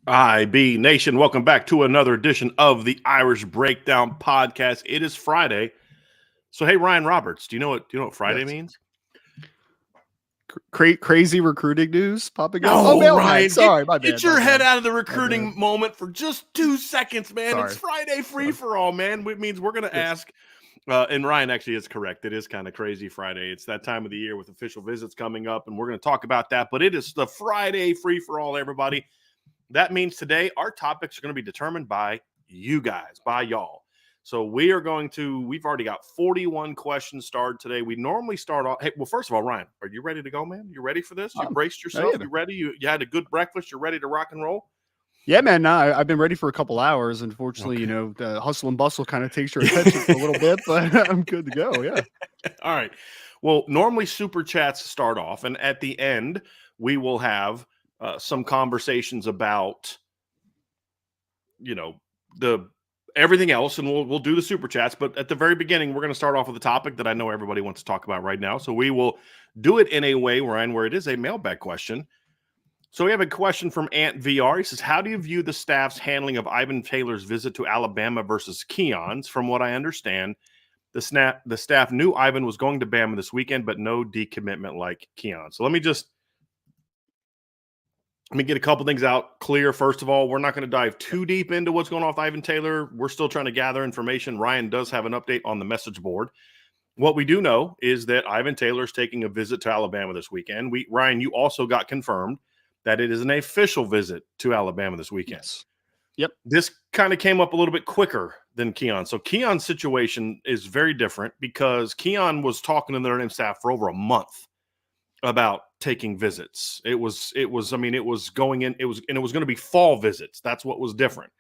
IB Nation, welcome back to another edition of the Irish Breakdown Podcast. It is Friday. So, hey, Ryan Roberts, do you know what Friday means? Crazy recruiting news popping up. Oh, Mailbag. Ryan, Sorry, my bad. Get your head out of the recruiting moment for just 2 seconds, man. Sorry. It's Friday free-for-all, man. It means we're going to ask, and Ryan actually is correct. It is kind of crazy Friday. It's that time of the year with official visits coming up, and we're going to talk about that. But it is the Friday free-for-all, everybody. That means today our topics are going to be determined by you guys, by y'all. So we've already got 41 questions started today. We normally start off. Hey, well, first of all, Ryan, are you ready to go, man? You ready for this? You braced yourself? You ready? You had a good breakfast? You're ready to rock and roll? Yeah, man. No, I've been ready for a couple hours. Unfortunately, the hustle and bustle kind of takes your attention for a little bit, but I'm good to go. Yeah. All right. Well, normally super chats start off, and at the end, we will have some conversations about, the everything else, and we'll do the super chats. But at the very beginning, we're going to start off with a topic that I know everybody wants to talk about right now. So we will do it in a way, Ryan, where it is a mailbag question. So we have a question from Ant VR. He says, how do you view the staff's handling of Ivan Taylor's visit to Alabama versus Keon's? From what I understand, the staff knew Ivan was going to Bama this weekend, but no decommitment like Keon. So let me get a couple things out clear. First of all, we're not going to dive too deep into what's going on with Ivan Taylor. We're still trying to gather information. Ryan does have an update on the message board. What we do know is that Ivan Taylor is taking a visit to Alabama this weekend. Ryan, you also got confirmed that it is an official visit to Alabama this weekend. Yes. Yep. This kind of came up a little bit quicker than Keon. So Keon's situation is very different because Keon was talking to the Notre Dame staff for over a month about taking visits. It was going to be fall visits. That's what was different.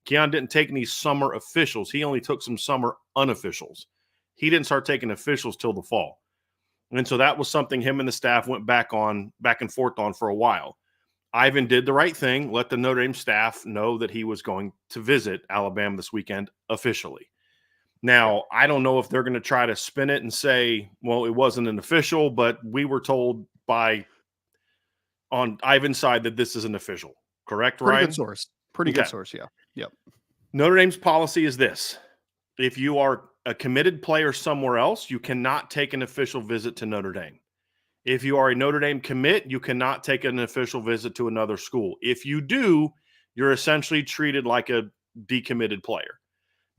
Keon didn't take any summer officials. He only took some summer unofficials. He didn't start taking officials till the fall. And so that was something him and the staff went back and forth on for a while. Ivan did the right thing, let the Notre Dame staff know that he was going to visit Alabama this weekend officially. Now, I don't know if they're going to try to spin it and say, well, it wasn't an official, but we were told on Ivan's side that this is an official. Correct, Ryan? Good source. Good source, yeah. Yep. Notre Dame's policy is this. If you are a committed player somewhere else, you cannot take an official visit to Notre Dame. If you are a Notre Dame commit, you cannot take an official visit to another school. If you do, you're essentially treated like a decommitted player.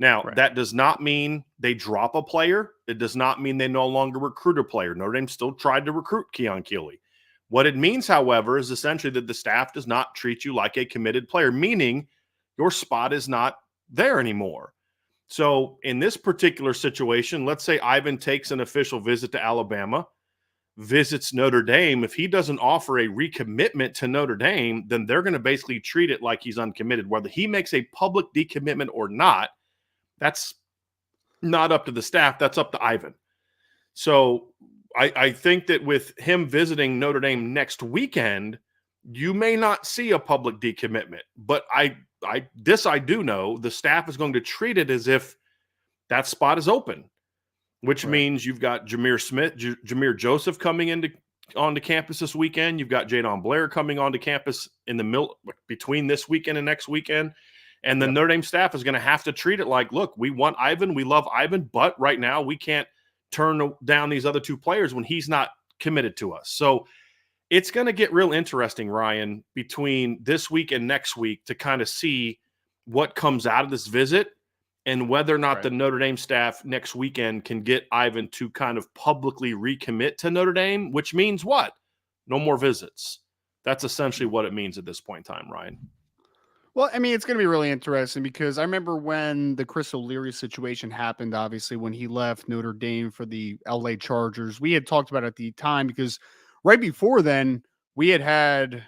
Now, That does not mean they drop a player. It does not mean they no longer recruit a player. Notre Dame still tried to recruit Keon Keeley. What it means, however, is essentially that the staff does not treat you like a committed player, meaning your spot is not there anymore. So in this particular situation, let's say Ivan takes an official visit to Alabama, visits Notre Dame. If he doesn't offer a recommitment to Notre Dame, then they're going to basically treat it like he's uncommitted. Whether he makes a public decommitment or not, that's not up to the staff. That's up to Ivan. So I think that with him visiting Notre Dame next weekend, you may not see a public decommitment. But I do know the staff is going to treat it as if that spot is open, which means you've got Jameer Joseph coming onto campus this weekend. You've got Jadon Blair coming onto campus in the middle between this weekend and next weekend. And the Notre Dame staff is going to have to treat it like, look, we want Ivan. We love Ivan. But right now we can't turn down these other two players when he's not committed to us. So it's going to get real interesting, Ryan, between this week and next week to kind of see what comes out of this visit and whether or not the Notre Dame staff next weekend can get Ivan to kind of publicly recommit to Notre Dame, which means what? No more visits. That's essentially what it means at this point in time, Ryan. Well, I mean, it's going to be really interesting because I remember when the Chris O'Leary situation happened, obviously, when he left Notre Dame for the LA Chargers, we had talked about it at the time because right before then, we had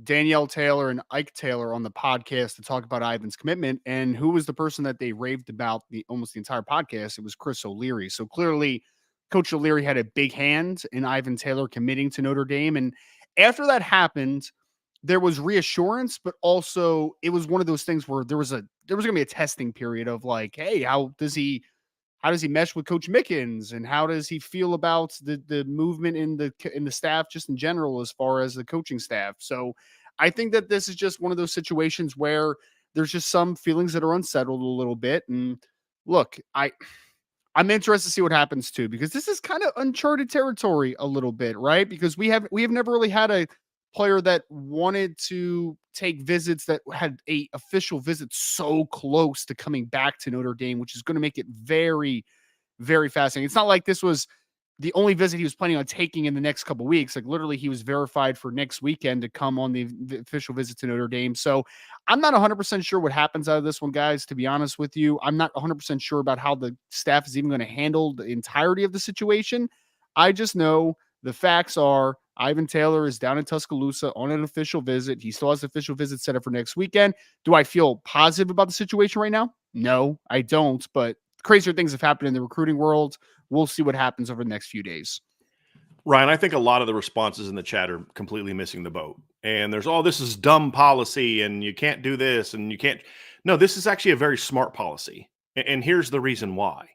Danielle Taylor and Ike Taylor on the podcast to talk about Ivan's commitment. And who was the person that they raved about almost the entire podcast? It was Chris O'Leary. So clearly, Coach O'Leary had a big hand in Ivan Taylor committing to Notre Dame. And after that happened, there was reassurance, but also it was one of those things where there was going to be a testing period of like, hey, how does he mesh with Coach Mickens, and how does he feel about the movement in the staff just in general as far as the coaching staff? So I think that this is just one of those situations where there's just some feelings that are unsettled a little bit. And look, I'm interested to see what happens too, because this is kind of uncharted territory a little bit, right? Because we have never really had a player that wanted to take visits that had a official visit so close to coming back to Notre Dame, which is going to make it very, very fascinating. It's not like this was the only visit he was planning on taking in the next couple of weeks. Like literally, he was verified for next weekend to come on the official visit to Notre Dame. So I'm not 100% sure what happens out of this one, guys. To be honest with you, I'm not 100% sure about how the staff is even going to handle the entirety of the situation. I just know the facts are Ivan Taylor is down in Tuscaloosa on an official visit. He still has official visit set up for next weekend. Do I feel positive about the situation right now? No, I don't. But crazier things have happened in the recruiting world. We'll see what happens over the next few days. Ryan, I think a lot of the responses in the chat are completely missing the boat. And there's, oh, this is dumb policy and you can't do this and you can't. No, this is actually a very smart policy. And here's the reason why.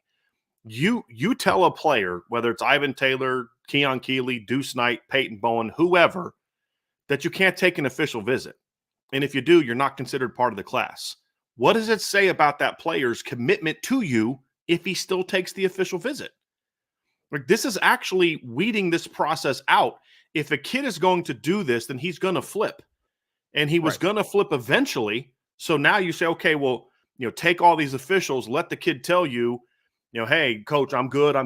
You tell a player, whether it's Ivan Taylor, Keon Keeley, Deuce Knight, Peyton Bowen, whoever, that you can't take an official visit. And if you do, you're not considered part of the class. What does it say about that player's commitment to you if he still takes the official visit? Like, this is actually weeding this process out. If a kid is going to do this, then he's going to flip. And he was going to flip eventually. So now you say, okay, well, take all these officials, let the kid tell you, hey, coach, I'm good. I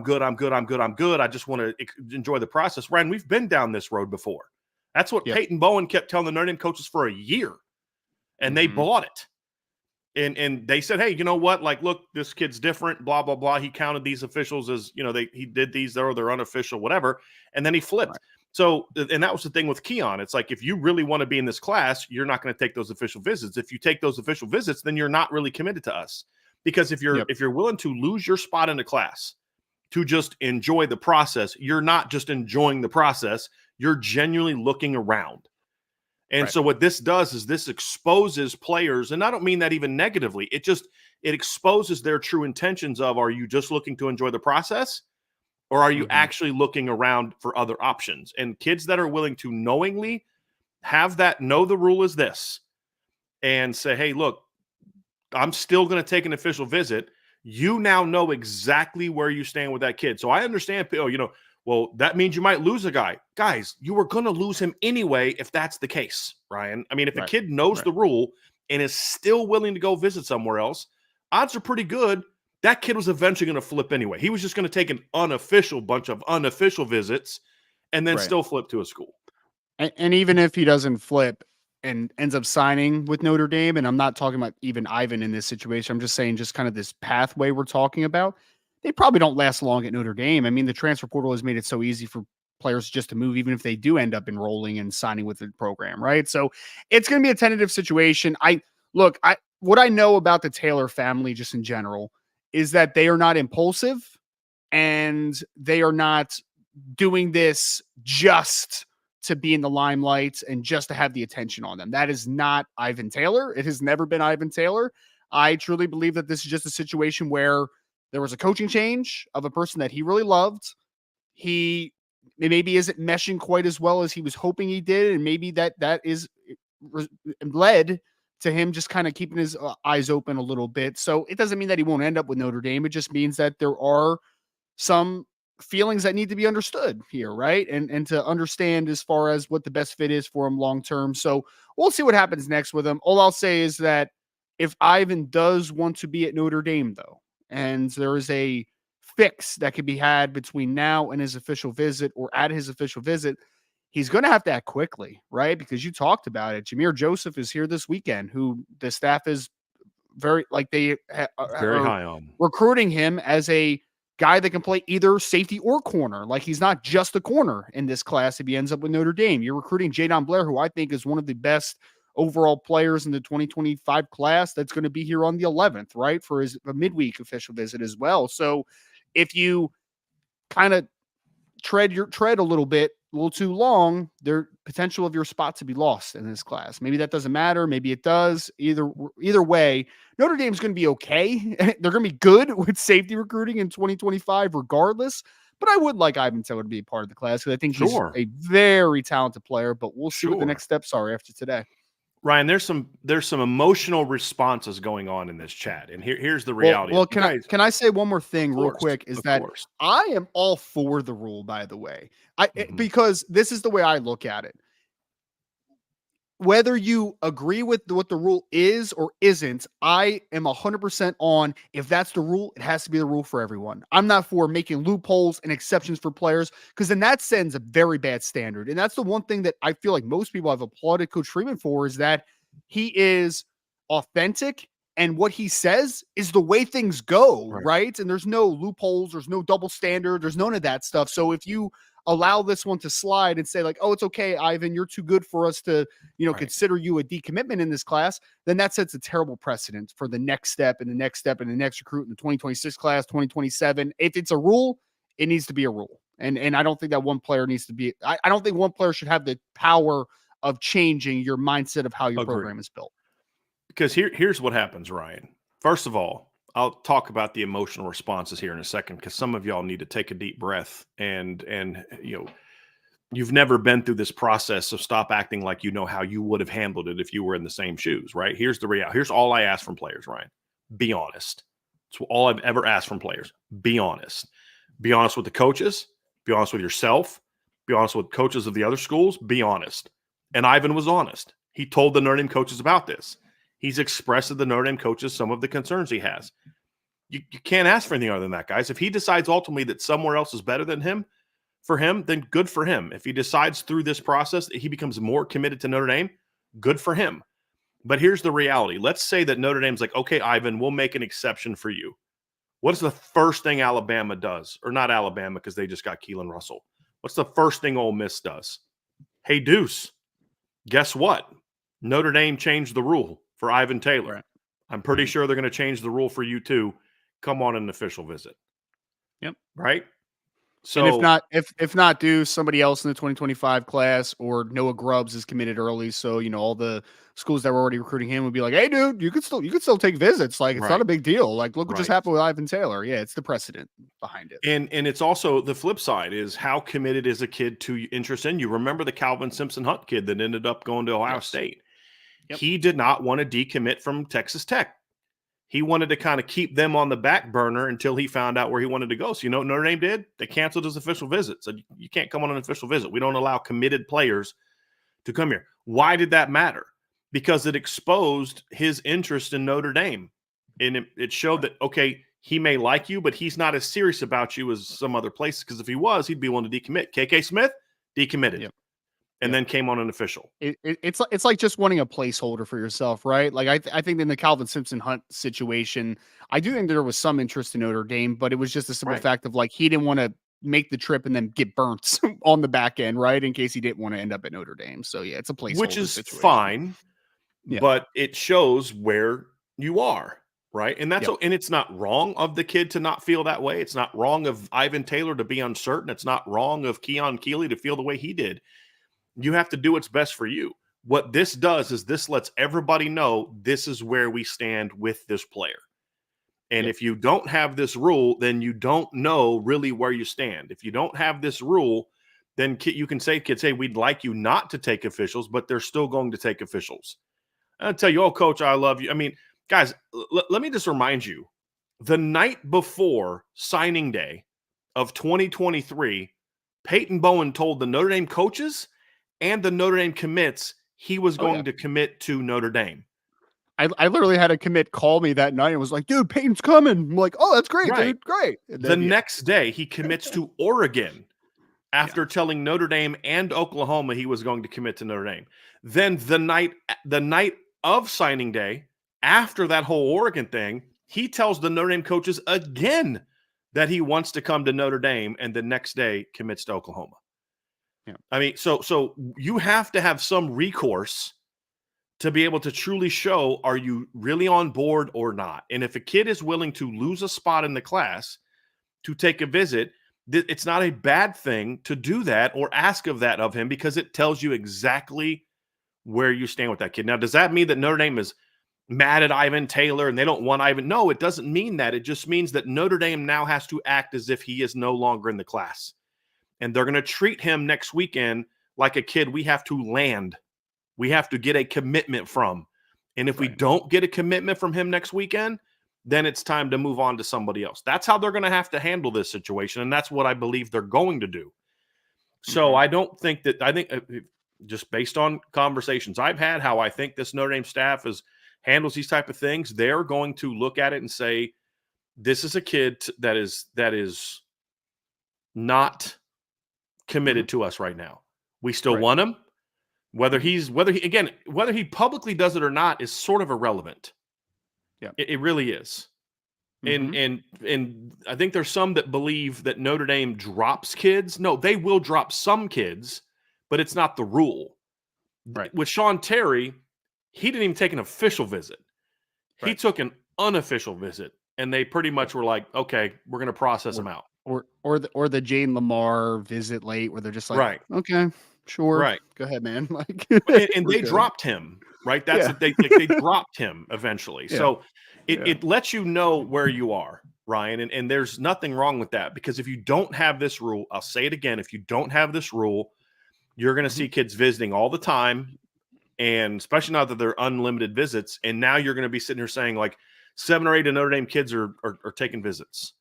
just want to enjoy the process. Ryan, we've been down this road before. That's what Peyton Bowen kept telling the Notre Dame coaches for a year. And they bought it. And they said, hey, you know what? Like, look, this kid's different, blah, blah, blah. He counted these officials as, he did these, they're unofficial, whatever. And then he flipped. Right. So, and that was the thing with Keon. It's like, if you really want to be in this class, you're not going to take those official visits. If you take those official visits, then you're not really committed to us. Because if you're willing to lose your spot in the class to just enjoy the process, you're not just enjoying the process, you're genuinely looking around. And so what this does is this exposes players, and I don't mean that even negatively. It exposes their true intentions of, are you just looking to enjoy the process, or are you actually looking around for other options? And kids that are willing to knowingly have that, know the rule is this, and say, hey, look, I'm still going to take an official visit. You now know exactly where you stand with that kid. So I understand, well, that means you might lose a guy. Guys, you were going to lose him anyway if that's the case, Ryan. I mean, if a kid knows the rule and is still willing to go visit somewhere else, odds are pretty good that kid was eventually going to flip anyway. He was just going to take an bunch of unofficial visits and then still flip to a school. And even if he doesn't flip and ends up signing with Notre Dame, and I'm not talking about even Ivan in this situation, I'm just saying just kind of this pathway we're talking about, they probably don't last long at Notre Dame. I mean, the transfer portal has made it so easy for players just to move, even if they do end up enrolling and signing with the program, right? So it's going to be a tentative situation. What I know about the Taylor family just in general is that they are not impulsive and they are not doing this just to be in the limelight and just to have the attention on them. That is not Ivan Taylor. It has never been Ivan Taylor. I truly believe that this is just a situation where there was a coaching change of a person that he really loved. He maybe isn't meshing quite as well as he was hoping he did. And maybe that is led to him just kind of keeping his eyes open a little bit. So it doesn't mean that he won't end up with Notre Dame. It just means that there are some feelings that need to be understood here, right? And to understand as far as what the best fit is for him long term. So we'll see what happens next with him. All I'll say is that if Ivan does want to be at Notre Dame, though, and there is a fix that could be had between now and his official visit or at his official visit, he's going to have to act quickly, right? Because you talked about it. Jameer Joseph is here this weekend, who the staff is very, like, they very high on recruiting him as a guy that can play either safety or corner. Like, he's not just a corner in this class if he ends up with Notre Dame. You're recruiting Jadon Blair, who I think is one of the best overall players in the 2025 class that's going to be here on the 11th, right? For his midweek official visit as well. So if you kind of tread a little bit little too long, there potential of your spot to be lost in this class. Maybe that doesn't matter. Maybe it does. Either way, Notre Dame's going to be okay. They're going to be good with safety recruiting in 2025, regardless. But I would like Ivan Taylor to be a part of the class because I think he's Sure. a very talented player. But we'll see what the Sure. next steps are after today. Ryan, there's some emotional responses going on in this chat, and here's the Well, reality. well, You guys, can I say one more thing of real course, quick? Is of that course. I am all for the rule, by the way. Mhm. Because this is the way I look at it. Whether you agree with what the rule is or isn't, I am 100% on if that's the rule, it has to be the rule for everyone. I'm not for making loopholes and exceptions for players because then that sends a very bad standard. And that's the one thing that I feel like most people have applauded Coach Freeman for is that he is authentic and what he says is the way things go, Right. right? And there's no loopholes, there's no double standard, there's none of that stuff. So if you allow this one to slide and say like, oh, it's okay, Ivan, you're too good for us to Right. consider you a decommitment in this class, then that sets a terrible precedent for the next step and the next step and the next recruit in the 2026 class, 2027. If it's a rule, it needs to be a rule. And I don't think that one player needs to be, I don't think one player should have the power of changing your mindset of how your Agree. program is built. Because here's what happens, Ryan. First of all, I'll talk about the emotional responses here in a second because some of y'all need to take a deep breath and you've never been through this process, so stop acting like you know how you would have handled it if you were in the same shoes, right? Here's the reality. Here's all I ask from players, Ryan. Be honest. It's all I've ever asked from players. Be honest. Be honest with the coaches. Be honest with yourself. Be honest with coaches of the other schools. Be honest. And Ivan was honest. He told the Notre Dame coaches about this. He's expressed to the Notre Dame coaches some of the concerns he has. You can't ask for anything other than that, guys. If he decides ultimately that somewhere else is better than him, for him, then good for him. If he decides through this process that he becomes more committed to Notre Dame, good for him. But here's the reality. Let's say that Notre Dame's like, okay, Ivan, we'll make an exception for you. What's the first thing Alabama does? Or not Alabama because they just got Keelan Russell. What's the first thing Ole Miss does? Hey, Deuce, guess what? Notre Dame changed the rule for Ivan Taylor. Right. I'm pretty sure they're going to change the rule for you too. Come on an official visit. Yep. Right? So And if not do somebody else in the 2025 class or Noah Grubbs is committed early. So, all the schools that were already recruiting him would be like, hey dude, you could still take visits. Like it's not Right. a big deal. Like look what just Right. happened with Ivan Taylor. Yeah, it's the precedent behind it. And it's also the flip side is how committed is a kid to interest in you? Remember the Calvin Simpson Hunt kid that ended up going to Ohio Yes. State? Yep. He did not want to decommit from Texas Tech. He wanted to kind of keep them on the back burner until he found out where he wanted to go. So you know what Notre Dame did? They canceled his official visit. Said you can't come on an official visit. We don't allow committed players to come here. Why did that matter? Because it exposed his interest in Notre Dame. And it showed that, okay, he may like you, but he's not as serious about you as some other places. Because if he was, he'd be willing to decommit. KK Smith decommitted. Yep. And then came on an official. It's like just wanting a placeholder for yourself, right? Like I think in the Calvin Simpson Hunt situation, I do think there was some interest in Notre Dame, but it was just a simple fact of like he didn't want to make the trip and then get burnt on the back end, right? In case he didn't want to end up at Notre Dame. So yeah, it's a placeholder Which is situation. fine, Yeah. but it shows where you are, right? And that's Yep. and it's not wrong of the kid to not feel that way. It's not wrong of Ivan Taylor to be uncertain. It's not wrong of Keon Keeley to feel the way he did. You have to do what's best for you. What this does is this lets everybody know this is where we stand with this player. And if you don't have this rule, then you don't know really where you stand. If you don't have this rule, then you can say, kids, hey, we'd like you not to take officials, but they're still going to take officials. I'll tell you, oh, coach, I love you. I mean, guys, let me just remind you, the night before signing day of 2023, Peyton Bowen told the Notre Dame coaches and the Notre Dame commits he was going to commit to Notre Dame. I literally had a commit call me that night and was like, dude, Peyton's coming. I'm like, oh, that's great, Right. dude. Great. And The then, next day, he commits to Oregon after telling Notre Dame and Oklahoma he was going to commit to Notre Dame. Then the night of signing day, after that whole Oregon thing, he tells the Notre Dame coaches again that he wants to come to Notre Dame, and the next day commits to Oklahoma. Yeah. I mean, so you have to have some recourse to be able to truly show, are you really on board or not? And if a kid is willing to lose a spot in the class to take a visit, It's not a bad thing to do that or ask of him, because it tells you exactly where you stand with that kid. Now, does that mean that Notre Dame is mad at Ivan Taylor and they don't want Ivan? No, it doesn't mean that. It just means that Notre Dame now has to act as if he is no longer in the class. And they're going to treat him next weekend like a kid we have to land. We have to get a commitment from. And if we don't get a commitment from him next weekend, then it's time to move on to somebody else. That's how they're going to have to handle this situation. And that's what I believe they're going to do. So I don't think that, I think just based on conversations I've had, how I think this Notre Dame staff handles these type of things, they're going to look at it and say, this is a kid that is not committed to us right now. We still want him. Whether he publicly does it or not is sort of irrelevant. Yeah, it really is. And I think there's some that believe that Notre Dame drops kids. No, they will drop some kids, but it's not the rule. Right. With Sean Terry, he didn't even take an official visit. He took an unofficial visit, and they pretty much were like, "Okay, we're going to process him out." Or the Jane Lamar visit late, where they're just like, "Okay, sure, go ahead, man." Like, and they dropped him. Right? That's it. They dropped him eventually. Yeah. So it lets you know where you are, Ryan. And there's nothing wrong with that, because if you don't have this rule, I'll say it again, if you don't have this rule, you're going to see kids visiting all the time. And especially now that they're unlimited visits. And now you're going to be sitting here saying like 7 or 8 of Notre Dame kids are taking visits.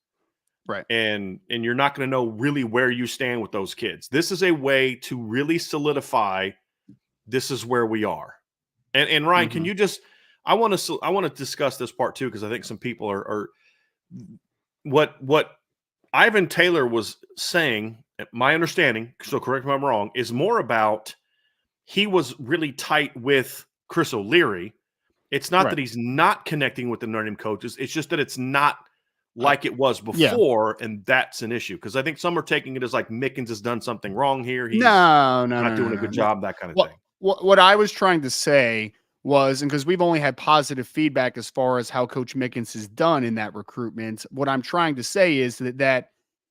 Right. And you're not going to know really where you stand with those kids. This is a way to really solidify this is where we are. And Ryan, can you just, I want to discuss this part too, because I think some people are what Ivan Taylor was saying, my understanding, so correct me if I'm wrong, is more about he was really tight with Chris O'Leary. It's not that he's not connecting with the Notre Dame coaches. It's just that it's not like it was before, and that's an issue. Because I think some are taking it as like Mickens has done something wrong here. He's not doing a good job, that kind of thing. What I was trying to say was, and because we've only had positive feedback as far as how Coach Mickens has done in that recruitment, what I'm trying to say is that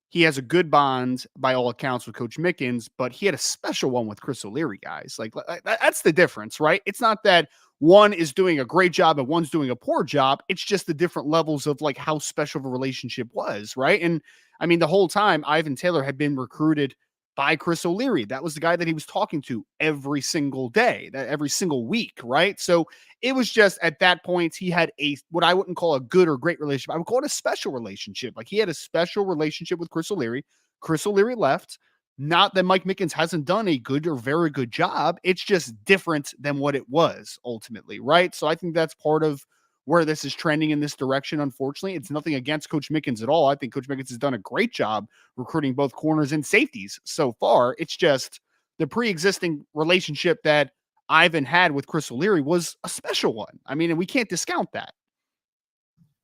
he has a good bond by all accounts with Coach Mickens, but he had a special one with Chris O'Leary, guys. Like that's the difference, right? It's not that one is doing a great job and one's doing a poor job. It's just the different levels of like how special of a relationship was, right? And I mean, the whole time Ivan Taylor had been recruited by Chris O'Leary. That was the guy that he was talking to every single day, every single week, right? So it was just at that point, he had what I wouldn't call a good or great relationship. I would call it a special relationship. Like he had a special relationship with Chris O'Leary. Chris O'Leary left. Not that Mike Mickens hasn't done a good or very good job. It's just different than what it was ultimately, right? So I think that's part of where this is trending in this direction. Unfortunately, it's nothing against Coach Mickens at all. I think Coach Mickens has done a great job recruiting both corners and safeties so far. It's just the pre-existing relationship that Ivan had with Chris O'Leary was a special one. I mean, and we can't discount that.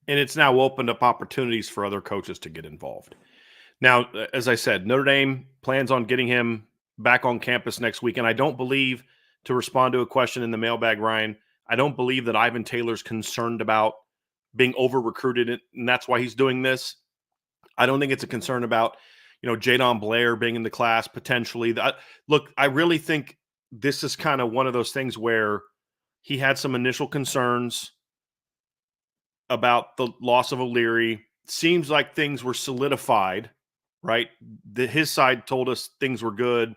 And it's now opened up opportunities for other coaches to get involved. Now, as I said, Notre Dame plans on getting him back on campus next week. And I don't believe, to respond to a question in the mailbag, Ryan, I don't believe that Ivan Taylor's concerned about being over-recruited, and that's why he's doing this. I don't think it's a concern about, Jadon Blair being in the class potentially. Look, I really think this is kind of one of those things where he had some initial concerns about the loss of O'Leary. Seems like things were solidified, right? His side told us things were good.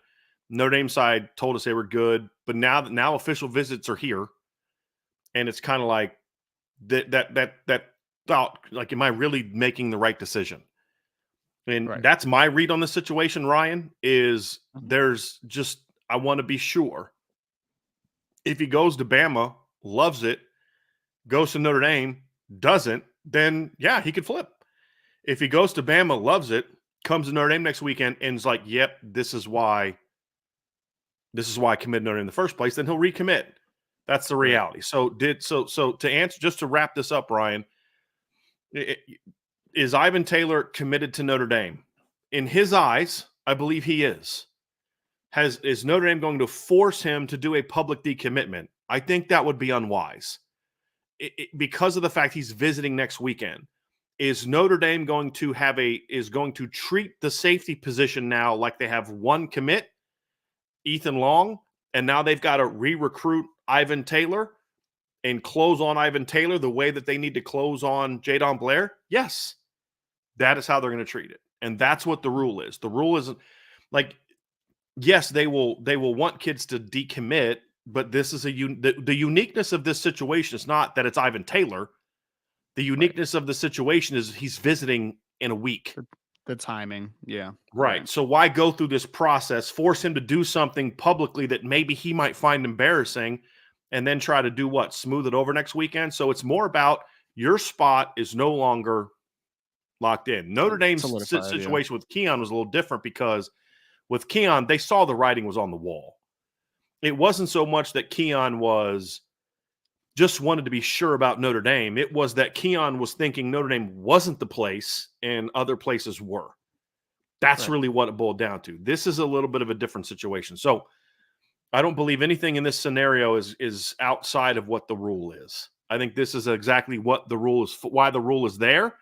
Notre Dame side told us they were good. But now official visits are here. And it's kind of like that thought, like, am I really making the right decision? And that's my read on the situation, Ryan, is there's just, I want to be sure. If he goes to Bama, loves it, goes to Notre Dame, doesn't, then yeah, he could flip. If he goes to Bama, loves it, comes to Notre Dame next weekend, and is like, yep, this is why I committed Notre Dame in the first place, then he'll recommit. That's the reality. So to answer, just to wrap this up, Ryan, is Ivan Taylor committed to Notre Dame? In his eyes, I believe he is. Is Notre Dame going to force him to do a public decommitment? I think that would be unwise. Because of the fact he's visiting next weekend. is Notre Dame going to treat the safety position now like they have one commit, Ethan Long, and now they've got to re-recruit Ivan Taylor and close on Ivan Taylor the way that they need to close on Jadon Blair? Yes, that is how they're going to treat it. And that's what the rule is. The rule isn't like, yes, they will want kids to decommit, but this is the uniqueness of this situation is not that it's Ivan Taylor. The uniqueness of the situation is he's visiting in a week. The timing. Yeah. Right. So why go through this process, force him to do something publicly that maybe he might find embarrassing, and then try to do what? Smooth it over next weekend? So it's more about your spot is no longer locked in. Notre Dame's situation with Keon was a little different because with Keon, they saw the writing was on the wall. It wasn't so much that Keon just wanted to be sure about Notre Dame. It was that Keon was thinking Notre Dame wasn't the place and other places were. That's really what it boiled down to. This is a little bit of a different situation. So I don't believe anything in this scenario is outside of what the rule is. I think this is exactly what the rule is, why the rule is there.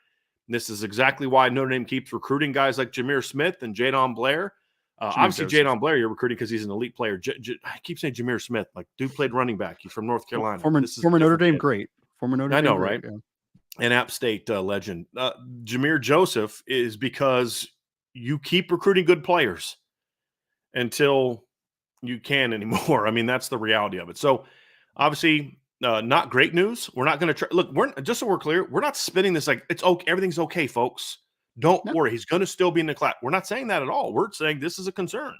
This is exactly why Notre Dame keeps recruiting guys like Jameer Smith and Jadon Blair. Obviously, Jadon Blair, you're recruiting because he's an elite player. I keep saying Jameer Smith. Like, dude played running back. He's from North Carolina. Former Notre Dame great. Former Notre Dame. I know, right? Yeah. An App State legend. Jameer Joseph is because you keep recruiting good players until you can anymore. I mean, that's the reality of it. So, obviously, not great news. We're not going to try. Look, just so we're clear, we're not spinning this like it's okay. Everything's okay, folks. Don't worry. He's going to still be in the class. We're not saying that at all. We're saying this is a concern.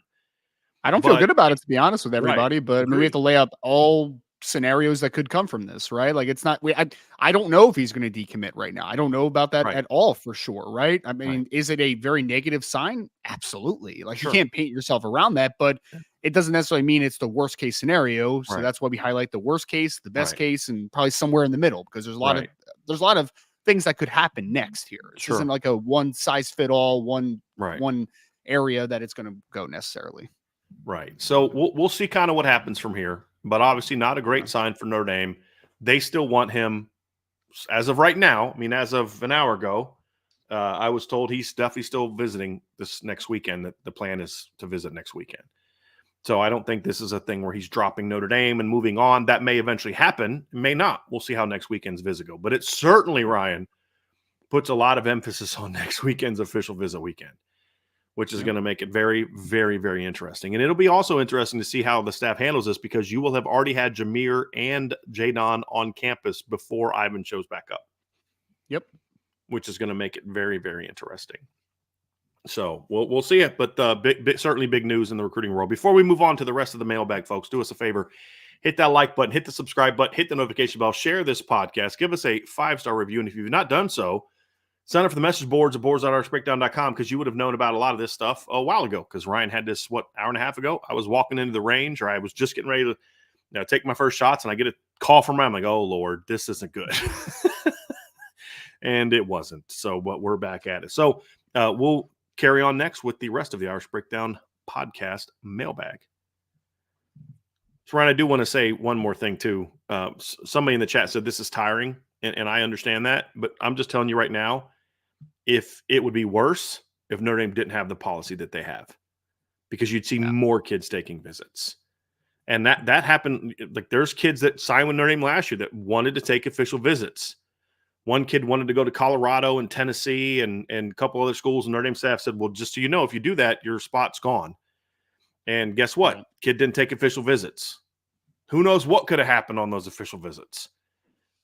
I don't feel good about it, to be honest with everybody, but I mean, we have to lay out all scenarios that could come from this, right? Like it's not, I don't know if he's going to decommit right now. I don't know about that at all for sure, right? I mean, is it a very negative sign? Absolutely. Like you can't paint yourself around that, but it doesn't necessarily mean it's the worst case scenario. So that's why we highlight the worst case, the best case, and probably somewhere in the middle, because there's a lot of things that could happen next here. This isn't like a one size fit all, one area that it's going to go necessarily. Right. So we'll see kind of what happens from here, but obviously not a great sign for Notre Dame. They still want him as of right now. I mean, as of an hour ago, I was told he's definitely still visiting this next weekend. That the plan is to visit next weekend. So I don't think this is a thing where he's dropping Notre Dame and moving on. That may eventually happen. It may not. We'll see how next weekend's visit go. But it certainly, Ryan, puts a lot of emphasis on next weekend's official visit weekend, which is going to make it very, very, very interesting. And it'll be also interesting to see how the staff handles this, because you will have already had Jameer and Jadon on campus before Ivan shows back up. Yep. Which is going to make it very, very interesting. So we'll see it, but certainly big news in the recruiting world. Before we move on to the rest of the mailbag, folks, do us a favor. Hit that like button, hit the subscribe button, hit the notification bell, share this podcast, give us a 5-star review. And if you've not done so, sign up for the message boards at boards.irishbreakdown.com, because you would have known about a lot of this stuff a while ago, because Ryan had this, hour and a half ago? I was walking into the range, or I was just getting ready to take my first shots, and I get a call from Ryan. I'm like, oh, Lord, this isn't good. And it wasn't. So, but we're back at it. So we'll carry on next with the rest of the Irish Breakdown podcast mailbag. So, Ryan, I do want to say one more thing, too. Somebody in the chat said this is tiring, and I understand that, but I'm just telling you right now, if it would be worse if Notre Dame didn't have the policy that they have, because you'd see more kids taking visits. And that happened. Like, there's kids that signed with Notre Dame last year that wanted to take official visits. One kid wanted to go to Colorado and Tennessee and a couple other schools, and Notre Dame staff said, well, just so you know, if you do that, your spot's gone. And guess what? Kid didn't take official visits. Who knows what could have happened on those official visits?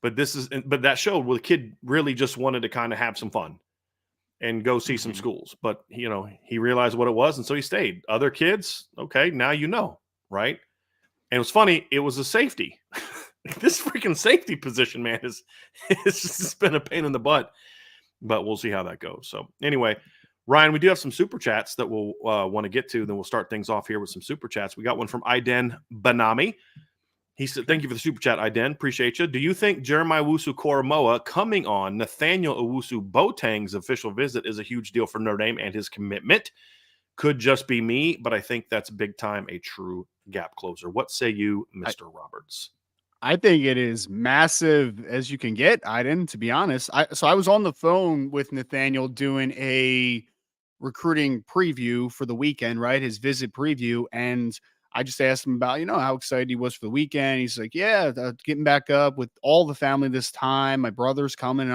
But that showed the kid really just wanted to kind of have some fun and go see some schools. But, he realized what it was, and so he stayed. Other kids, okay, now you know, right? And it was funny. It was a safety. This freaking safety position, man, it's just been a pain in the butt. But we'll see how that goes. So anyway, Ryan, we do have some super chats that we'll want to get to. Then we'll start things off here with some super chats. We got one from Iden Banami. He said, thank you for the super chat, Iden. Appreciate you. Do you think Jeremiah Owusu-Koramoah coming on Nathaniel Owusu-Boateng's official visit is a huge deal for Notre Dame and his commitment? Could just be me, but I think that's big time a true gap closer. What say you, Mr. Roberts? I think it is massive as you can get, Iden, to be honest. I was on the phone with Nathaniel doing a recruiting preview for the weekend, right? His visit preview. And I just asked him about, how excited he was for the weekend. He's like, yeah, getting back up with all the family this time. My brother's coming.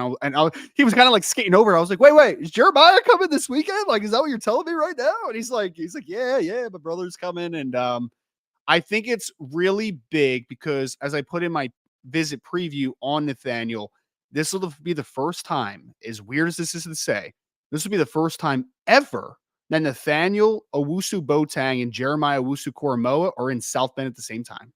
He was kind of like skating over. I was like, wait, is Jeremiah coming this weekend? Like, is that what you're telling me right now? And he's like, yeah, my brother's coming. And, I think it's really big because as I put in my visit preview on Nathaniel, this will be the first time, as weird as this is to say, this will be the first time ever that Nathaniel Owusu Boateng and Jeremiah Owusu Koromoa are in South Bend at the same time.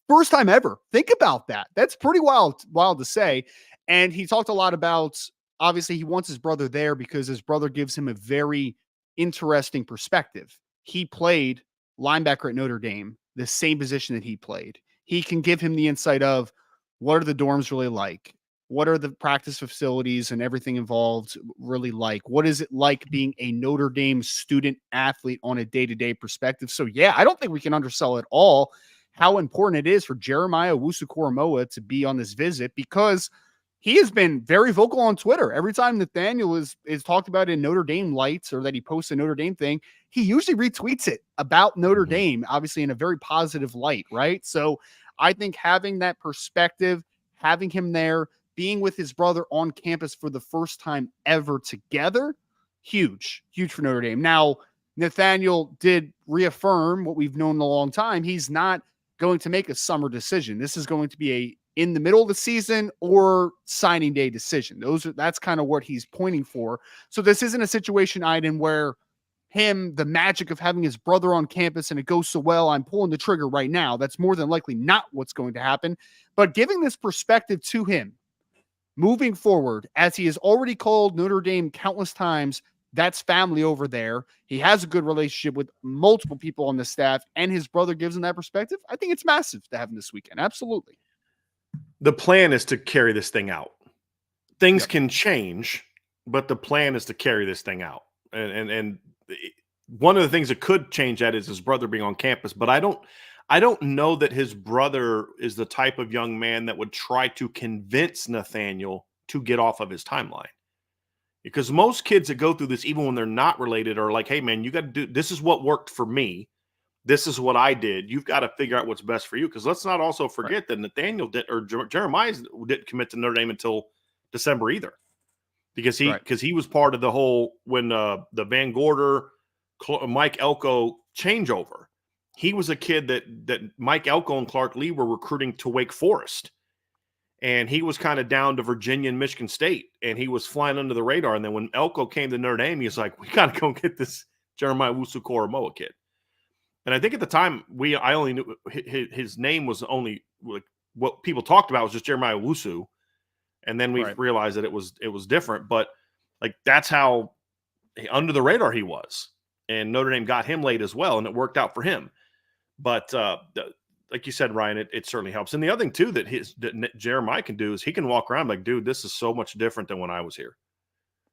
First time ever. Think about that. That's pretty wild to say. And he talked a lot about, obviously he wants his brother there because his brother gives him a very interesting perspective. He played linebacker at Notre Dame, the same position that he played. He can give him the insight of what are the dorms really like? What are the practice facilities and everything involved really like? What is it like being a Notre Dame student athlete on a day-to-day perspective? So yeah, I don't think we can undersell at all how important it is for Jeremiah Owusu-Koramoah to be on this visit because he has been very vocal on Twitter. Every time Nathaniel is talked about in Notre Dame lights or that he posts a Notre Dame thing, he usually retweets it about Notre Dame, obviously in a very positive light, right? So I think having that perspective, having him there, being with his brother on campus for the first time ever together, huge for Notre Dame. Now, Nathaniel did reaffirm what we've known a long time. He's not going to make a summer decision. This is going to be a in the middle of the season or signing day decision. That's kind of what he's pointing for. So this isn't a situation, Iden, where the magic of having his brother on campus and it goes so well, I'm pulling the trigger right now. That's more than likely not what's going to happen. But giving this perspective to him moving forward, as he has already called Notre Dame countless times, that's family over there. He has a good relationship with multiple people on the staff, and his brother gives him that perspective. I think it's massive to have him this weekend. Absolutely. The plan is to carry this thing out. Things can change, but the plan is to carry this thing out. And one of the things that could change that is his brother being on campus. But I don't know that his brother is the type of young man that would try to convince Nathaniel to get off of his timeline. Because most kids that go through this, even when they're not related, are like, hey, man, you got to do this is what worked for me. This is what I did. You've got to figure out what's best for you. Because let's not also forget that Nathaniel Jeremiah didn't commit to Notre Dame until December either. Because he was part of the whole when the Van Gorder, Mike Elko changeover. He was a kid that Mike Elko and Clark Lee were recruiting to Wake Forest. And he was kind of down to Virginia and Michigan State. And he was flying under the radar. And then when Elko came to Notre Dame, he was like, we got to go get this Jeremiah Owusu-Koramoah kid. And I think at the time, I only knew his name was only like what people talked about was just Jeremiah Owusu. And then we realized that it was different. But like that's how under the radar he was. And Notre Dame got him late as well. And it worked out for him. But like you said, Ryan, it certainly helps. And the other thing, too, that Jeremiah can do is he can walk around like, dude, this is so much different than when I was here.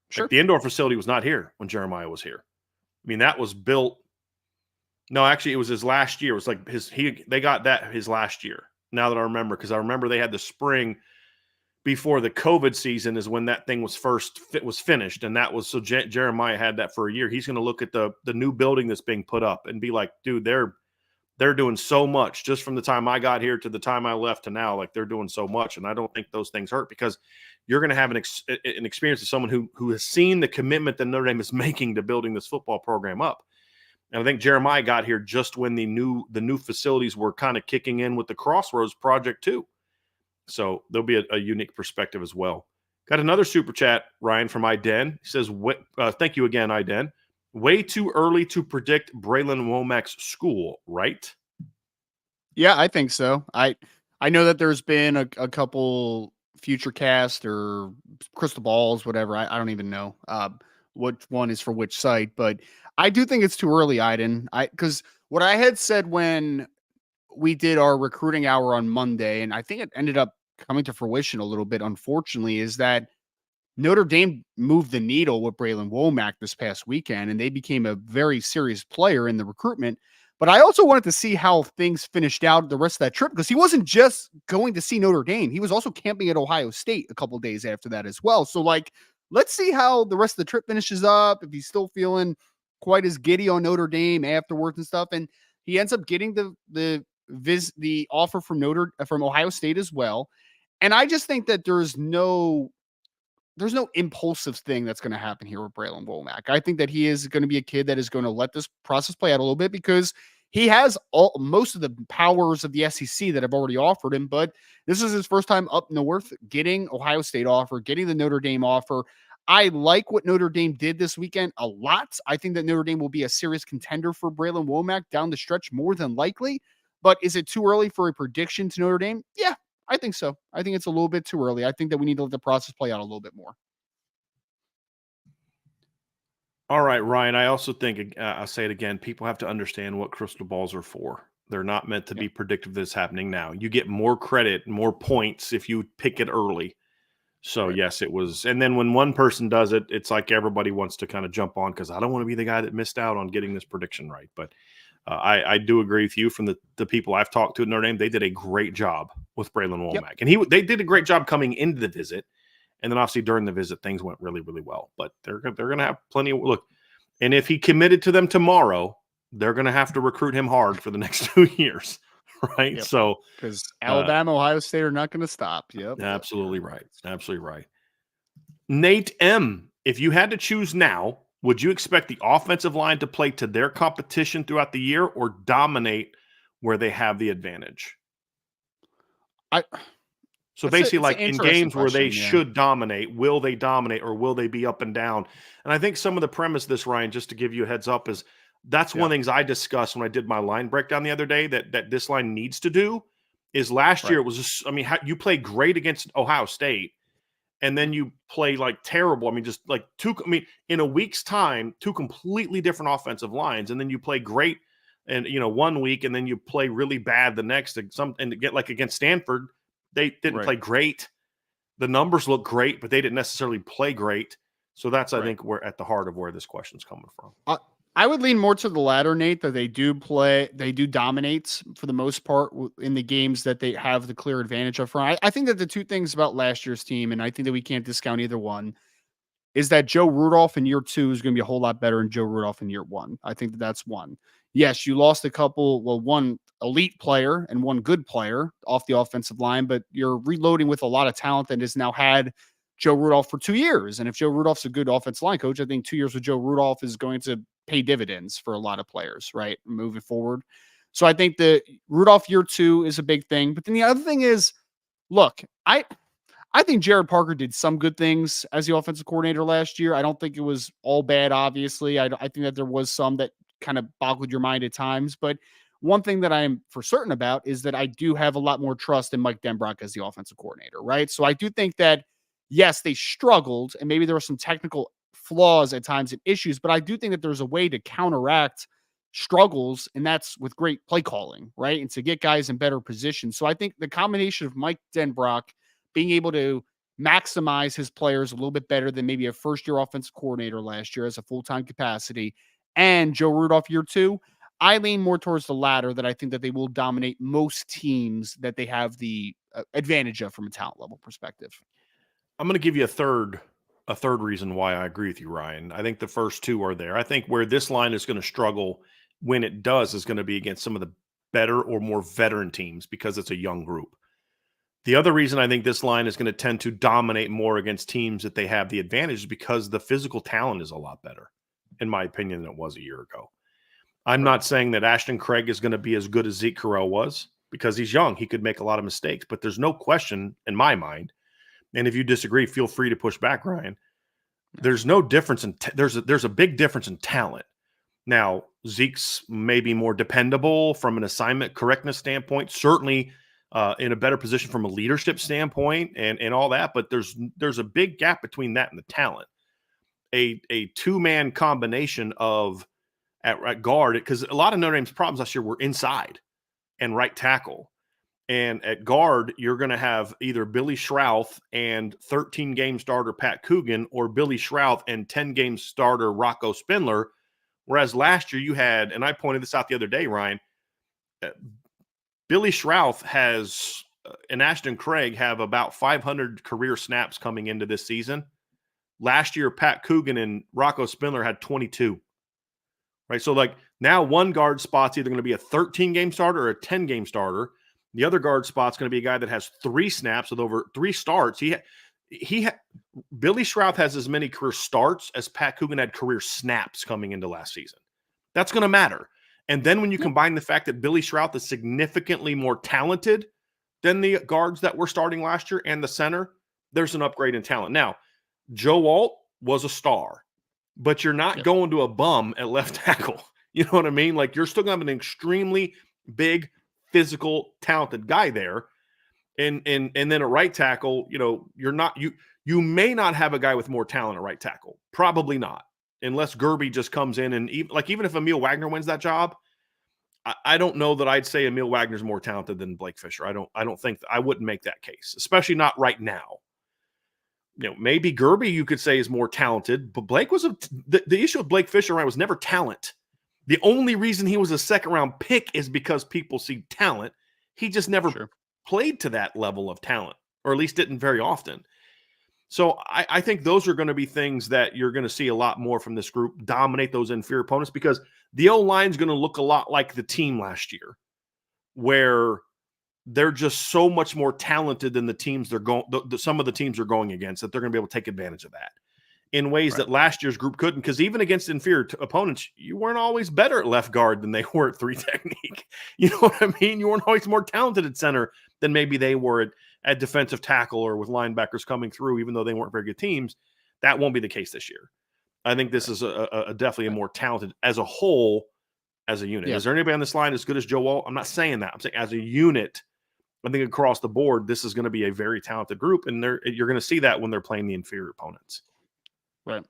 Sure. Like the indoor facility was not here when Jeremiah was here. I mean, that was built. No, actually, it was his last year. It was like they got that his last year. Now that I remember, because I remember they had the spring before the COVID season is when that thing was finished. And that was, so Jeremiah had that for a year. He's going to look at the new building that's being put up and be like, dude, they're doing so much just from the time I got here to the time I left to now. Like they're doing so much. And I don't think those things hurt because you're going to have an experience of someone who has seen the commitment that Notre Dame is making to building this football program up. And I think Jeremiah got here just when the new facilities were kind of kicking in with the Crossroads project too. So there'll be a unique perspective as well. Got another super chat, Ryan, from Iden. He says, thank you again, Iden. Way too early to predict Brilien Wack's school, right? Yeah, I think so. I know that there's been a couple future cast or crystal balls, whatever. I don't even know which one is for which site, but I do think it's too early, Iden. Because what I had said when we did our recruiting hour on Monday, and I think it ended up coming to fruition a little bit, unfortunately, is that Notre Dame moved the needle with Brilien Wack this past weekend, and they became a very serious player in the recruitment. But I also wanted to see how things finished out the rest of that trip, because he wasn't just going to see Notre Dame. He was also camping at Ohio State a couple days after that as well. So, like, let's see how the rest of the trip finishes up, if he's still feeling quite as giddy on Notre Dame afterwards and stuff. And he ends up getting the offer from Ohio State as well. And I just think that there's no impulsive thing that's going to happen here with Brilien Wack. I think that he is going to be a kid that is going to let this process play out a little bit, because he has most of the powers of the SEC that have already offered him. But this is his first time up north, getting Ohio State offer, getting the Notre Dame offer. I like what Notre Dame did this weekend a lot. I think that Notre Dame will be a serious contender for Brilien Wack down the stretch, more than likely. But is it too early for a prediction to Notre Dame? Yeah, I think so. I think it's a little bit too early. I think that we need to let the process play out a little bit more. All right, Ryan. I also think, I'll say it again, people have to understand what crystal balls are for. They're not meant to be predictive of this happening now. You get more credit, more points if you pick it early. So, Right. yes, it was. And then when one person does it, it's like everybody wants to kind of jump on, because I don't want to be the guy that missed out on getting this prediction right. But I do agree with you. From the people I've talked to at Notre Dame, they did a great job with Brilien Yep. Wack. And they did a great job coming into the visit. And then obviously during the visit, things went really, really well. But they're going to have plenty of look. And if he committed to them tomorrow, they're going to have to recruit him hard for the next 2 years, right? Yep. So, Because Alabama, Ohio State are not going to stop. Yep. absolutely right. Absolutely right. Nate M., if you had to choose now, would you expect the offensive line to play to their competition throughout the year, or dominate where they have the advantage? I So That's basically, it's an like in interesting games where they question. Yeah. should dominate, will they dominate, or will they be up and down? And I think some of the premise of this, Ryan, just to give you a heads up, is that's one of the things I discussed when I did my line breakdown the other day that this line needs to do. Is last year Right. it was just, I mean, you play great against Ohio State, and then you play like terrible. I mean, just like in a week's time, two completely different offensive lines, and then you play great and 1 week, and then you play really bad the next. And to get like against Stanford, they didn't Right. play great. The numbers look great, but they didn't necessarily play great. So that's, I Right. think, we're at the heart of where this question's coming from. I would lean more to the latter, Nate, that they do dominate for the most part in the games that they have the clear advantage up front. I think that the two things about last year's team, and I think that we can't discount either one, is that Joe Rudolph in year 2 is going to be a whole lot better than Joe Rudolph in year 1. I think that that's one. Yes, you lost one elite player and one good player off the offensive line, but you're reloading with a lot of talent that has now had Joe Rudolph for 2 years. And if Joe Rudolph's a good offensive line coach, I think 2 years with Joe Rudolph is going to pay dividends for a lot of players, right? Moving forward. So I think the Rudolph year 2 is a big thing. But then the other thing is, look, I think Jared Parker did some good things as the offensive coordinator last year. I don't think it was all bad, obviously. I think that there was some that kind of boggled your mind at times. But one thing that I am for certain about is that I do have a lot more trust in Mike Denbrock as the offensive coordinator, right? So I do think that, yes, they struggled and maybe there were some technical flaws at times and issues, but I do think that there's a way to counteract struggles, and that's with great play calling, right? And to get guys in better positions. So I think the combination of Mike Denbrock being able to maximize his players a little bit better than maybe a first-year offensive coordinator last year as a full-time capacity, and Joe Rudolph year 2, I lean more towards the latter, that I think that they will dominate most teams that they have the advantage of from a talent level perspective. I'm going to give you a third reason why I agree with you, Ryan. I think the first two are there. I think where this line is going to struggle when it does is going to be against some of the better or more veteran teams, because it's a young group. The other reason I think this line is going to tend to dominate more against teams that they have the advantage is because the physical talent is a lot better, in my opinion, than it was a year ago. I'm Right. not saying that Ashton Craig is going to be as good as Zeke Correll was, because he's young. He could make a lot of mistakes, but there's no question in my mind. And if you disagree, feel free to push back, Ryan. There's no difference in there's a big difference in talent. Now, Zeke's maybe more dependable from an assignment correctness standpoint, certainly in a better position from a leadership standpoint and all that. But there's a big gap between that and the talent. A two-man combination of at guard, because a lot of Notre Dame's problems last year were inside and right tackle. And at guard, you're going to have either Billy Schrouth and 13-game starter Pat Coogan, or Billy Schrouth and 10-game starter Rocco Spindler, Whereas last year you had, and I pointed this out the other day, Ryan, Billy Schrouth and Ashton Craig have about 500 career snaps coming into this season. Last year, Pat Coogan and Rocco Spindler had 22. Right. So like now one guard spot's either going to be a 13-game starter or a 10-game starter. The other guard spot's going to be a guy that has 3 snaps with over 3 starts. Billy Schrouth has as many career starts as Pat Coogan had career snaps coming into last season. That's going to matter. And then when you combine the fact that Billy Schrouth is significantly more talented than the guards that were starting last year and the center, there's an upgrade in talent. Now, Joe Alt was a star, but you're not going to a bum at left tackle. You know what I mean? Like you're still going to have an extremely big, physical, talented guy there. And then at right tackle, you may not have a guy with more talent at right tackle. Probably not. Unless Gerby just comes in and even if Emil Wagner wins that job, I don't know that I'd say Emil Wagner's more talented than Blake Fisher. I don't think I wouldn't make that case, especially not right now. Maybe Gerby you could say is more talented, but Blake was the issue with Blake Fisher, right, was never talent. The only reason he was a second-round pick is because people see talent. He just never played to that level of talent, or at least didn't very often. So I think those are going to be things that you're going to see a lot more from this group, dominate those inferior opponents, because the O-line is going to look a lot like the team last year, where they're just so much more talented than the teams they're going. Some of the teams are going against, that they're going to be able to take advantage of that in ways that last year's group couldn't. Because even against inferior opponents, you weren't always better at left guard than they were at 3 technique. You know what I mean? You weren't always more talented at center than maybe they were at defensive tackle or with linebackers coming through, even though they weren't very good teams. That won't be the case this year. I think this is definitely a more talented as a whole, as a unit. Is there anybody on this line as good as Joe Walt? I'm not saying that. I'm saying as a unit, I think across the board, this is going to be a very talented group, and you're going to see that when they're playing the inferior opponents. Right.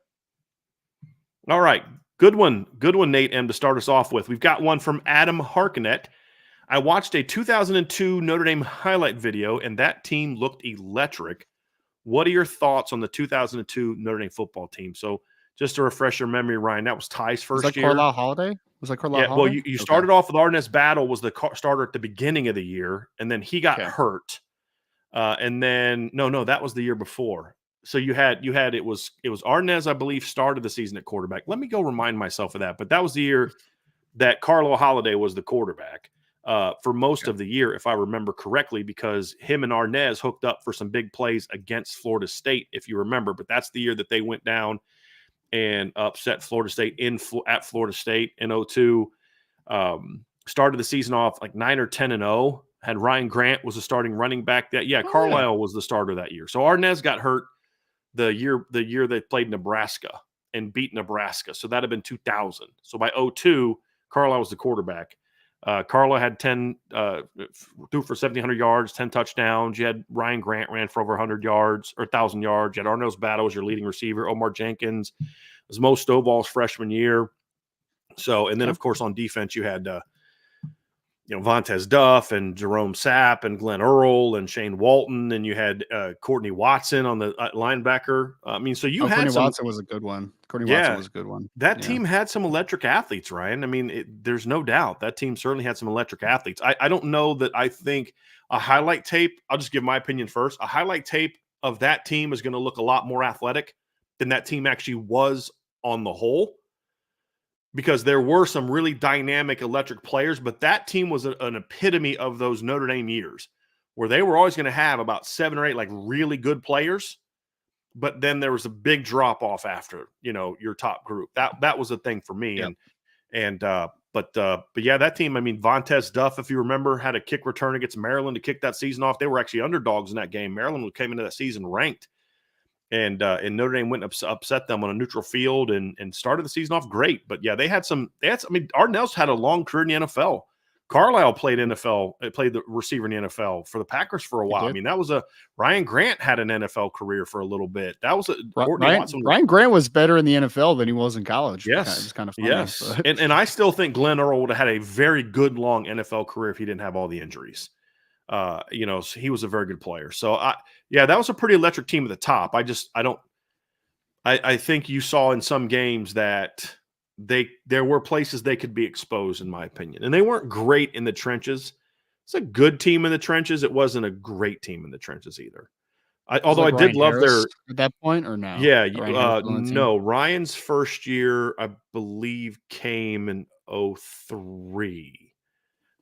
All right. Good one, Nate M, to start us off with. We've got one from Adam Harkinet. I watched a 2002 Notre Dame highlight video, and that team looked electric. What are your thoughts on the 2002 Notre Dame football team? So just to refresh your memory, Ryan, that was Ty's first year. Carlisle Holiday? Was that Carlisle Holiday? Well, you started off with Arnez Battle was the starter at the beginning of the year, and then he got hurt. And then no, that was the year before. So you had it was Arnez, I believe, started the season at quarterback. Let me go remind myself of that. But that was the year that Carlisle Holiday was the quarterback for most of the year, if I remember correctly, because him and Arnez hooked up for some big plays against Florida State, if you remember. But that's the year that they went down and upset Florida State at Florida State in 2002. Started the season off like 9 or 10-0. Had Ryan Grant was the starting running back that. Carlisle was the starter that year. So Arnez got hurt the year they played Nebraska and beat Nebraska. So that'd have been 2000. So by 2002, Carlisle was the quarterback. Carlisle had 10 threw for 1,700 yards, 10 touchdowns. You had Ryan Grant ran for over 100 yards or 1,000 yards. You had Arnez Battle as your leading receiver. Omar Jenkins was Mo Stovall's freshman year. So, and then of course on defense you had Vontez Duff and Jerome Sapp and Glenn Earl and Shane Walton, and you had Courtney Watson on the linebacker. So you had Courtney Watson was a good one. Watson was a good one. That team had some electric athletes, Ryan. I mean, there's no doubt that team certainly had some electric athletes. I don't know that I think a highlight tape, I'll just give my opinion first. A highlight tape of that team is going to look a lot more athletic than that team actually was on the whole, because there were some really dynamic electric players, but that team was an epitome of those Notre Dame years where they were always going to have about 7 or 8 like really good players, but then there was a big drop off after, your top group. That was a thing for me. Yeah. But that team, I mean, Vontez Duff, if you remember, had a kick return against Maryland to kick that season off. They were actually underdogs in that game. Maryland came into that season ranked. And Notre Dame went and upset them on a neutral field and started the season off great. But yeah, Arnez had a long career in the NFL. Carlisle played the receiver in the NFL for the Packers for a while. I mean, Ryan Grant had an NFL career for a little bit. That was Ryan Grant was better in the NFL than he was in college. Yes. It's kind of funny. Yes. And I still think Glenn Earl would have had a very good long NFL career if he didn't have all the injuries. So he was a very good player. So that was a pretty electric team at the top. I think you saw in some games that there were places they could be exposed, in my opinion. And they weren't great in the trenches. It's a good team in the trenches. It wasn't a great team in the trenches either. Was it Although I like did Ryan love Harris their at that point or no? yeah, Ryan Harris was on the team? no, Ryan's first year, I believe, came in '03.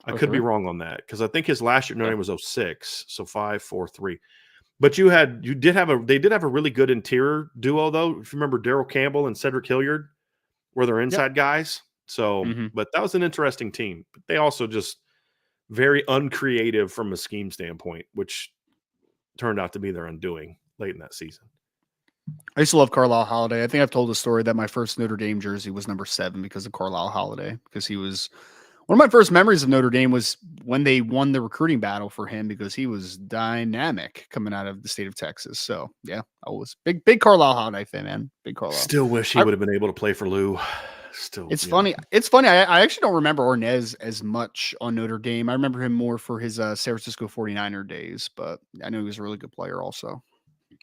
I Oh, could be 03? wrong on that because I think his last year Notre Okay. Dame was '06, so 5, 4, 3. But they did have a really good interior duo though. If you remember, Daryl Campbell and Cedric Hilliard were their Yep. inside guys. So, Mhm. but that was an interesting team. But they also just very uncreative from a scheme standpoint, which turned out to be their undoing late in that season. I used to love Carlisle Holiday. I think I've told the story that my first Notre Dame jersey was number 7 because of Carlisle Holiday, because he was one of my first memories of Notre Dame was when they won the recruiting battle for him because he was dynamic coming out of the state of Texas. So yeah, I was big Carlisle Holiday fan, man. Big Carlisle. Still wish he would have been able to play for Lou. Still, It's funny. It's funny. I actually don't remember Ornez as much on Notre Dame. I remember him more for his San Francisco 49er days, but I know he was a really good player also.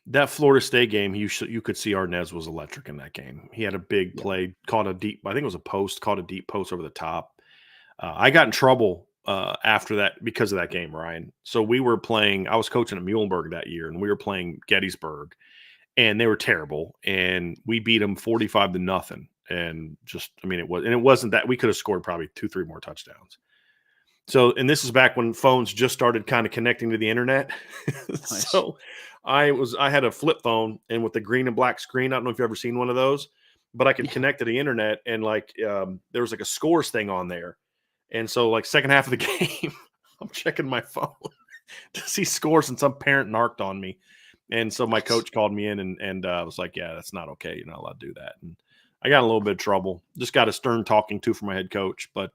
That Florida State game, you could see Arnez was electric in that game. He had a big Yeah. play, caught a deep, I think it was a post, caught a deep post over the top. I got in trouble after that because of that game, Ryan. So we were playing, I was coaching at Muhlenberg that year, and we were playing Gettysburg, and they were terrible. And we beat them 45-0. And just, I mean, it wasn't that we could have scored probably 2-3 more touchdowns. So, and this is back when phones just started kind of connecting to the internet. Nice. So I had a flip phone, and with the green and black screen, I don't know if you've ever seen one of those, but I could Yeah. connect to the internet, and there was like a scores thing on there. And so like second half of the game, I'm checking my phone to see scores, and some parent narked on me. And so my coach called me in and was like, yeah, that's not okay. You're not allowed to do that. And I got in a little bit of trouble. Just got a stern talking to from my head coach. But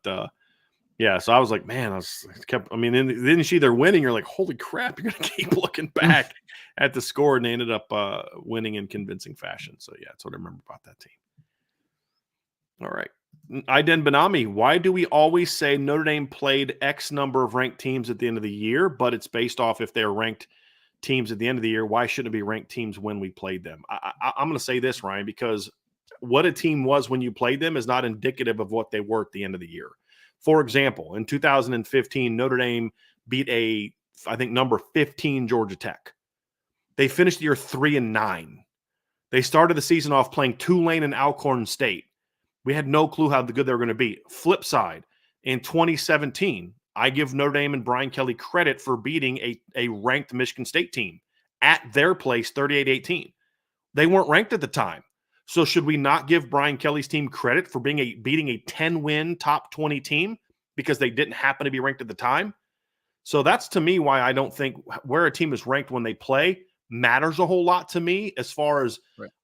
yeah, so I was like, man, then you see they're winning. You're like, holy crap, you're going to keep looking back at the score. And they ended up winning in convincing fashion. So yeah, that's what I remember about that team. All right. Iden Benami, why do we always say Notre Dame played X number of ranked teams at the end of the year, but it's based off if they're ranked teams at the end of the year? Why shouldn't it be ranked teams when we played them? I'm going to say this, Ryan, because what a team was when you played them is not indicative of what they were at the end of the year. For example, in 2015, Notre Dame beat I think number 15 Georgia Tech. They finished the year 3-9. They started the season off playing Tulane and Alcorn State. We had no clue how good they were going to be. Flip side, in 2017, I give Notre Dame and Brian Kelly credit for beating a ranked Michigan State team at their place 38-18. They weren't ranked at the time. So should we not give Brian Kelly's team credit for beating a 10-win top 20 team because they didn't happen to be ranked at the time? So that's to me why I don't think where a team is ranked when they play matters a whole lot to me as far as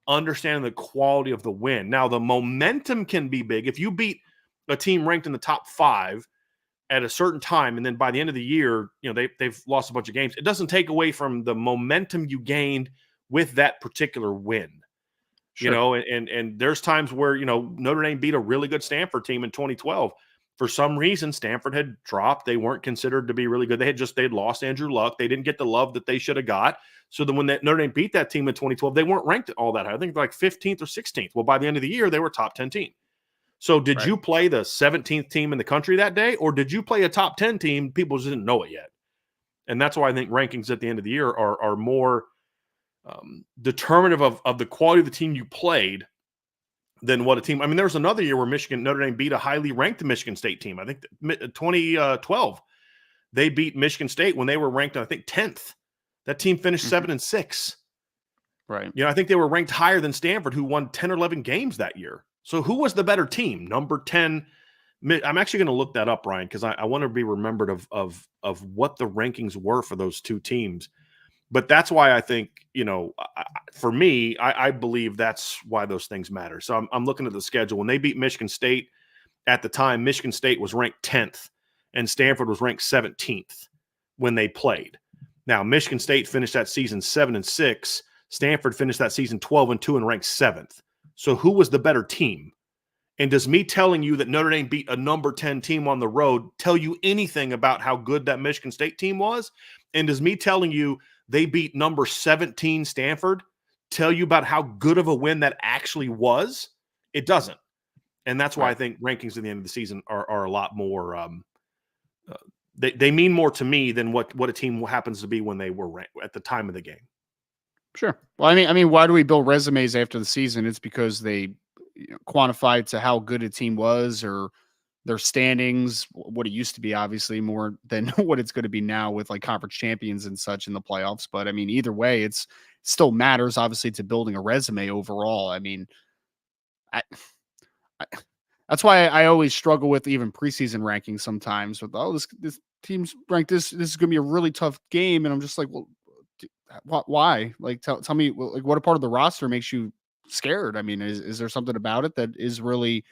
understanding the quality of the win. Now, the momentum can be big. If you beat a team ranked in the top 5 at a certain time, and then by the end of the year, they've lost a bunch of games, it doesn't take away from the momentum you gained with that particular win. Sure. And there's times where, Notre Dame beat a really good Stanford team in 2012. For some reason, Stanford had dropped. They weren't considered to be really good. They'd lost Andrew Luck. They didn't get the love that they should have got. So then when Notre Dame beat that team in 2012, they weren't ranked all that high. I think like 15th or 16th. Well, by the end of the year, they were top 10 team. So did you play the 17th team in the country that day, or did you play a top 10 team? People just didn't know it yet. And that's why I think rankings at the end of the year are more determinative of the quality of the team you played than what a team. I mean, there was another year where Notre Dame beat a highly ranked Michigan State team. I think 2012, they beat Michigan State when they were ranked, I think, 10th. That team finished 7-6. Right. I think they were ranked higher than Stanford, who won 10 or 11 games that year. So who was the better team? Number 10. I'm actually going to look that up, Ryan, because I want to be remembered of what the rankings were for those two teams. But that's why I think, for me, I believe that's why those things matter. So I'm looking at the schedule. When they beat Michigan State at the time, Michigan State was ranked 10th and Stanford was ranked 17th when they played. Now, Michigan State finished that season 7-6. Stanford finished that season 12-2 and ranked 7th. So who was the better team? And does me telling you that Notre Dame beat a number 10 team on the road tell you anything about how good that Michigan State team was? And does me telling you they beat number 17 Stanford tell you about how good of a win that actually was? It doesn't. And that's why I Right. think rankings at the end of the season are a lot more they mean more to me than what a team happens to be when they were ranked at the time of the game. Sure. Well, I mean, why do we build resumes after the season? It's because they quantify to how good a team was or their standings, what it used to be, obviously more than what it's going to be now with like conference champions and such in the playoffs. But I mean, either way, it's still matters obviously to building a resume overall. I mean, I, I that's why I always struggle with even preseason rankings sometimes. With this team's ranked this is going to be a really tough game, and I'm just like, well, why? Like, tell me, well, like, what a part of the roster makes you scared? I mean, is there something about it that is really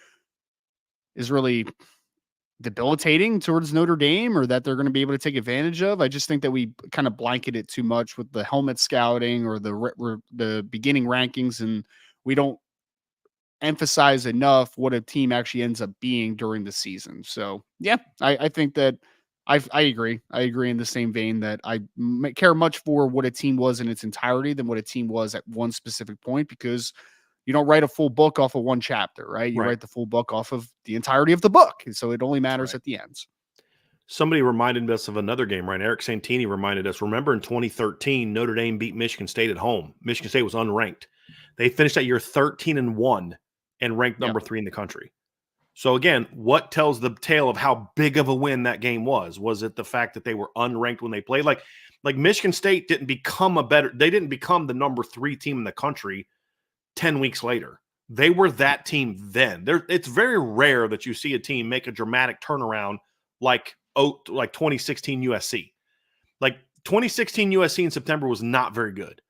debilitating towards Notre Dame or that they're going to be able to take advantage of? I just think that we kind of blanket it too much with the helmet scouting or the beginning rankings, and we don't emphasize enough what a team actually ends up being during the season. So yeah, I think that I agree. I agree in the same vein that I care much for what a team was in its entirety than what a team was at one specific point, because you don't write a full book off of one chapter, right? You Right. write the full book off of the entirety of the book. And so it only matters Right. at the ends. Somebody reminded us of another game, right? Eric Santini reminded us, remember in 2013, Notre Dame beat Michigan State at home. Michigan State was unranked. They finished that year 13-1 and ranked Yeah. number 3 in the country. So again, what tells the tale of how big of a win that game was? Was it the fact that they were unranked when they played? Like Michigan State didn't become the number 3 team in the country 10 weeks later. They were that team then. It's very rare that you see a team make a dramatic turnaround like 2016 USC. Like 2016 USC in September was not very good.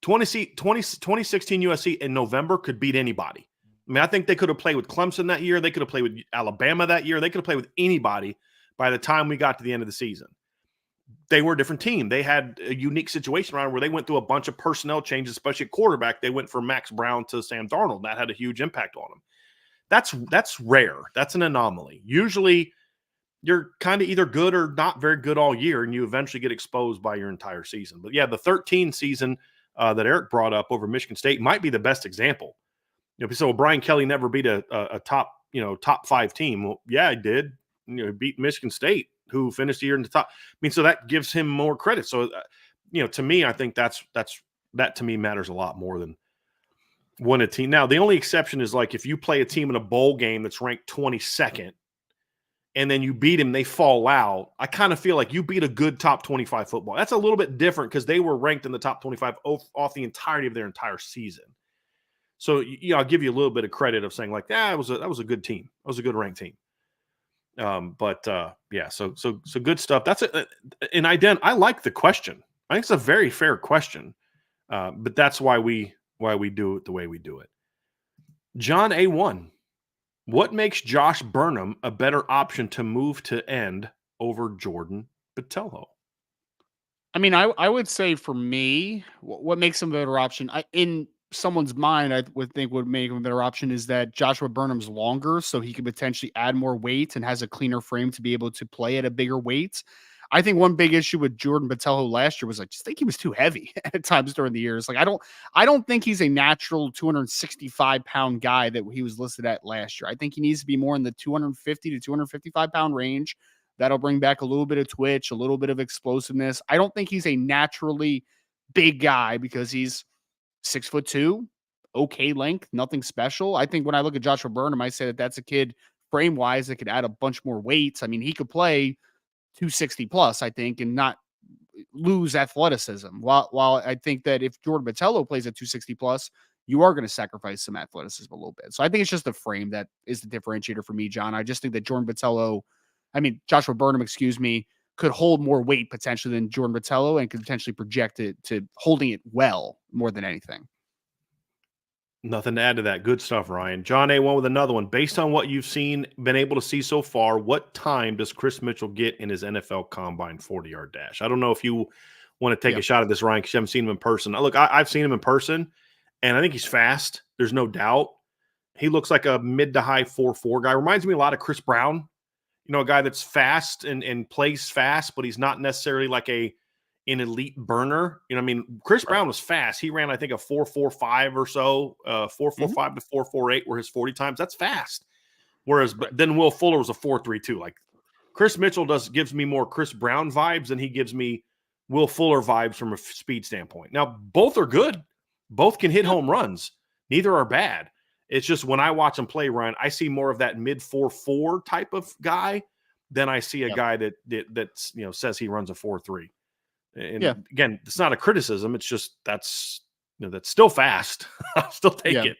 2016 USC in November could beat anybody. I mean, I think they could have played with Clemson that year. They could have played with Alabama that year. They could have played with anybody by the time we got to the end of the season. They were a different team. They had a unique situation around where they went through a bunch of personnel changes, especially at quarterback. They went from Max Brown to Sam Darnold. That had a huge impact on them. That's rare. That's an anomaly. Usually you're kind of either good or not very good all year, and you eventually get exposed by your entire season. But yeah, the 13 season that Eric brought up over Michigan State might be the best example. So Brian Kelly never beat a top 5 team. Well, yeah, he did. He beat Michigan State, who finished the year in the top. I mean, so that gives him more credit. So, to me, I think that to me matters a lot more than win a team. Now, the only exception is like if you play a team in a bowl game that's ranked 22nd, and then you beat them, they fall out. I kind of feel like you beat a good top 25 football. That's a little bit different because they were ranked in the top 25 off the entirety of their entire season. So, I'll give you a little bit of credit of saying like, that was a good team. That was a good ranked team. Yeah, so good stuff. That's it. And I like the question. I think it's a very fair question. But that's why we do it the way we do it. John A1, what makes Josh Burnham a better option to move to end over Jordan Botelho? I mean, I would say for me, what makes him a better option, in someone's mind, I would think would make him a better option is that Joshua Burnham's longer, so he could potentially add more weight and has a cleaner frame to be able to play at a bigger weight. I think one big issue with Jordan Botelho last year was I just think he was too heavy at times during the years. Like I don't think he's a natural 265-pound guy that he was listed at last year. I think he needs to be more in the 250 to 255-pound range. That'll bring back a little bit of twitch, a little bit of explosiveness. I don't think he's a naturally big guy because he's 6'2", okay length, nothing special. I think when I look at Joshua Burnham, I say that that's a kid frame wise that could add a bunch more weights. I mean, he could play 260 plus, I think, and not lose athleticism. While I think that if Jordan Botelho plays at 260 plus, you are going to sacrifice some athleticism a little bit. So I think it's just the frame that is the differentiator for me, John. I just think that Joshua Burnham, excuse me, could hold more weight potentially than Jordan Botelho and could potentially project it to holding it well more than anything. Nothing to add to that. Good stuff, Ryan. John A1 with another one. Based on what you've been able to see so far, what time does Chris Mitchell get in his NFL Combine 40-yard dash? I don't know if you want to take a shot at this, Ryan, because you haven't seen him in person. Look, I've seen him in person, and I think he's fast. There's no doubt. He looks like a mid to high 4.4 guy. Reminds me a lot of Chris Brown, a guy that's fast and plays fast, but he's not necessarily like an elite burner. Chris Brown was fast. He ran, I think, a 4.45 or so, 4.45 to 4.48 were his 40 times. That's fast. Whereas, Right. but then Will Fuller was a 4.32. Like Chris Mitchell gives me more Chris Brown vibes than he gives me Will Fuller vibes from a speed standpoint. Now, both are good. Both can hit Yeah. home runs. Neither are bad. It's just when I watch him play, Ryan, I see more of that mid 4.4 type of guy than I see a Yeah. guy that's says he runs a 4.3. Yeah. And again, it's not a criticism. It's just that's still fast. I'll still take Yeah. it.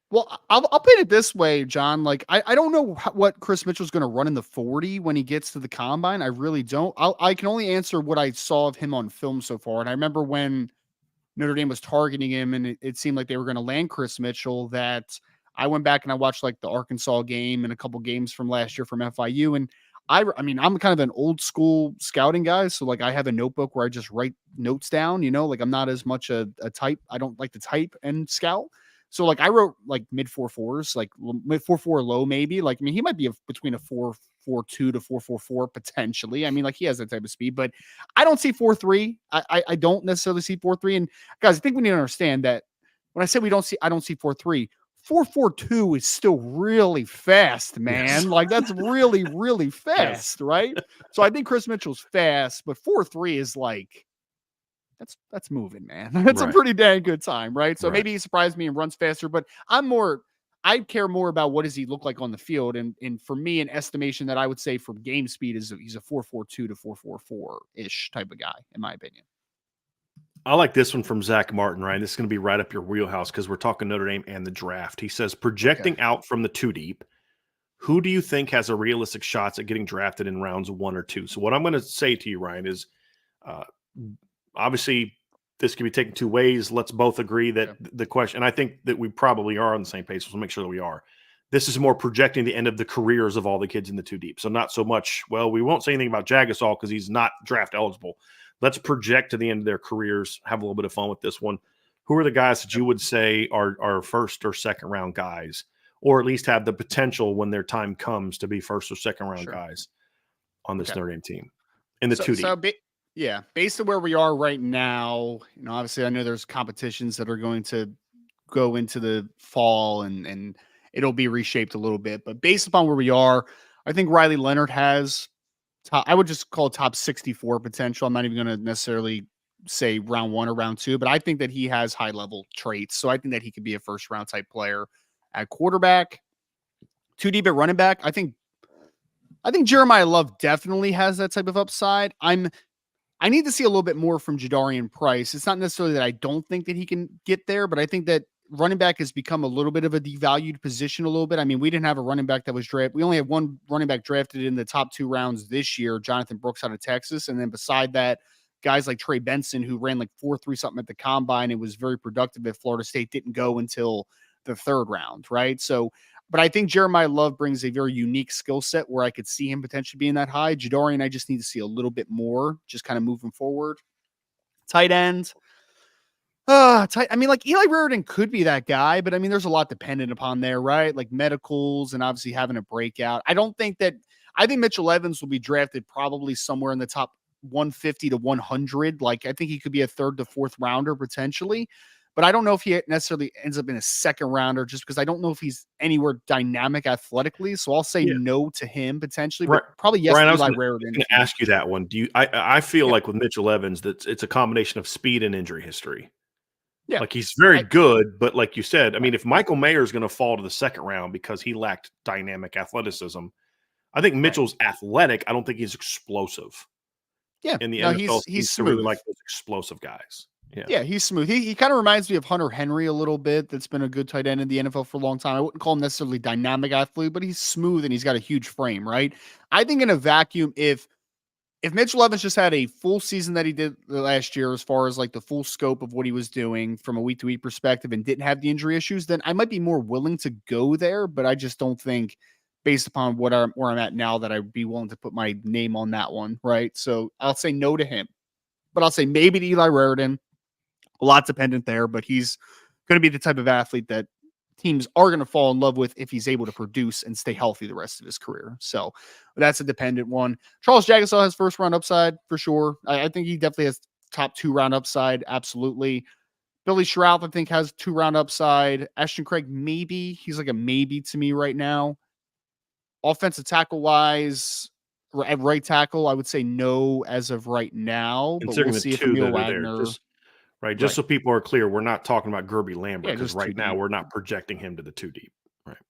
Well, I'll put it this way, John. Like, I don't know what Chris Mitchell's going to run in the 40 when he gets to the combine. I really don't. I can only answer what I saw of him on film so far. And I remember when Notre Dame was targeting him and it seemed like they were going to land Chris Mitchell, that I went back and I watched like the Arkansas game and a couple games from last year from FIU. And I mean, I'm kind of an old school scouting guy. So like I have a notebook where I just write notes down, like I'm not as much a type. I don't like to type and scout. So like I wrote like mid 4.4s, like mid 4.4 low, maybe. Like, I mean, he might be between a 4.42 to 4.44 potentially. I mean, like he has that type of speed, but I don't see 4.3. I don't necessarily see 4.3. And guys, I think we need to understand that when I say I don't see 4.3, 4.42 is still really fast, Yes. man. Like that's really, really Yes. fast, right? So I think Chris Mitchell's fast, but 4.3 is like that's moving, man. That's a Right. pretty dang good time, right? So Right. maybe he surprised me and runs faster, but I care more about what does he look like on the field. And for me, an estimation that I would say for game speed is he's a 4.42 to 4.44 ish type of guy, in my opinion. I like this one from Zach Martin, Ryan. This is going to be right up your wheelhouse because we're talking Notre Dame and the draft. He says, Okay. projecting out from the two deep, who do you think has a realistic shots at getting drafted in rounds 1 or 2? So what I'm going to say to you, Ryan, is uh, obviously this can be taken two ways. Let's both agree that the question, and I think that we probably are on the same page, so we'll make sure that we are. This is more projecting the end of the careers of all the kids in the two deep. So not so much, well, we won't say anything about Jagasol because he's not draft eligible. Let's project to the end of their careers, have a little bit of fun with this one. Who are the guys that you would say are first or second round guys, or at least have the potential when their time comes to be first or second round Sure. guys on this Okay. Notre Dame team in the So, two so deep? ba- yeah, based on where we are right now, obviously I know there's competitions that are going to go into the fall and it'll be reshaped a little bit, but based upon where we are, I think Riley Leonard has I would just call it top 64 potential. I'm not even going to necessarily say round 1 or round 2, but I think that he has high level traits. So I think that he could be a first round type player at quarterback. Too deep at running back. I think Jeremiah Love definitely has that type of upside. I need to see a little bit more from Jadarian Price. It's not necessarily that I don't think that he can get there, but I think that running back has become a little bit of a devalued position a little bit. I mean, we didn't have a running back that was drafted. We only had one running back drafted in the top 2 rounds this year, Jonathan Brooks out of Texas. And then beside that, guys like Trey Benson, who ran like 4.3 something at the combine and was very productive at Florida State, didn't go until the 3rd round, right? So, but I think Jeremiah Love brings a very unique skill set where I could see him potentially being that high. Jadarian, I just need to see a little bit more, just kind of moving forward. Tight end. I mean, like Eli Raridan could be that guy, but I mean, there's a lot dependent upon there, right? Like medicals and obviously having a breakout. I think Mitchell Evans will be drafted probably somewhere in the top 150 to 100. Like, I think he could be a 3rd to 4th rounder potentially, but I don't know if he necessarily ends up in a 2nd rounder just because I don't know if he's anywhere dynamic athletically. So I'll say Yeah. no to him potentially, but Right. probably yes Brian, to I was Eli going Raridan to if he ask you reaches that there. one. Do you? I feel Yeah. like with Mitchell Evans that it's a combination of speed and injury history. Yeah. Like he's very I, good, but like you said, I right. mean, if Michael Mayer is going to fall to the 2nd round because he lacked dynamic athleticism, I think Right. Mitchell's athletic. I don't think he's explosive. Yeah. In the No, NFL he's seems to really smooth. like those explosive guys. Yeah. Yeah, he's smooth. He kind of reminds me of Hunter Henry a little bit. That's been a good tight end in the NFL for a long time. I wouldn't call him necessarily dynamic athlete, but he's smooth and he's got a huge frame, right? I think in a vacuum, if Mitchell Evans just had a full season that he did last year, as far as like the full scope of what he was doing from a week to week perspective and didn't have the injury issues, then I might be more willing to go there. But I just don't think, based upon where I'm at now, that I'd be willing to put my name on that one, right? So I'll say no to him, but I'll say maybe to Eli Raridan. A lot dependent there, but he's going to be the type of athlete that teams are going to fall in love with if he's able to produce and stay healthy the rest of his career. So that's a dependent one. Charles Jagusah has 1st round upside for sure. I think he definitely has top 2 round upside. Absolutely. Billy Shrout, I think, has 2 round upside. Ashton Craig, maybe. He's like a maybe to me right now. Offensive tackle wise, at right tackle, I would say no as of right now, but we'll Considering the see if two Emil that are there, Wagner. just right, just Right. so people are clear, we're not talking about Gerby Lambert Yeah, because just too right now deep. we're not projecting him to the 2 deep.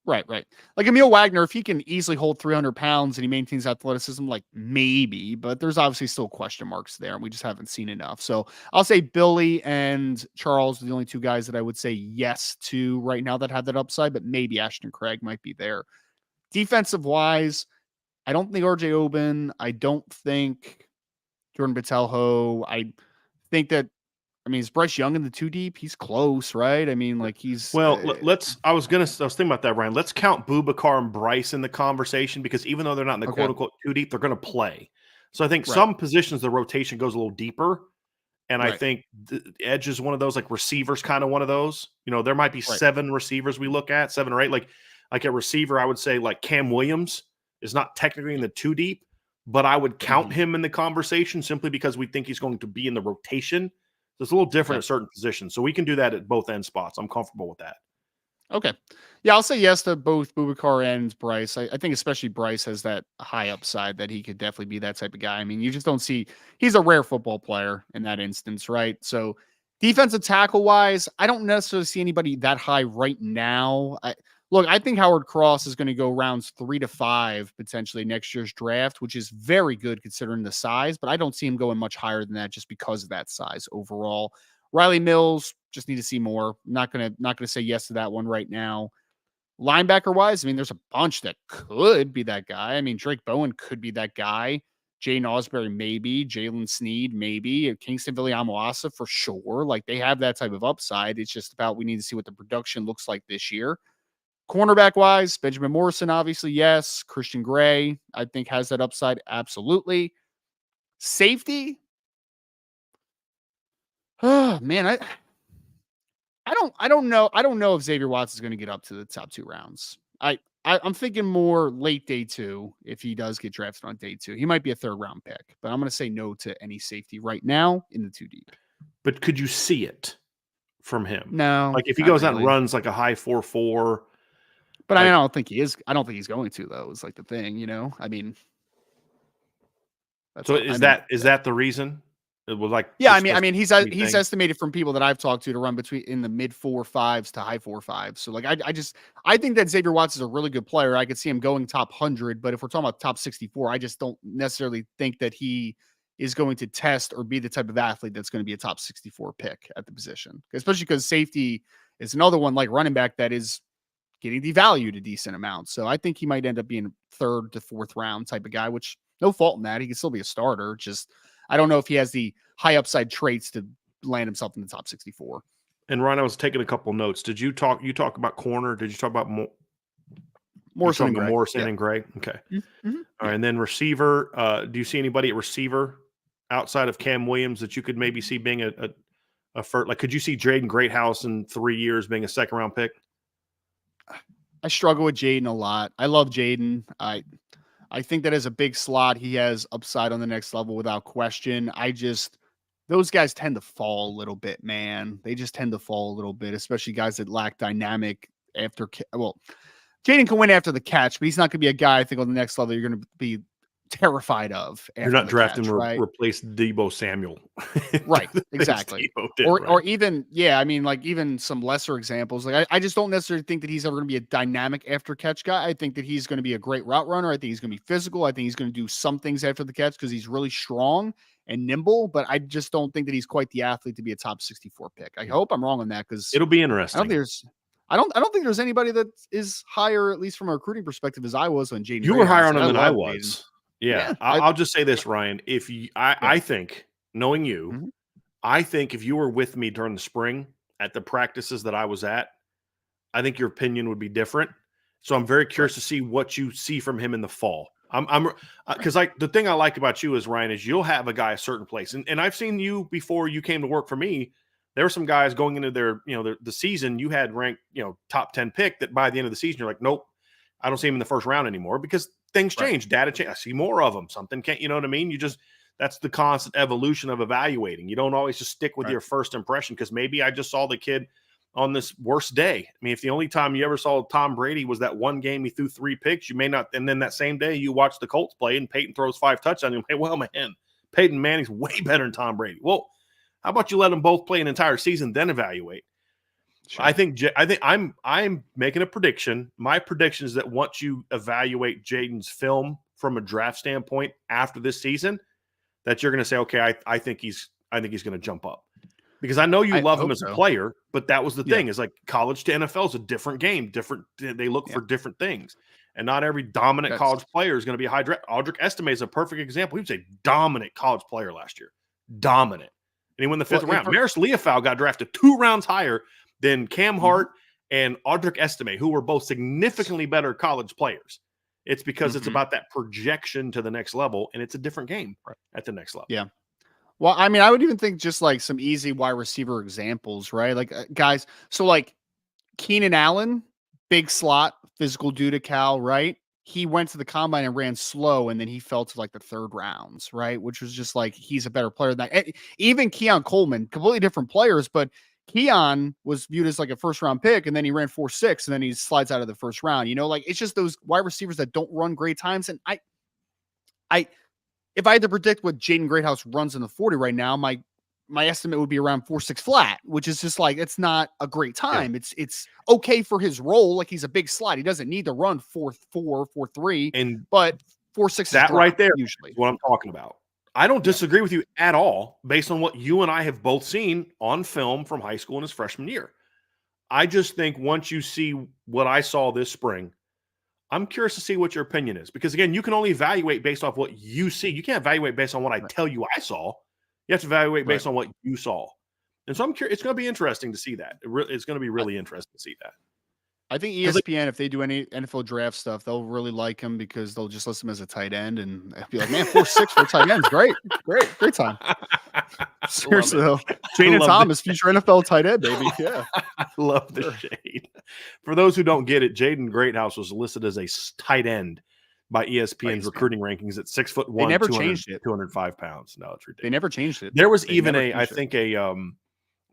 Right. Right. Like Emil Wagner, if he can easily hold 300 pounds and he maintains athleticism, like maybe, but there's obviously still question marks there, and we just haven't seen enough. So I'll say Billy and Charles are the only two guys that I would say yes to right now that have that upside, but maybe Ashton Craig might be there. Defensive wise, I don't think RJ Oben. I don't think Jordan Botelho. I think that, I mean, is Bryce Young in the 2 deep? He's close, right? I mean, like he's Well, let's. I was thinking about that, Ryan. Let's count Boubacar and Bryce in the conversation because even though they're not in the okay, quote unquote 2 deep, they're going to play. So I think right, some positions the rotation goes a little deeper, and I right, think the edge is one of those, like receivers, kind of one of those. There might be right. 7 receivers we look at, 7 or 8. Like a receiver, I would say like Cam Williams is not technically in the 2 deep, but I would count Mhm. him in the conversation simply because we think he's going to be in the rotation. So it's a little different Okay. at certain positions. So we can do that at both end spots. I'm comfortable with that. Okay. Yeah, I'll say yes to both Boubacar and Bryce. I think especially Bryce has that high upside that he could definitely be that type of guy. I mean, you just don't see, he's a rare football player in that instance, right? So defensive tackle wise, I don't necessarily see anybody that high right now. I think Howard Cross is going to go rounds 3 to 5 potentially next year's draft, which is very good considering the size, but I don't see him going much higher than that just because of that size overall. Riley Mills, just need to see more. Not gonna say yes to that one right now. Linebacker wise, I mean, there's a bunch that could be that guy. I mean, Drake Bowen could be that guy. Jane Osbury, maybe. Jalen Sneed, maybe. Kingston Viliamoasa for sure. Like they have that type of upside. It's just about we need to see what the production looks like this year. Cornerback wise, Benjamin Morrison, obviously, yes. Christian Gray, I think, has that upside. Absolutely. Safety. Oh man, I don't know. I don't know if Xavier Watts is going to get up to the top 2 rounds. I'm thinking more late day 2 if he does get drafted on day 2. He might be a 3rd round pick, but I'm going to say no to any safety right now in the 2 deep. But could you see it from him? No, Like if he not goes out and really. runs like a high 4.4, But I like don't think he is. I don't think he's going to though. Is like the thing, you know. I mean, that's so all. I mean, is that the reason? It was like yeah, just a he's thing. estimated from people that I've talked to run between in the mid 4.5s to high 4.5s. So like I think that Xavier Watts is a really good player. I could see him going top 100, but if we're talking about top 64, I just don't necessarily think that he is going to test or be the type of athlete that's going to be a top 64 pick at the position. Especially because safety is another one like running back that is getting devalued a decent amount. So I think he might end up being 3rd to 4th round type of guy, which no fault in that. He can still be a starter. Just I don't know if he has the high upside traits to land himself in the top 64. And Ryan, I was taking a couple notes. Did you talk about corner? Did you talk about you Morrison talking and about Gray. Morrison Yeah. and Gray? Okay. Mm-hmm. All right. Yeah. And then receiver, do you see anybody at receiver outside of Cam Williams that you could maybe see being a first? Like, could you see Jaden Greathouse in 3 years being a 2nd round pick? I struggle with Jaden a lot. I love Jaden. I think that as a big slot, he has upside on the next level without question. Those guys tend to fall a little bit, man. They just tend to fall a little bit, especially guys that lack dynamic after. Well, Jaden can win after the catch, but he's not going to be a guy I think on the next level you're going to be terrified of You're after not the drafting catch, right? replace Debo Samuel. Right, The things exactly. Debo did, Or right? even, yeah, I mean, like even some lesser examples. Like I just don't necessarily think that he's ever gonna be a dynamic after catch guy. I think that he's gonna be a great route runner. I think he's gonna be physical. I think he's gonna do some things after the catch because he's really strong and nimble, but I just don't think that he's quite the athlete to be a top 64 pick. I hope I'm wrong on that because It'll be I don't think interesting. there's I don't think there's anybody that is higher, at least from a recruiting perspective, as I was on Jaden You were higher Greathouse. on Like him I than I love Jaden. was. Yeah. Yeah. I'll just say this, Ryan. If you, Yeah. I think, knowing you, Mhm. I think if you were with me during the spring at the practices that I was at, I think your opinion would be different. So I'm very Right. curious to see what you see from him in the fall. I'm Right. because like the thing I like about you is Ryan is you'll have a guy a certain place, and I've seen you before you came to work for me. There were some guys going into their the season you had ranked top 10 pick that by the end of the season you're like nope, I don't see him in the first round anymore because things Right. change, data change. I see more of them. Something can't you know what I mean? You just that's the constant evolution of evaluating. You don't always just stick with Right. your first impression because maybe I just saw the kid on this worst day. I mean, if the only time you ever saw Tom Brady was that one game he threw 3 picks, you may not. And then that same day you watch the Colts play and Peyton throws 5 touchdowns. And you say, well, man, Peyton Manning's way better than Tom Brady. Well, how about you let them both play an entire season, then evaluate? Sure. I think I'm making a prediction. My prediction is that once you evaluate Jaden's film from a draft standpoint after this season, that you're going to say, okay, I think he's going to jump up. Because I know you love him as a player, but that was the thing is like college to NFL is a different game. They look for different things. And not every dominant college player is going to be a high draft. Audric Estime is a perfect example. He was a dominant college player last year. Dominant. And he won the 5th round. Maris Leofau got drafted 2 rounds higher than Cam Hart and Audric Estime, who were both significantly better college players. It's because it's about that projection to the next level, and it's a different game at the next level. Yeah. Well, I mean, I would even think just like some easy wide receiver examples, right? Like guys, so like Keenan Allen, big slot, physical dude to Cal, right? He went to the combine and ran slow, and then he fell to like the 3rd rounds, right? Which was just like, he's a better player than that. And even Keon Coleman, completely different players, but Keon was viewed as like a 1st round pick, and then he ran 4.6, and then he slides out of the 1st round. You know, like it's just those wide receivers that don't run great times. And if I had to predict what Jaden Greathouse runs in the 40 right now, my estimate would be around 4.6 flat, which is just like, it's not a great time. Yeah. It's okay for his role. Like he's a big slot. He doesn't need to run 4.4, 4.3, but 4.6 that is right there usually is what I'm talking about. I don't disagree with you at all based on what you and I have both seen on film from high school in his freshman year. I just think once you see what I saw this spring, I'm curious to see what your opinion is. Because, again, you can only evaluate based off what you see. You can't evaluate based on what I tell you I saw. You have to evaluate based on what you saw. And so I'm curious. It's going to be interesting to see that. It's going to be really interesting to see that. I think ESPN, if they do any NFL draft stuff, they'll really like him because they'll just list him as a tight end and be like, man, 4.6 for tight ends. Great time. Seriously, though. Jaden Thomas, future NFL tight end, baby. Yeah. I love the shade. For those who don't get it, Jaden Greathouse was listed as a tight end by ESPN's recruiting rankings at 6'1", they never changed it. 205 pounds. No, it's ridiculous. They never changed it. There was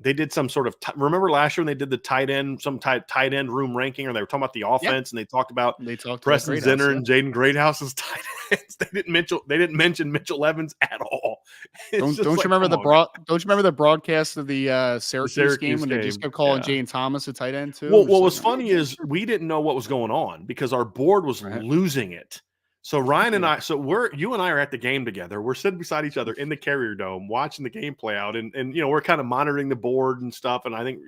they did some sort of remember last year when they did the tight end room ranking, or they were talking about the offense and they talked about Preston Zinner and Jaden Greathouse as tight ends. They didn't mention Mitchell Evans at all. Don't you remember the broadcast of the Syracuse game when they just kept calling Jaden Thomas a tight end too? Well, what was funny is we didn't know what was going on because our board was losing it. So Ryan and I, you and I are at the game together. We're sitting beside each other in the Carrier Dome, watching the game play out, and we're kind of monitoring the board and stuff. And I think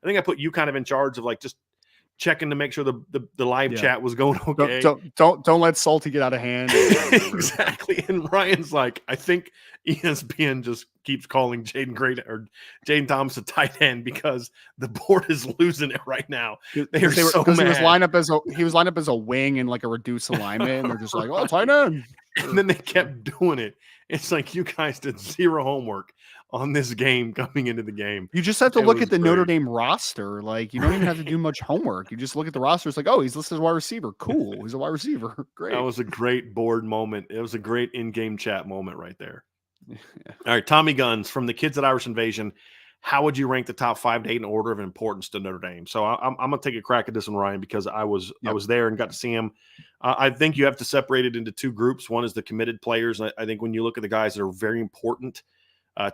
I put you kind of in charge of like just checking to make sure the live chat was going okay. Don't let Salty get out of hand. Exactly. And Ryan's like, I think ESPN just keeps calling Jaden Thomas a tight end because the board is losing it right now. They were so mad. He was lined up as a wing in like a reduced alignment, and they're just like, oh, tight end. And then they kept doing it. It's like you guys did zero homework on this game coming into the game. You just have to look at the Notre Dame roster. Like, you don't even have to do much homework. You just look at the roster. It's like, oh, he's listed as a wide receiver. Cool. He's a wide receiver. Great. That was a great board moment. It was a great in-game chat moment right there. Yeah. All right, Tommy Guns from the Kids at Irish Invasion. How would you rank the top 5 to 8 in order of importance to Notre Dame? So I'm going to take a crack at this one, Ryan, because I was there and got to see him. I think you have to separate it into 2 groups. One is the committed players. I think when you look at the guys that are very important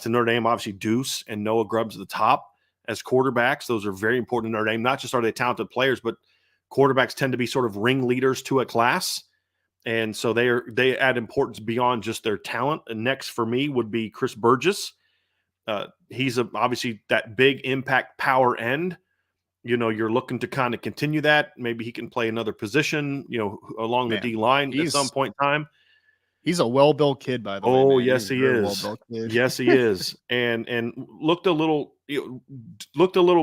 to Notre Dame, obviously Deuce and Noah Grubbs at the top as quarterbacks. Those are very important to Notre Dame. Not just are they talented players, but quarterbacks tend to be sort of ringleaders to a class. And so they add importance beyond just their talent. And next for me would be Chris Burgess. He's obviously that big impact power end. You're looking to kind of continue that. Maybe he can play another position, along the D line at some point in time. He's a well-built kid, by the way. Oh, yes, he is. Yes, he is. And looked a little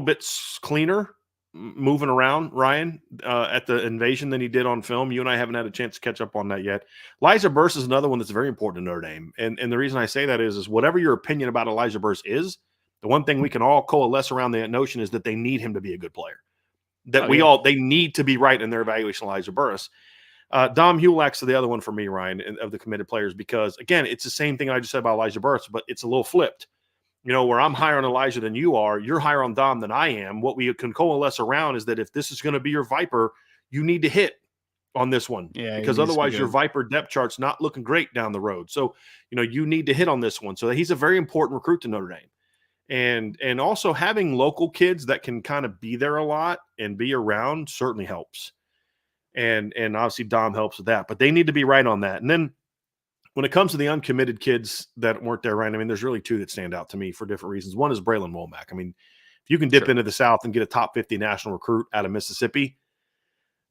bit cleaner moving around, Ryan, at the invasion than he did on film. You and I haven't had a chance to catch up on that yet. Elijah Burse is another one that's very important to Notre Dame. And the reason I say that is whatever your opinion about Elijah Burse is, the one thing we can all coalesce around that notion is that they need him to be a good player. They need to be right in their evaluation of Elijah Burse. Dom Hulak's the other one for me, Ryan, of the committed players, because, again, it's the same thing I just said about Elijah Burse, but it's a little flipped. where I'm higher on Elijah than you are, you're higher on Dom than I am. What we can coalesce around is that if this is going to be your Viper, you need to hit on this one, Yeah, he because needs to be otherwise your good. Viper depth chart's not looking great down the road. So, you need to hit on this one. So he's a very important recruit to Notre Dame. And also having local kids that can kind of be there a lot and be around certainly helps. And obviously Dom helps with that, but they need to be right on that. And then when it comes to the uncommitted kids that weren't there, right? I mean, there's really two that stand out to me for different reasons. One is Brilien Wack. I mean, if you can dip Sure. into the South and get a top 50 national recruit out of Mississippi,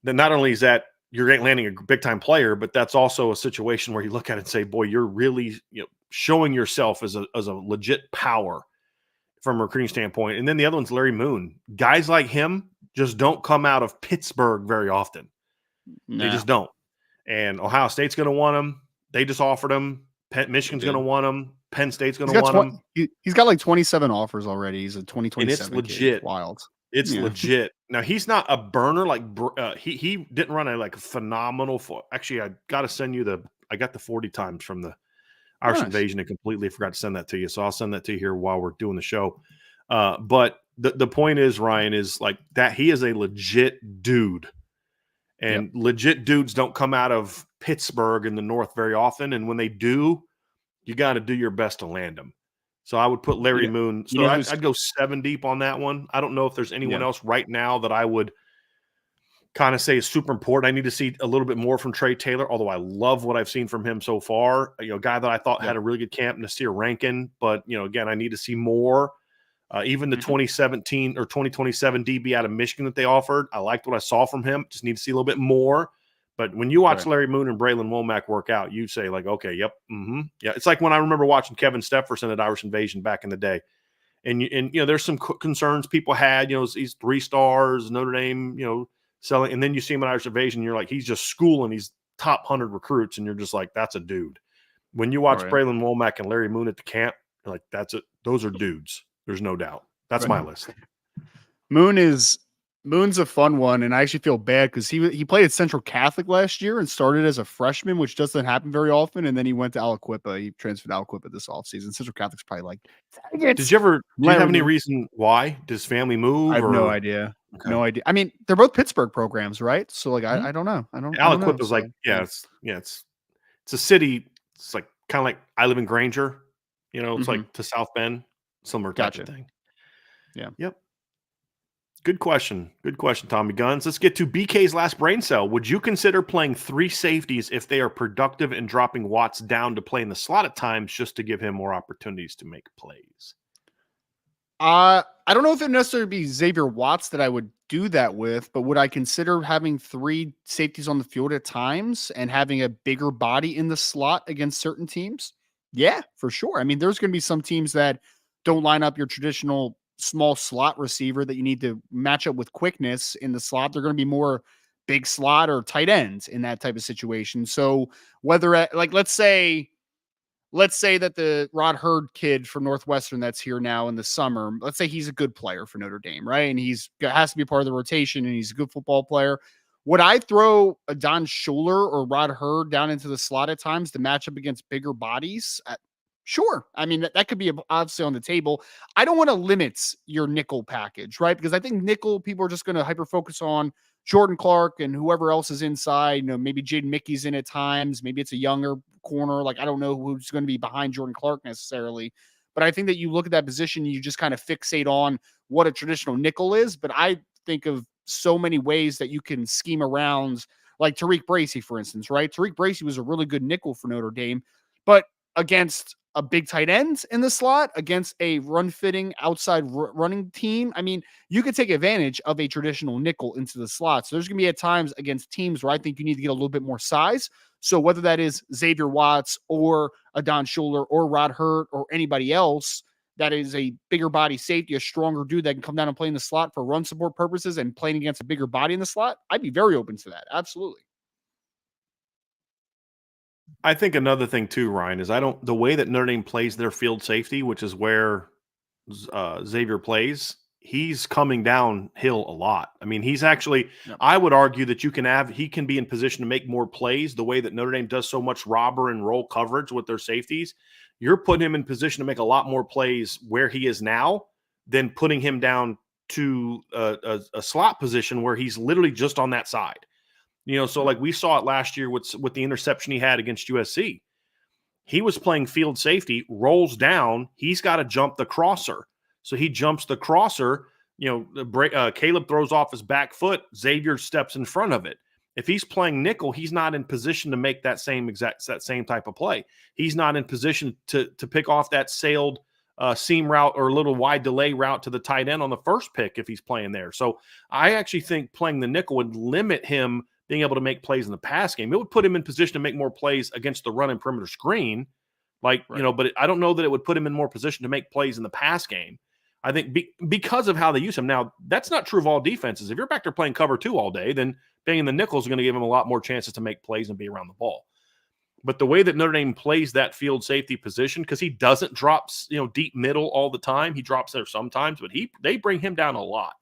then not only is that you're landing a big time player, but that's also a situation where you look at it and say, boy, you're really showing yourself as a legit power from a recruiting standpoint. And then the other one's Larry Moon. Guys like him just don't come out of Pittsburgh very often. They No, just don't. And Ohio State's going to want him. They just offered him. Michigan's going to want him. Penn State's going he's to got want him. he's got like 27 offers already. He's a And it's 2027 kid. legit. Wild. It's Yeah. legit. Now, he's not a burner. Like he didn't run a phenomenal. Actually, I got to send you I got the 40 times from the Irish Nice. Invasion and completely forgot to send that to you. So I'll send that to you here while we're doing the show. But the point is, Ryan, is like that he is a legit dude. And legit dudes don't come out of Pittsburgh in the North very often. And when they do, you got to do your best to land them. So I would put Larry Moon. So I'd go 7 deep on that one. I don't know if there's anyone else right now that I would kind of say is super important. I need to see a little bit more from Trey Taylor, although I love what I've seen from him so far. A guy that I thought had a really good camp, Nasir Rankin. But, again, I need to see more. Even the 2017 or 2027 DB out of Michigan that they offered, I liked what I saw from him. Just need to see a little bit more. But when you watch Larry Moon and Brilien Wack work out, you say like, okay, yep, yeah. It's like when I remember watching Kevin Stepherson at Irish Invasion back in the day, and there's some concerns people had. He's 3 stars, Notre Dame, selling, and then you see him at Irish Invasion, you're like, he's just schooling these top 100 recruits, and you're just like, that's a dude. When you watch Brilien Wack and Larry Moon at the camp, you're like, that's it. Those are dudes. There's no doubt. That's my list. Moon's a fun one, and I actually feel bad because he played at Central Catholic last year and started as a freshman, which doesn't happen very often. And then he went to Aliquippa. He transferred to Aliquippa this offseason. Central Catholic's probably like, did you have any reason why? Does family move? I have no idea. Okay. No idea. I mean, they're both Pittsburgh programs, right? So like, I don't know. Aliquippa's like, it's a city. It's like kind of like I live in Granger. It's like to South Bend, similar type of thing. Yeah. Yep. Good question. Good question, Tommy Guns. Let's get to BK's last brain cell. Would you consider playing 3 safeties if they are productive and dropping Watts down to play in the slot at times just to give him more opportunities to make plays? I don't know if it necessarily be Xavier Watts that I would do that with, but would I consider having 3 safeties on the field at times and having a bigger body in the slot against certain teams? Yeah, for sure. I mean, there's going to be some teams that don't line up your traditional small slot receiver that you need to match up with quickness in the slot. They're going to be more big slot or tight ends in that type of situation. So whether let's say that the Rod Hurd kid from Northwestern that's here now in the summer, let's say he's a good player for Notre Dame, right? And has to be part of the rotation and he's a good football player. Would I throw a Don Schuler or Rod Hurd down into the slot at times to match up against bigger bodies? Sure. I mean, that could be obviously on the table. I don't want to limit your nickel package, right? Because I think nickel people are just going to hyper focus on Jordan Clark and whoever else is inside. Maybe Jaden Mickey's in at times. Maybe it's a younger corner. Like, I don't know who's going to be behind Jordan Clark necessarily. But I think that you look at that position, you just kind of fixate on what a traditional nickel is. But I think of so many ways that you can scheme around, like Tariq Bracy, for instance, right? Tariq Bracy was a really good nickel for Notre Dame, but against a big tight end in the slot, against a run-fitting outside running team, I mean, you could take advantage of a traditional nickel into the slot. So there's going to be at times against teams where I think you need to get a little bit more size. So whether that is Xavier Watts or a Don Schuler or Rod Hurt or anybody else that is a bigger body safety, a stronger dude that can come down and play in the slot for run support purposes and playing against a bigger body in the slot, I'd be very open to that. Absolutely. I think another thing too, Ryan, is the way that Notre Dame plays their field safety, which is where Xavier plays, he's coming downhill a lot. I mean, he's actually, Yep. I would argue that he can be in position to make more plays the way that Notre Dame does so much robber and roll coverage with their safeties. You're putting him in position to make a lot more plays where he is now than putting him down to a slot position where he's literally just on that side. So like we saw it last year with the interception he had against USC. He was playing field safety, rolls down. He's got to jump the crosser. So he jumps the crosser. Caleb throws off his back foot. Xavier steps in front of it. If he's playing nickel, he's not in position to make that same type of play. He's not in position to pick off that sailed seam route or a little wide delay route to the tight end on the first pick if he's playing there. So I actually think playing the nickel would limit him being able to make plays in the pass game. It would put him in position to make more plays against the run and perimeter screen. But I don't know that it would put him in more position to make plays in the pass game. I think because of how they use him. Now, that's not true of all defenses. If you're back there playing cover 2 all day, then being in the nickel is going to give him a lot more chances to make plays and be around the ball. But the way that Notre Dame plays that field safety position, because he doesn't drop, deep middle all the time. He drops there sometimes, but they bring him down a lot.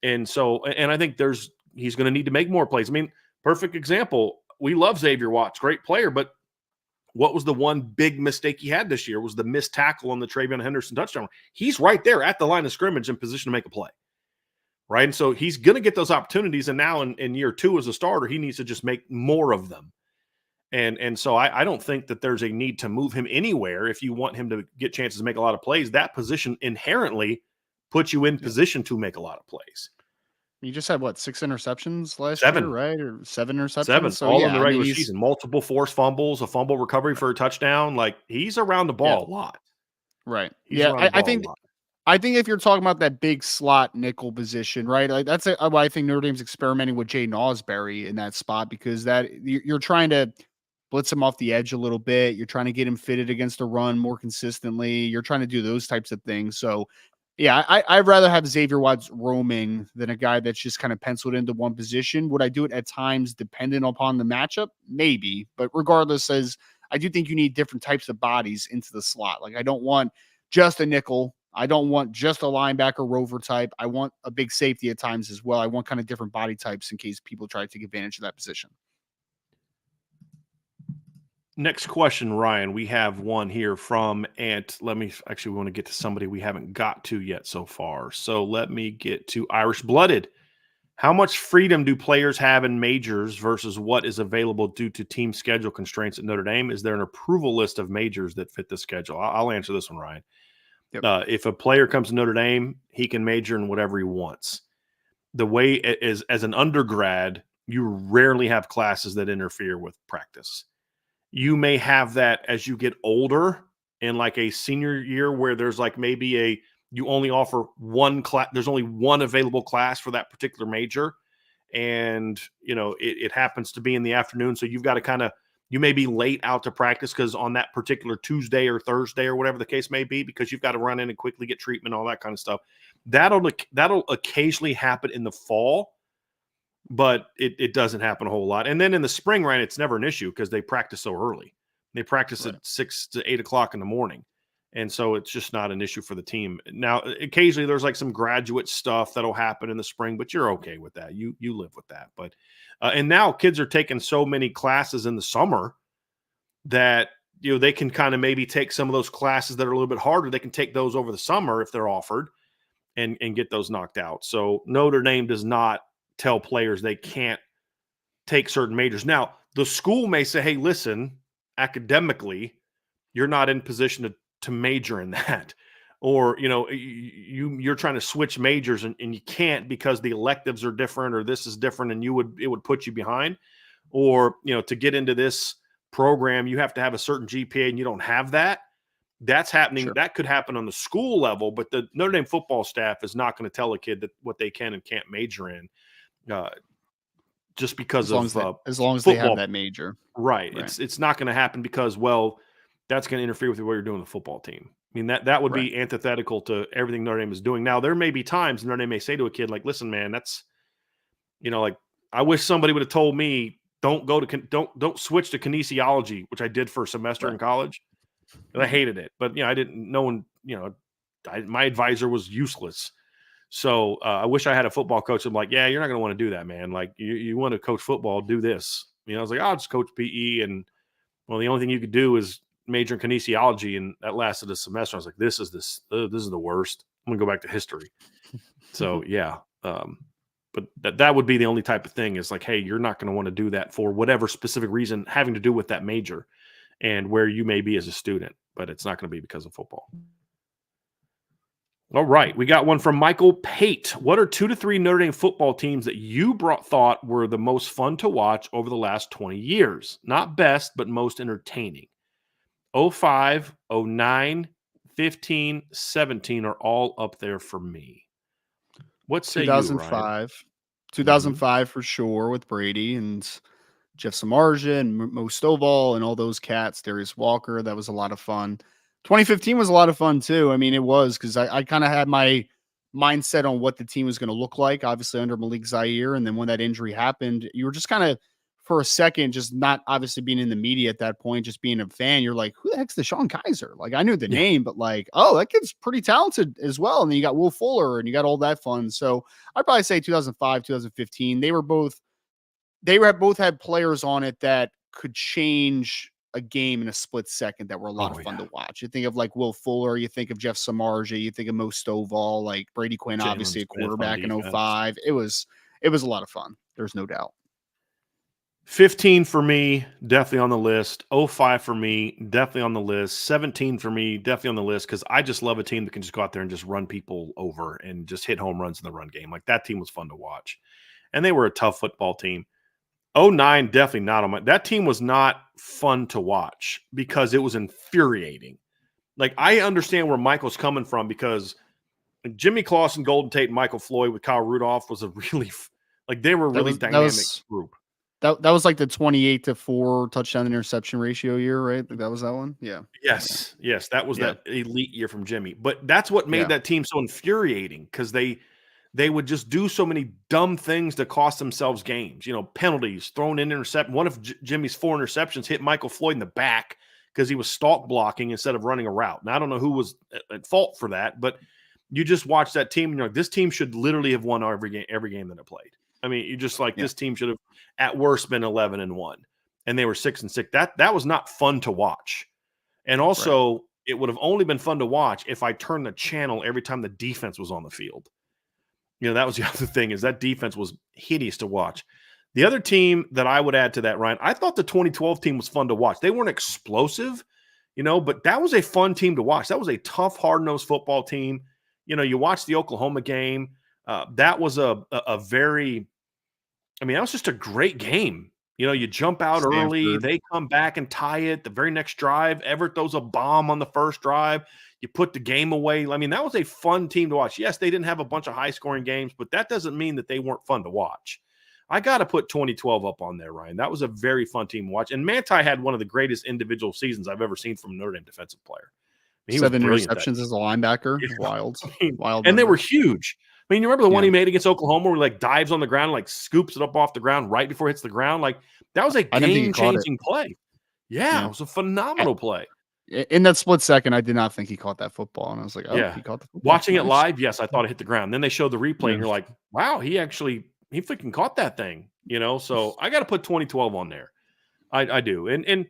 And so, and I think he's going to need to make more plays. I mean, perfect example. We love Xavier Watts, great player, but what was the one big mistake he had this year was the missed tackle on the Travion Henderson touchdown. He's right there at the line of scrimmage in position to make a play. Right. And so he's going to get those opportunities. And now in year 2 as a starter, he needs to just make more of them. And so I don't think that there's a need to move him anywhere if you want him to get chances to make a lot of plays. That position inherently puts you in position to make a lot of plays. You just had 6 interceptions last 7. year, right? Or 7 interceptions? 7, So, all in the regular season. Multiple forced fumbles, a fumble recovery for a touchdown. Like, he's around the ball a lot. Right. He's around the ball I think if you're talking about that big slot nickel position, right? Like that's why I think Notre Dame's experimenting with Jay Nosberry in that spot, because that you're trying to blitz him off the edge a little bit. You're trying to get him fitted against the run more consistently. You're trying to do those types of things. So, yeah, I'd rather have Xavier Watts roaming than a guy that's just kind of penciled into one position. Would I do it at times dependent upon the matchup? Maybe. But regardless, I do think you need different types of bodies into the slot. Like, I don't want just a nickel. I don't want just a linebacker rover type. I want a big safety at times as well. I want kind of different body types in case people try to take advantage of that position. Next question, Ryan. We have one here from Ant. We want to get to somebody we haven't got to yet so far. So let me get to Irish Blooded. How much freedom do players have in majors versus what is available due to team schedule constraints at Notre Dame? Is there an approval list of majors that fit the schedule? I'll answer this one, Ryan. Yep. If a player comes to Notre Dame, he can major in whatever he wants. The way is, as an undergrad, you rarely have classes that interfere with practice. You may have that as you get older in like a senior year where there's like maybe you only offer one class. There's only one available class for that particular major. And, it happens to be in the afternoon. So you've got to you may be late out to practice because on that particular Tuesday or Thursday or whatever the case may be, because you've got to run in and quickly get treatment, all that kind of stuff. That'll occasionally happen in the fall, but it doesn't happen a whole lot. And then in the spring, right, it's never an issue because they practice so early. They practice at 6 to 8 o'clock in the morning. And so it's just not an issue for the team. Now, occasionally there's like some graduate stuff that'll happen in the spring, but you're okay with that. You live with that. But and now kids are taking so many classes in the summer that they can kind of maybe take some of those classes that are a little bit harder. They can take those over the summer if they're offered and get those knocked out. So Notre Dame does not tell players they can't take certain majors. Now, the school may say, hey, listen, academically, you're not in position to major in that. Or, you're trying to switch majors and you can't because the electives are different or this is different and it would put you behind. Or, to get into this program, you have to have a certain GPA and you don't have that. That's happening. Sure. That could happen on the school level, but the Notre Dame football staff is not going to tell a kid that what they can and can't major in. Just because as long as they have that major. Right. It's not going to happen because, that's going to interfere with what you're doing with the football team. I mean, that would be antithetical to everything Notre Dame is doing. Now, there may be times Notre Dame may say to a kid, like, listen, man, that's, I wish somebody would have told me, don't switch to kinesiology, which I did for a semester in college. And I hated it. But, I didn't, no one, my advisor was useless. So I wish I had a football coach. I'm like, yeah, you're not going to want to do that, man. Like you want to coach football, do this. I was like, I'll just coach PE. And well, the only thing you could do is major in kinesiology. And that lasted a semester. I was like, this is the worst. I'm going to go back to history. So yeah. But that would be the only type of thing is like, hey, you're not going to want to do that for whatever specific reason having to do with that major and where you may be as a student, but it's not going to be because of football. All right. We got one from Michael Pate. What are 2 to 3 Notre Dame football teams that you thought were the most fun to watch over the last 20 years? Not best, but most entertaining. 05, 09, 15, 17 are all up there for me. What say you, Ryan? 2005. 2005 for sure with Brady and Jeff Samardzija and Mo Stovall and all those cats, Darius Walker. That was a lot of fun. 2015 was a lot of fun too. I mean, it was because I kind of had my mindset on what the team was going to look like, obviously under Malik Zaire. And then when that injury happened, you were just kind of for a second, just not obviously being in the media at that point, just being a fan. You're like, who the heck's Deshaun Kaiser? Like, I knew the name, but like, oh, that kid's pretty talented as well. And then you got Will Fuller and you got all that fun. So I'd probably say 2005, 2015, they both had players on it that could change a game in a split second that were a lot of fun to watch. You think of like Will Fuller, you think of Jeff Samardzija, you think of Mo Stovall, like Brady Quinn, obviously a quarterback in 05. It was a lot of fun. There's no doubt. 15 for me, definitely on the list. 05 for me, definitely on the list. 17 for me, definitely on the list because I just love a team that can just go out there and just run people over and just hit home runs in the run game. Like that team was fun to watch. And they were a tough football team. 09, definitely not on my – that team was not fun to watch because it was infuriating. Like, I understand where Michael's coming from because Jimmy Clausen, Golden Tate, and Michael Floyd with Kyle Rudolph was a really – like, they were a really dynamic group. That was like the 28-4 touchdown interception ratio year, right? That was that one? Yeah. Yes. That was that elite year from Jimmy. But that's what made that team so infuriating because they would just do so many dumb things to cost themselves games. Penalties, thrown in intercept. One of Jimmy's 4 interceptions hit Michael Floyd in the back because he was stalk blocking instead of running a route. Now, I don't know who was at fault for that, but you just watch that team and you're like, this team should literally have won every game that it played. I mean, you just like this team should have at worst been 11-1, and they were 6-6. That was not fun to watch. And also, it would have only been fun to watch if I turned the channel every time the defense was on the field. That was the other thing is that defense was hideous to watch. The other team that I would add to that, Ryan, I thought the 2012 team was fun to watch. They weren't explosive, but that was a fun team to watch. That was a tough, hard-nosed football team. You watch the Oklahoma game. That was a very – I mean, that was just a great game. You jump out early. They come back and tie it. The very next drive, Everett throws a bomb on the first drive. You put the game away. I mean, that was a fun team to watch. Yes, they didn't have a bunch of high-scoring games, but that doesn't mean that they weren't fun to watch. I got to put 2012 up on there, Ryan. That was a very fun team to watch. And Manti had one of the greatest individual seasons I've ever seen from a Notre Dame defensive player. I mean, 7 interceptions as a linebacker. Wild. And they were huge. I mean, you remember the one he made against Oklahoma where he like dives on the ground, like scoops it up off the ground right before it hits the ground? Like that was a game-changing play. Yeah, it was a phenomenal play. In that split second, I did not think he caught that football. And I was like, he caught the football. Watching it live, yes, I thought it hit the ground. Then they showed the replay and you're like, wow, he freaking caught that thing, So I got to put 2012 on there. I do. And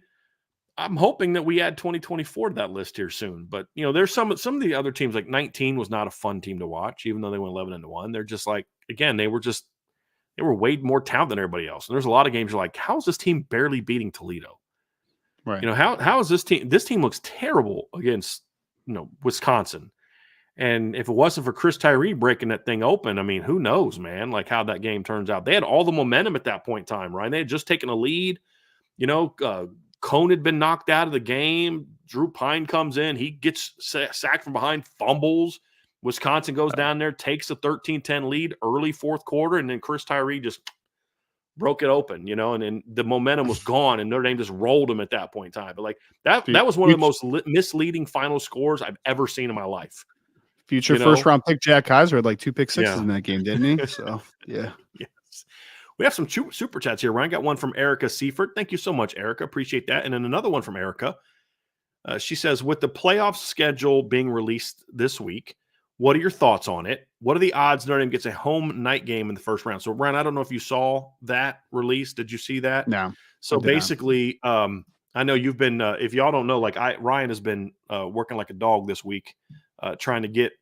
I'm hoping that we add 2024 to that list here soon. But, there's some of the other teams, like 19 was not a fun team to watch, even though they went 11-1. They're just like, again, they were way more talented than everybody else. And there's a lot of games you're like, how is this team barely beating Toledo? Right. How is this team? This team looks terrible against, Wisconsin. And if it wasn't for Chris Tyree breaking that thing open, I mean, who knows, man, like how that game turns out. They had all the momentum at that point in time, right? They had just taken a lead. Cone had been knocked out of the game. Drew Pine comes in. He gets sacked from behind, fumbles. Wisconsin goes down there, takes a 13-10 lead early fourth quarter, and then Chris Tyree just broke it open, and then the momentum was gone, and Notre Dame just rolled them at that point in time. But like that was one of the most misleading final scores I've ever seen in my life. Future first-round pick Jack Kaiser had like 2 pick sixes in that game, didn't he? So, yeah. Yes. We have some super chats here. Ryan got one from Erica Seifert. Thank you so much, Erica. Appreciate that. And then another one from Erica. She says, with the playoff schedule being released this week, What are your thoughts on it? What are the odds Notre Dame gets a home night game in the first round? So, Ryan, I don't know if you saw that release. Did you see that? No, I So did not. basically, I know you've been. If y'all don't know, like Ryan has been working like a dog this week, trying to get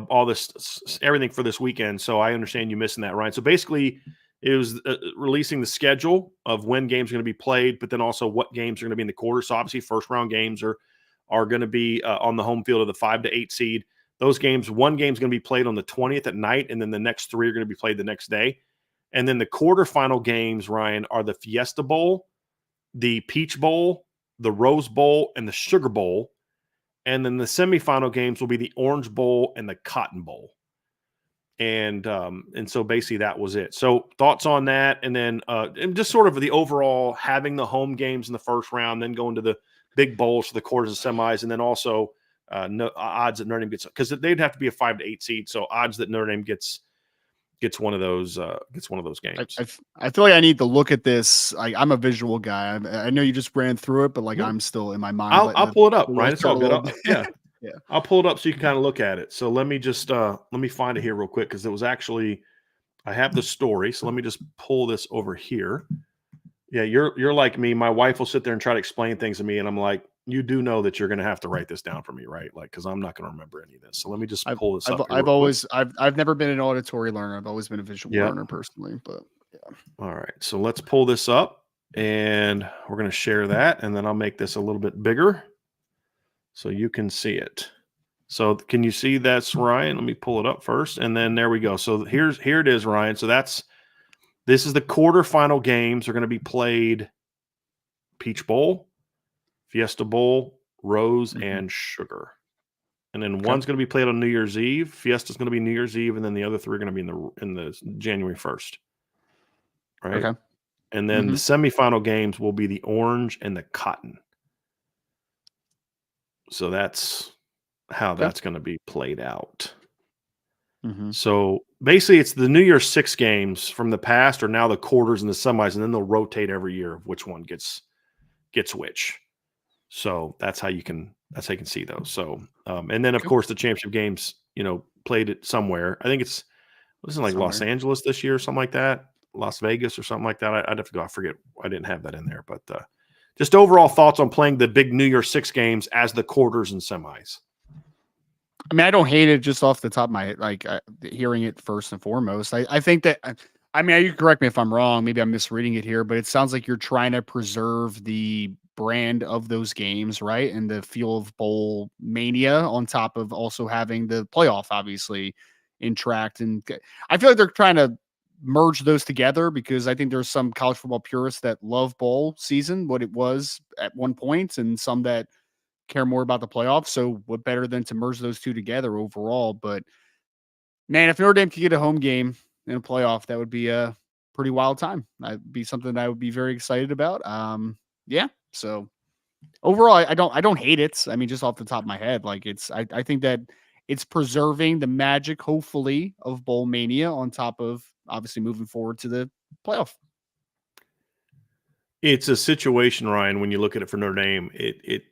all this everything for this weekend. So I understand you missing that, Ryan. So basically, it was releasing the schedule of when games are going to be played, but then also what games are going to be in the quarter. So obviously, first round games are going to be on the home field of the 5 to 8 seed. Those games, one game is going to be played on the 20th at night, and then the next 3 are going to be played the next day. And then the quarterfinal games, Ryan, are the Fiesta Bowl, the Peach Bowl, the Rose Bowl, and the Sugar Bowl. And then the semifinal games will be the Orange Bowl and the Cotton Bowl. And so basically that was it. So thoughts on that, and then and just sort of the overall having the home games in the first round, then going to the big bowls for the quarters and semis, and then also odds that Notre Dame gets, because they'd have to be a 5 to 8 seed. So odds that Notre Dame gets one of those games. I feel like I need to look at this. I'm a visual guy. I know you just ran through it, but like I'm still in my mind. I'll pull it up, Ryan. It's all good. Yeah. I'll pull it up so you can kind of look at it. So let me just let me find it here real quick, because it was actually, I have the story. So let me just pull this over here. Yeah, you're like me. My wife will sit there and try to explain things to me, and I'm like, you do know that you're going to have to write this down for me, right? Like, because I'm not going to remember any of this. So let me just pull this up. I've never been an auditory learner. I've always been a visual learner personally. But yeah. All right, so let's pull this up, and we're going to share that, and then I'll make this a little bit bigger so you can see it. So can you see that's Ryan? Let me pull it up first, and then there we go. So here it is, Ryan. So this is the quarterfinal games are going to be played: Peach Bowl, Fiesta Bowl, Rose, and Sugar. And then one's going to be played on New Year's Eve. Fiesta's going to be New Year's Eve, and then the other 3 are going to be in the January 1st. Right. Okay. And then the semifinal games will be the Orange and the Cotton. So that's how that's going to be played out. So basically, it's the New Year's 6 games from the past are now the quarters and the semis, and then they'll rotate every year of which one gets which. So that's how you can see those. So and then of course the championship games, played it somewhere. I think it's like Los Angeles this year or something like that, Las Vegas or something like that. I'd have to go. I forget. I didn't have that in there, but just overall thoughts on playing the big New Year's 6 games as the quarters and semis. I mean, I don't hate it just off the top of my head, like hearing it first and foremost. I think that, I mean, you can correct me if I'm wrong. Maybe I'm misreading it here, but it sounds like you're trying to preserve the brand of those games, right? And the feel of bowl mania on top of also having the playoff, obviously, intact. And I feel like they're trying to merge those together, because I think there's some college football purists that love bowl season, what it was at one point, and some that care more about the playoffs. So what better than to merge those two together overall? But man, if Notre Dame could get a home game in a playoff, that would be a pretty wild time. That'd be something that I would be very excited about. Yeah. So overall, I don't hate it. I mean, just off the top of my head, like I think that it's preserving the magic, hopefully, of bowl mania on top of obviously moving forward to the playoff. It's a situation, Ryan, when you look at it for Notre Dame,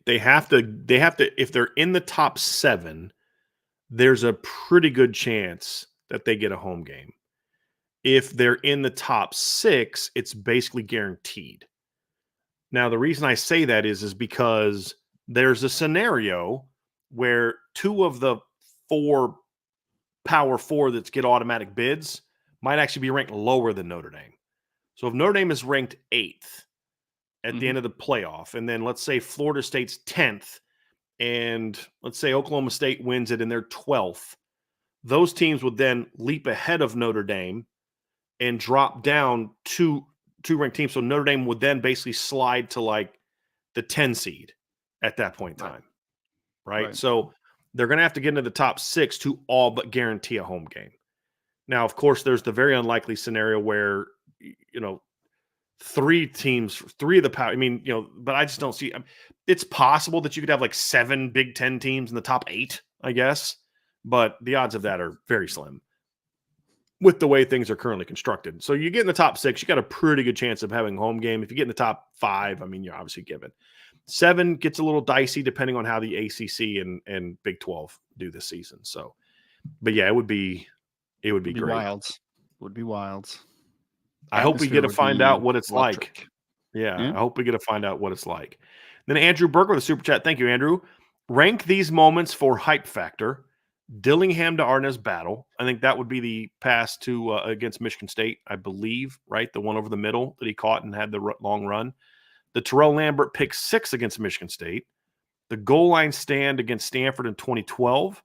they have to, if they're in the top 7, there's a pretty good chance that they get a home game. If they're in the top 6, it's basically guaranteed. Now, the reason I say that is because there's a scenario where 2 of the 4 Power 4 that get automatic bids might actually be ranked lower than Notre Dame. So if Notre Dame is ranked 8th at the end of the playoff, and then let's say Florida State's 10th, and let's say Oklahoma State wins it and they're 12th, those teams would then leap ahead of Notre Dame and drop down two ranked teams. So Notre Dame would then basically slide to like the 10 seed at that point in time. Right? So they're going to have to get into the top 6 to all but guarantee a home game. Now, of course, there's the very unlikely scenario where, 3 of the power. I mean, but I just don't see. It's possible that you could have like 7 Big Ten teams in the top 8, I guess, but the odds of that are very slim with the way things are currently constructed. So you get in the top 6, you got a pretty good chance of having a home game. If you get in the top 5, I mean, you're obviously given. 7 gets a little dicey depending on how the ACC and Big 12 do this season. So But yeah, it would be great. Wild. Would be wild. I hope we get to find out what it's electric. like. Yeah, I hope we get to find out what it's like. Then Andrew Berger with a super chat. Thank you, Andrew. Rank these moments for hype factor. Dillingham to Arnaz battle. I think that would be the pass to against Michigan State, I believe, right? The one over the middle that he caught and had the long run. The Terrell Lambert pick 6 against Michigan State. The goal line stand against Stanford in 2012.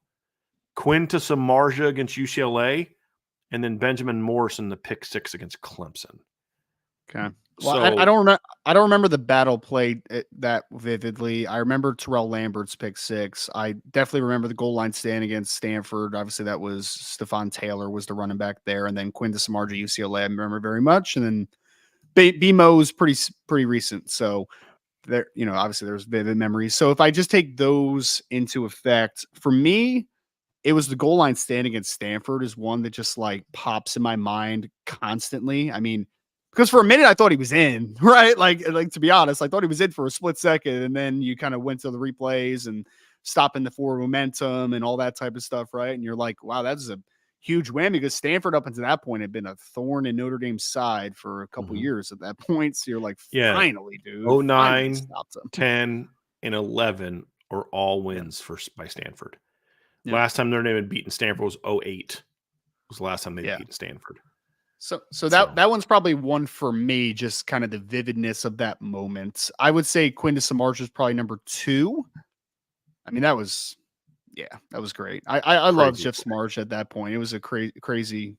Quinn to Samardzija against UCLA. And then Benjamin Morrison, the pick 6 against Clemson. Okay. Well, so, I don't remember the battle played that vividly. I remember Terrell Lambert's pick 6. I definitely remember the goal line stand against Stanford. Obviously, that was Stephon Taylor was the running back there, and then Quinn to Samardzija UCLA. I remember very much, and then BMO is pretty recent. So there, obviously there's vivid memories. So if I just take those into effect, for me, it was the goal line stand against Stanford is one that just like pops in my mind constantly. I mean, because for a minute I thought he was in, right? Like to be honest, I thought he was in for a split second, and then you kind of went to the replays and stopping the forward momentum and all that type of stuff, right? And you're like, wow, that's a huge win, because Stanford up until that point had been a thorn in Notre Dame's side for a couple years at that point. So you're like, finally, dude. 09, 10, and 11 are all wins by Stanford. Yeah. Last time Notre Dame had beaten Stanford was 08. Was the last time they beat Stanford. So that one's probably one for me, just kind of the vividness of that moment. I would say Quinn to Samardzija is probably number 2. I mean, that was great. I love Jeff Samardzija at that point. It was a crazy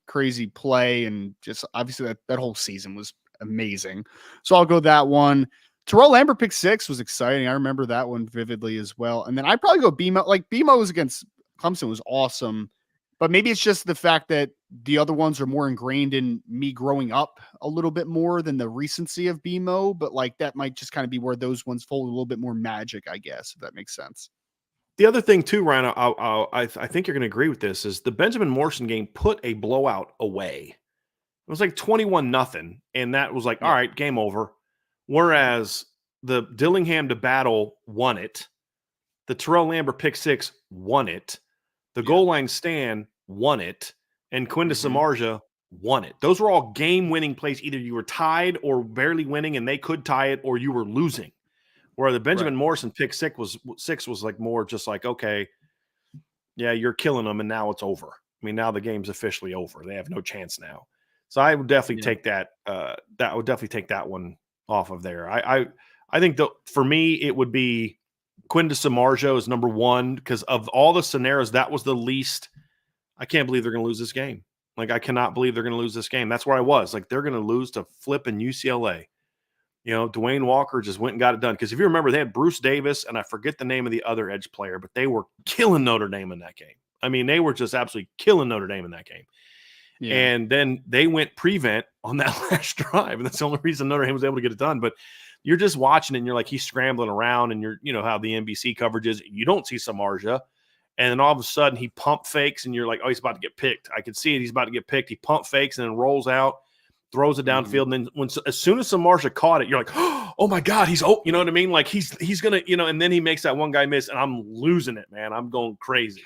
play, and just obviously that whole season was amazing. So I'll go that one. Terrell Lambert pick 6 was exciting. I remember that one vividly as well. And then I'd probably go BMO. Like BMO was against Clemson was awesome, but maybe it's just the fact that the other ones are more ingrained in me growing up a little bit more than the recency of BMO. But like that might just kind of be where those ones fold a little bit more magic, I guess, if that makes sense. The other thing too, Ryan, I think you're going to agree with this, is the Benjamin Morrison game put a blowout away. It was like 21-0, and that was like, all right, game over. Whereas the Dillingham to battle won it. The Terrell Lambert pick 6 won it. The goal line stand won it. And Quinn to Samardzija won it. Those were all game-winning plays. Either you were tied or barely winning, and they could tie it, or you were losing. Where the Benjamin Morrison pick 6 was like more just like, okay, yeah, you're killing them, and now it's over. I mean, now the game's officially over. They have no chance now. So I would definitely take that. That would definitely take that one off of there. I think for me it would be Quinn to Samardzija is number 1, because of all the scenarios, that was the least. I can't believe they're going to lose this game. Like, I cannot believe they're going to lose this game. That's where I was. Like, they're going to lose to flipping UCLA. Dwayne Walker just went and got it done. Because if you remember, they had Bruce Davis, and I forget the name of the other edge player, but they were killing Notre Dame in that game. I mean, they were just absolutely killing Notre Dame in that game. Yeah. And then they went prevent on that last drive, and that's the only reason Notre Dame was able to get it done. But you're just watching it, and you're like, he's scrambling around, and how the NBC coverage is. You don't see Samardzija. And then all of a sudden he pump fakes, and you're like, oh, he's about to get picked. I could see it. He's about to get picked. He pump fakes and then rolls out, throws it downfield. And then as soon as Samardzija caught it, you're like, oh my God, you know what I mean? Like he's going to, and then he makes that one guy miss, and I'm losing it, man. I'm going crazy.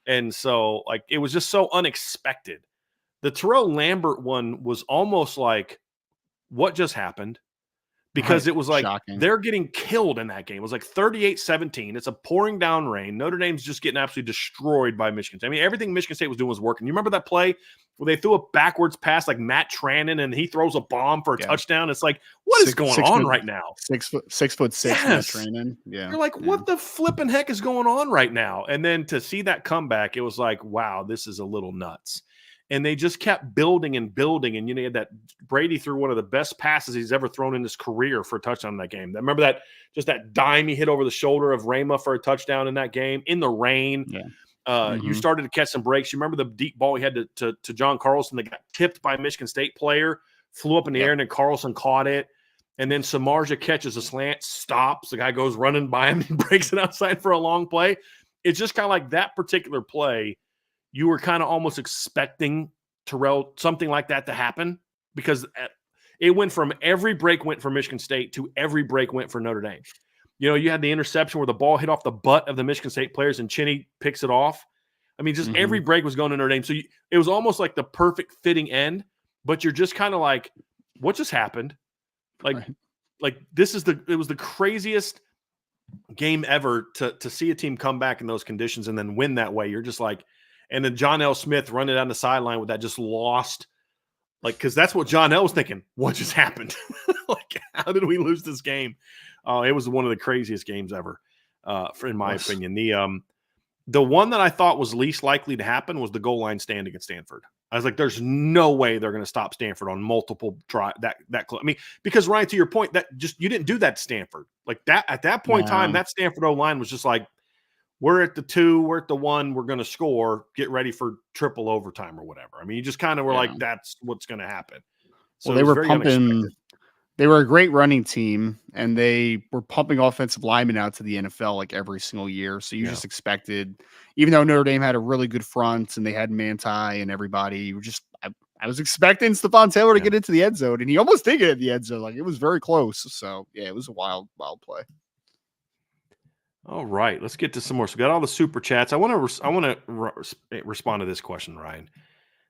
And so like, it was just so unexpected. The Terrell Lambert one was almost like, what just happened? Because it was like they're getting killed in that game. It was like 38-17. It's a pouring down rain. Notre Dame's just getting absolutely destroyed by Michigan State. I mean, everything Michigan State was doing was working. You remember that play where they threw a backwards pass like Matt Trannon, and he throws a bomb for a touchdown? It's like, what is going on right now? 6'6" Matt Trannon. Yeah. You're like, what the flipping heck is going on right now? And then to see that comeback, it was like, wow, this is a little nuts. And they just kept building and building. And, you had that Brady threw one of the best passes he's ever thrown in his career for a touchdown in that game. Remember that, just that dime he hit over the shoulder of Rama for a touchdown in that game in the rain. Yeah. You started to catch some breaks. You remember the deep ball he had to John Carlson that got tipped by a Michigan State player, flew up in the air, and then Carlson caught it. And then Samardzija catches a slant, stops. The guy goes running by him and breaks it outside for a long play. It's just kind of like that particular play. You were kind of almost expecting Terrell, something like that to happen, because it went from every break went for Michigan State to every break went for Notre Dame. You had the interception where the ball hit off the butt of the Michigan State players and Chinny picks it off. I mean, just every break was going to Notre Dame. So it was almost like the perfect fitting end, but you're just kind of like, what just happened? Like, Right. like it was the craziest game ever to see a team come back in those conditions and then win that way. You're just like, and then John L. Smith running down the sideline with that just lost, like, because that's what John L. was thinking. What just happened? Like, how did we lose this game? It was one of the craziest games ever, in my opinion. The one that I thought was least likely to happen was the goal line stand against Stanford. I was like, there's no way they're going to stop Stanford on multiple try that. I mean, because Ryan, to your point, that just you didn't do that to Stanford. Like that at that point in time, that Stanford O-line was just like, we're at the 2, we're at the 1, we're going to score, get ready for triple overtime or whatever. I mean, you just kind of were like, that's what's going to happen. So well, they were very pumping. unexpected. They were a great running team, and they were pumping offensive linemen out to the NFL like every single year. So you just expected, even though Notre Dame had a really good front and they had Manti and everybody, you were just I was expecting Stephon Taylor to get into the end zone, and he almost did get in the end zone. Like, it was very close. So yeah, it was a wild play. All right, let's get to some more. So we got all the super chats. I want to respond to this question, Ryan.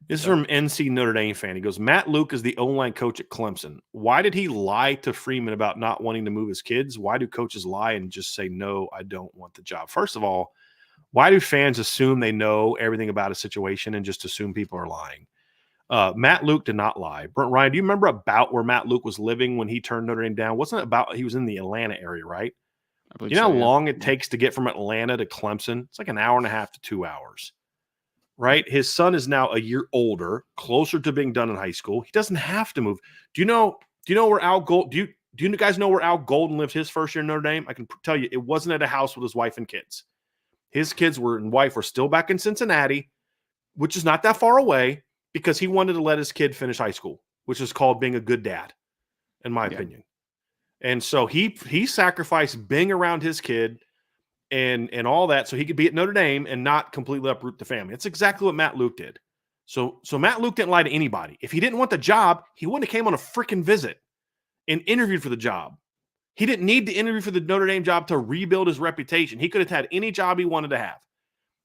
This is from NC Notre Dame fan. He goes, Matt Luke is the O-line coach at Clemson. Why did he lie to Freeman about not wanting to move his kids? Why do coaches lie and just say, no, I don't want the job? First of all, why do fans assume they know everything about a situation and just assume people are lying? Matt Luke did not lie. Ryan, do you remember about where Matt Luke was living when he turned Notre Dame down? Wasn't it about he was in the Atlanta area, right? I believe You know so, how long it takes to get from Atlanta to Clemson? It's like an hour and a half to 2 hours. Right? His son is now a year older, closer to being done in high school. He doesn't have to move. Do you know where Al Gold do you guys know where Al Golden lived his first year in Notre Dame? I can tell you it wasn't at a house with his wife and kids. His kids and wife were still back in Cincinnati, which is not that far away, because he wanted to let his kid finish high school, which is called being a good dad, in my opinion. And so he sacrificed being around his kid and all that so he could be at Notre Dame and not completely uproot the family. It's exactly what Matt Luke did. So Matt Luke didn't lie to anybody. If he didn't want the job, he wouldn't have came on a freaking visit and interviewed for the job. He didn't need to interview for the Notre Dame job to rebuild his reputation. He could have had any job he wanted to have.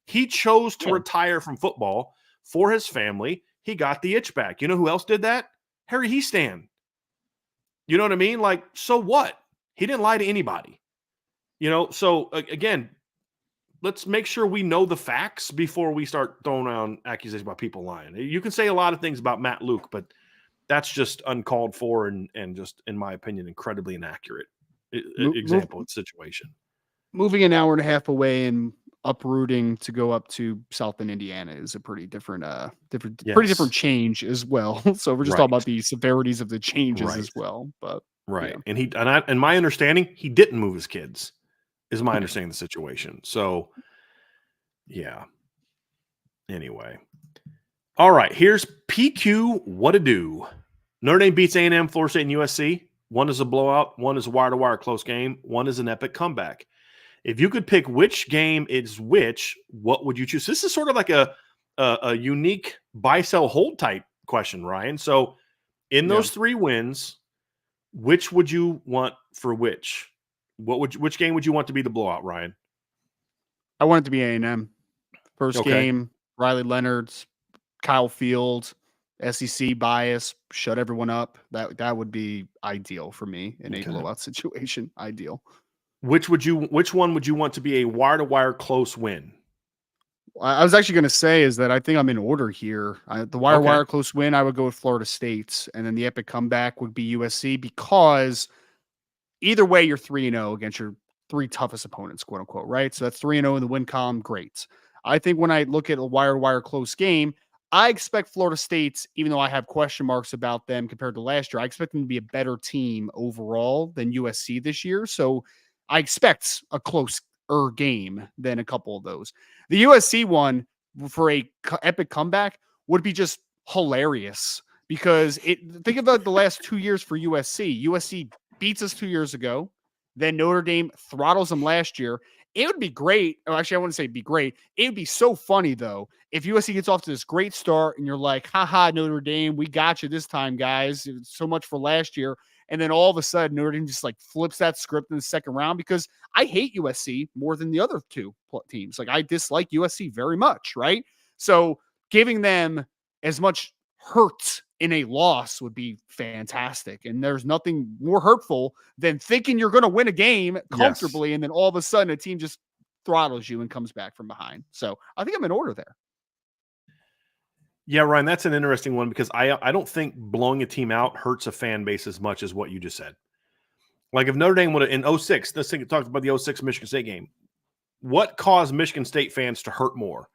He chose to retire from football for his family. He got the itch back. You know who else did that? Harry Heastan. You know what I mean? Like, so what? He didn't lie to anybody. So again, let's make sure we know the facts before we start throwing around accusations about people lying. You can say a lot of things about Matt Luke, but that's just uncalled for and just, in my opinion, incredibly inaccurate example of the situation. Moving an hour and a half away and uprooting to go up to South Bend, Indiana is a pretty different, pretty different change as well. So we're just talking about the severities of the changes as well. But and my understanding, he didn't move his kids. Is my understanding of the situation. So, yeah. Anyway. All right. Here's PQ what to do. Notre Dame beats A&M, Florida State, and USC. One is a blowout. One is a wire-to-wire close game. One is an epic comeback. If you could pick which game is which, what would you choose? This is sort of like a unique buy-sell-hold type question, Ryan. So, in those 3 wins, which would you want for which? Which game would you want to be the blowout, Ryan? I want it to be A&M. First game, Riley Leonard's, Kyle Fields, SEC bias, shut everyone up. That would be ideal for me in a blowout situation. Ideal. Which one would you want to be a wire-to-wire close win? I was actually going to say is that I think I'm in order here. The wire close win, I would go with Florida State, and then the epic comeback would be USC, because either way, you're 3-0 against your 3 toughest opponents, quote unquote, right? So that's 3-0 in the win column. Great. I think when I look at a wire close game, I expect Florida State, even though I have question marks about them compared to last year, I expect them to be a better team overall than USC this year. So I expect a closer game than a couple of those. The USC one for a epic comeback would be just hilarious, because think about the last 2 years for USC. USC beats us 2 years ago. Then Notre Dame throttles them last year. It would be great. Oh, actually, I wouldn't say it'd be great. It would be so funny, though, if USC gets off to this great start and you're like, haha, Notre Dame, we got you this time, guys. So much for last year. And then all of a sudden, Notre Dame just like flips that script in the second round, because I hate USC more than the other two teams. Like, I dislike USC very much, right? So giving them as much hurt in a loss would be fantastic. And there's nothing more hurtful than thinking you're going to win a game comfortably, and then all of a sudden a team just throttles you and comes back from behind. So I think I'm in order there. Yeah, Ryan, that's an interesting one, because I don't think blowing a team out hurts a fan base as much as what you just said. Like, if Notre Dame would have, in 06, let's think, talked about the 06 Michigan State game. What caused Michigan State fans to hurt more?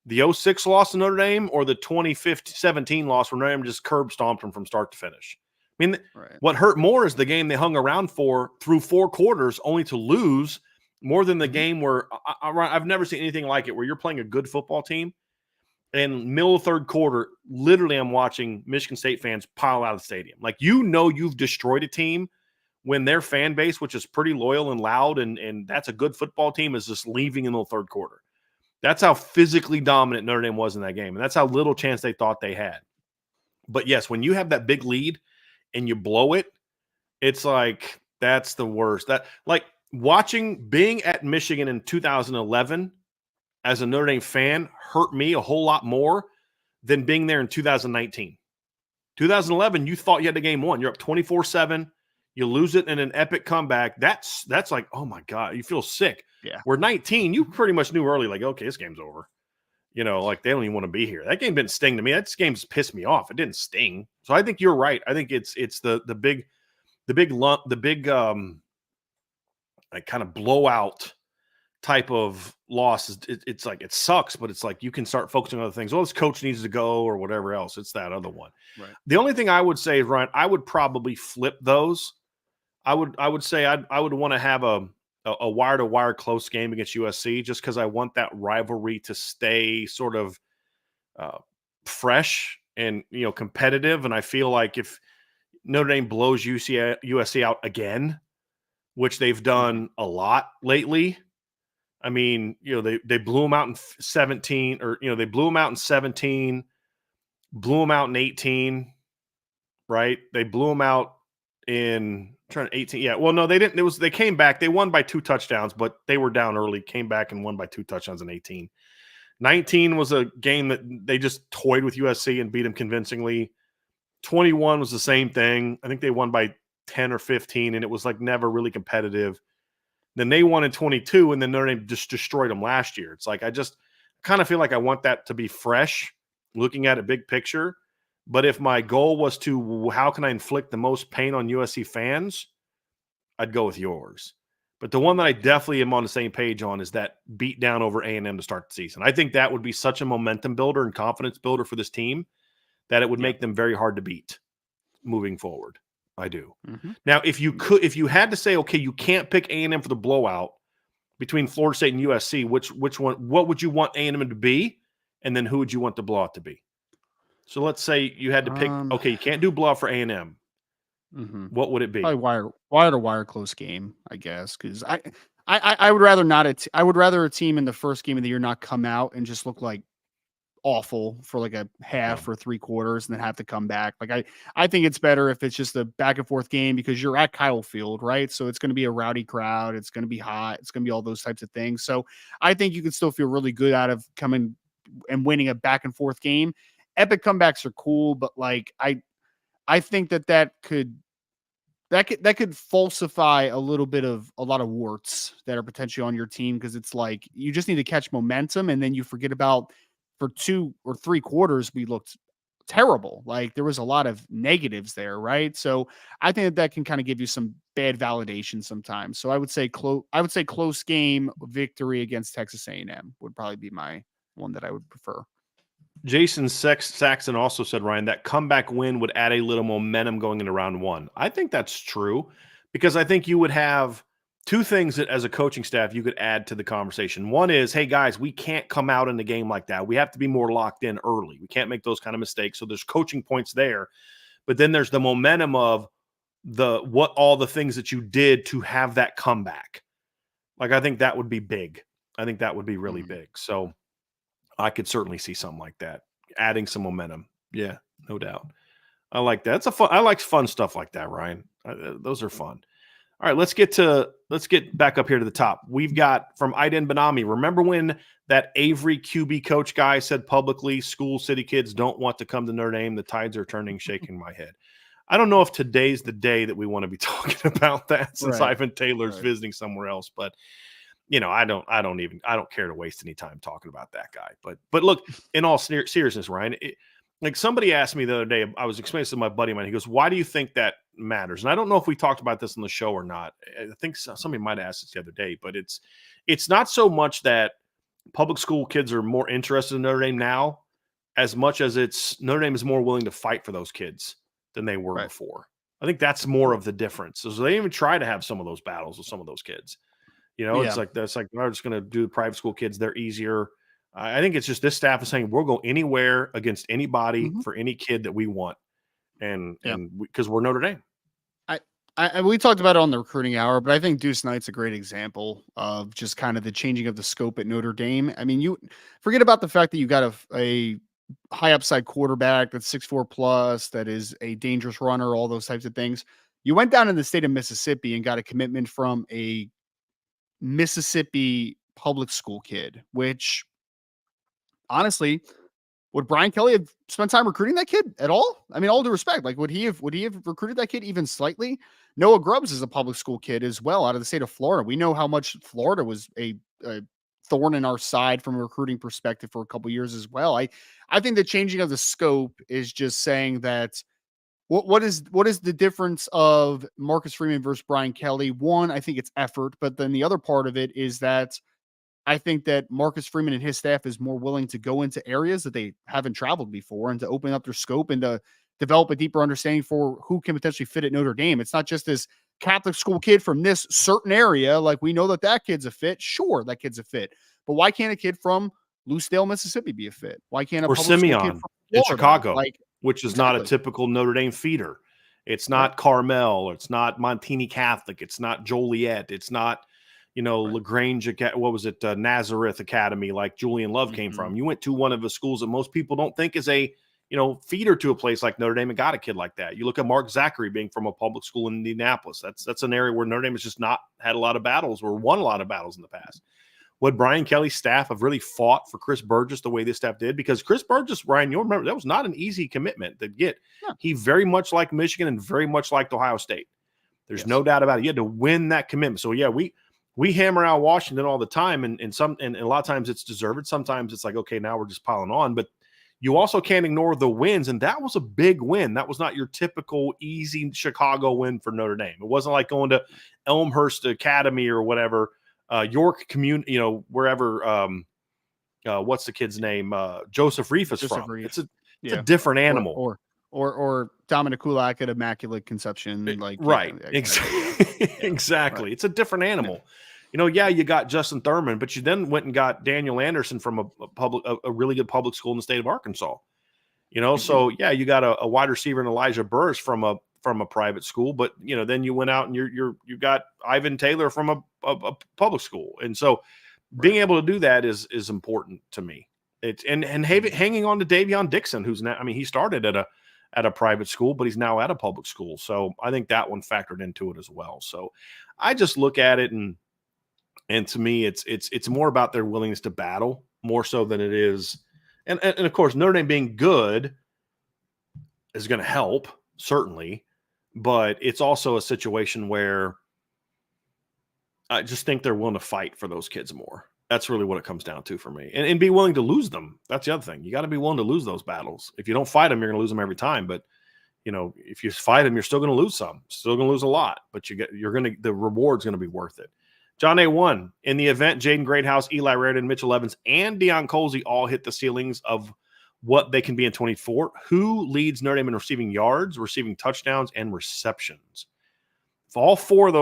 The 06 loss to Notre Dame, or the 2017 loss where Notre Dame just curb stomped them from start to finish? I mean, What hurt more is the game they hung around for through 4 quarters only to lose, more than the game where I've never seen anything like it, where you're playing a good football team, and middle of third quarter, literally I'm watching Michigan State fans pile out of the stadium. Like, you've destroyed a team when their fan base, which is pretty loyal and loud, and that's a good football team, is just leaving in the third quarter. That's how physically dominant Notre Dame was in that game, and that's how little chance they thought they had. But yes, when you have that big lead and you blow it, it's like, that's the worst. That, like, being at Michigan in 2011 as a Notre Dame fan hurt me a whole lot more than being there in 2019. 2011, you thought you had the game won. You're up 24-7. You lose it in an epic comeback. That's like, oh my God, you feel sick. Yeah. Where 19, you pretty much knew early, like, okay, this game's over. Like, they don't even want to be here. That game didn't sting to me. That game's pissed me off. It didn't sting. So I think you're right. I think it's the big like, kind of blowout type of loss. It's like, it sucks, but it's like, you can start focusing on other things. Well, this coach needs to go or whatever else. It's that other one. Right. The only thing I would say is, Ryan, I would probably flip those. I would say I would want to have a wire-to-wire close game against USC, just because I want that rivalry to stay sort of fresh and, competitive. And I feel like if Notre Dame blows USC out again, which they've done a lot lately, I mean, they blew them out in 17, or, they blew them out in 17, blew them out in 18, right? They blew them out in 18. Yeah. Well, no, they didn't. They came back. They won by 2 touchdowns, but they were down early, came back and won by 2 touchdowns in 18. 19 was a game that they just toyed with USC and beat them convincingly. 21 was the same thing. I think they won by 10 or 15, and it was like never really competitive. Then they won in 22, and then Notre Dame just destroyed them last year. It's like, I just kind of feel like I want that to be fresh, looking at a big picture. But if my goal was to, how can I inflict the most pain on USC fans, I'd go with yours. But the one that I definitely am on the same page on is that beat down over A&M to start the season. I think that would be such a momentum builder and confidence builder for this team that it would make them very hard to beat moving forward. I do. Mm-hmm. Now, if you had to say, okay, you can't pick A&M for the blowout between Florida State and USC, which one? What would you want A&M to be, and then who would you want the blowout to be? So let's say you had to pick. Okay, you can't do blowout for A&M. Mm-hmm. What would it be? Probably wire close game, I guess, because I would rather not. I would rather a team in the first game of the year not come out and just look like awful for like a half or 3 quarters and then have to come back. Like, I think it's better if it's just a back and forth game, because you're at Kyle Field, right? So it's going to be a rowdy crowd. It's going to be hot. It's going to be all those types of things. So I think you can still feel really good out of coming and winning a back and forth game. Epic comebacks are cool, but like, I think that could falsify a lot of warts that are potentially on your team, because it's like, you just need to catch momentum, and then you forget about, for 2 or 3 quarters, we looked terrible. Like, there was a lot of negatives there, right? So I think that can kind of give you some bad validation sometimes. So I would say close game victory against Texas A&M would probably be my one that I would prefer. Jason Saxon also said, Ryan, that comeback win would add a little momentum going into round 1. I think that's true, because I think you would have 2 things that, as a coaching staff, you could add to the conversation. One is, hey, guys, we can't come out in the game like that. We have to be more locked in early. We can't make those kind of mistakes. So there's coaching points there. But then there's the momentum of all the things that you did to have that comeback. Like, I think that would be big. I think that would be really big. So I could certainly see something like that, adding some momentum. Yeah, no doubt. I like that. I like fun stuff like that, Ryan. Those are fun. All right, let's get back up here to the top. We've got from Aiden Benami. Remember when that Avery QB coach guy said publicly, school city kids don't want to come to Notre Dame? The tides are turning, shaking my head. I don't know if today's the day that we want to be talking about that since Right. Ivan Taylor's Right. visiting somewhere else. But I don't care to waste any time talking about that guy. But look, in all seriousness, Ryan, like somebody asked me the other day, I was explaining to my buddy of mine. He goes, "Why do you think that matters?" And I don't know if we talked about this on the show or not. I think somebody might have asked this the other day, but it's not so much that public school kids are more interested in Notre Dame now, as much as it's Notre Dame is more willing to fight for those kids than they were Right. before. I think that's more of the difference. So they even try to have some of those battles with some of those kids. It's like we're just going to do the private school kids. They're easier. I think it's just this staff is saying we'll go anywhere against anybody for any kid that we want, and because we're Notre Dame. We talked about it on the recruiting hour, but I think Deuce Knight's a great example of just kind of the changing of the scope at Notre Dame. I mean, you forget about the fact that you got a high upside quarterback that's 6'4 plus, that is a dangerous runner, all those types of things. You went down in the state of Mississippi and got a commitment from a Mississippi public school kid, which honestly, would Brian Kelly have spent time recruiting that kid at all? I mean, all due respect, like would he have recruited that kid even slightly? Noah Grubbs is a public school kid as well, out of the state of Florida. We know how much Florida was a thorn in our side from a recruiting perspective for a couple years as well. I think the changing of the scope is just saying that what is the difference of Marcus Freeman versus Brian Kelly? One, I think it's effort, but then the other part of it is that I think that Marcus Freeman and his staff is more willing to go into areas that they haven't traveled before and to open up their scope and to develop a deeper understanding for who can potentially fit at Notre Dame. It's not just this Catholic school kid from this certain area. Like we know that kid's a fit. Sure, that kid's a fit. But why can't a kid from Lucedale, Mississippi be a fit? Why can't a or public school kid Simeon from in Florida, Chicago, like which is not a typical Notre Dame feeder? It's not Carmel. It's not Montini Catholic. It's not Joliet. It's not LaGrange, what was it? Nazareth Academy, like Julian Love came from. You went to one of the schools that most people don't think is a, feeder to a place like Notre Dame and got a kid like that. You look at Mark Zachary being from a public school in Indianapolis. That's an area where Notre Dame has just not had a lot of battles or won a lot of battles in the past. Would Brian Kelly's staff have really fought for Chris Burgess the way this staff did? Because Chris Burgess, Ryan, you'll remember, that was not an easy commitment to get. Yeah. He very much liked Michigan and very much liked Ohio State. There's no doubt about it. You had to win that commitment. So, yeah, we hammer out Washington all the time, and a lot of times it's deserved. Sometimes it's like, okay, now we're just piling on. But you also can't ignore the wins, and that was a big win. That was not your typical easy Chicago win for Notre Dame. It wasn't like going to Elmhurst Academy or whatever, York community, wherever. What's the kid's name? Joseph Reef is from. Reef. It's a different animal. Or Dominic Kulak at Immaculate Conception, Exactly. Right. It's a different animal. You got Justin Thurman, but you then went and got Daniel Anderson from a really good public school in the state of Arkansas. So you got a wide receiver in Elijah Burris from a private school, but then you went out and you got Ivan Taylor from a public school, and so being able to do that is important to me. It's and hanging on to Davion Dixon, who's now, he started at a private school, but he's now at a public school. So I think that one factored into it as well. So I just look at it and to me, it's more about their willingness to battle more so than it is. And of course, Notre Dame being good is going to help, certainly, but it's also a situation where I just think they're willing to fight for those kids more. That's really what it comes down to for me. And be willing to lose them. That's the other thing. You got to be willing to lose those battles. If you don't fight them, you're going to lose them every time. But, if you fight them, you're still going to lose some. Still going to lose a lot. But the reward's going to be worth it. John A1, in the event, Jaden Greathouse, Eli Raridan, Mitchell Evans, and Deion Colsey all hit the ceilings of what they can be in 24. Who leads Notre Dame in receiving yards, receiving touchdowns, and receptions? If all four of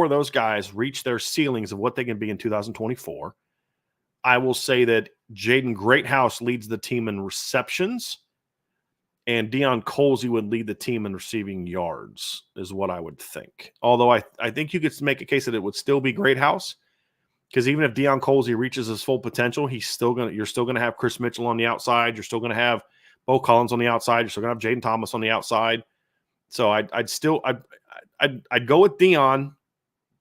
those guys reach their ceilings of what they can be in 2024, I will say that Jaden Greathouse leads the team in receptions, and Deion Colsey would lead the team in receiving yards, is what I would think. Although I think you could make a case that it would still be Greathouse, because even if Deion Colsey reaches his full potential, you're still gonna have Chris Mitchell on the outside. You're still gonna have Bo Collins on the outside. You're still going to have Jaden Thomas on the outside. So I'd go with Deion,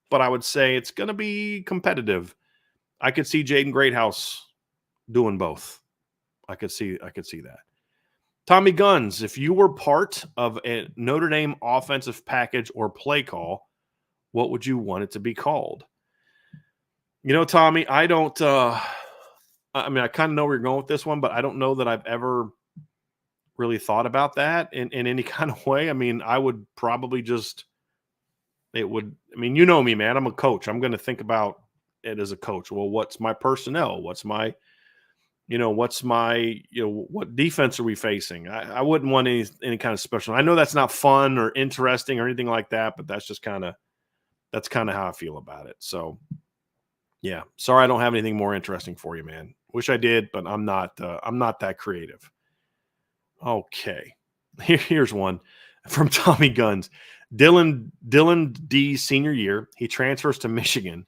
but I would say it's going to be competitive. I could see Jaden Greathouse doing both. I could see that. Tommy Guns, if you were part of a Notre Dame offensive package or play call, what would you want it to be called? Tommy, I don't I kind of know where you're going with this one, but I don't know that I've ever really thought about that in any kind of way. I mean, I would probably you know me, man. I'm a coach. I'm going to think about it as a coach. Well, what's my personnel? What defense are we facing? I wouldn't want any kind of special. I know that's not fun or interesting or anything like that, but that's kind of how I feel about it. So yeah, sorry, I don't have anything more interesting for you, man. Wish I did, but I'm not that creative. Okay. Here's one from Tommy Guns. Dylan D's senior year, he transfers to Michigan.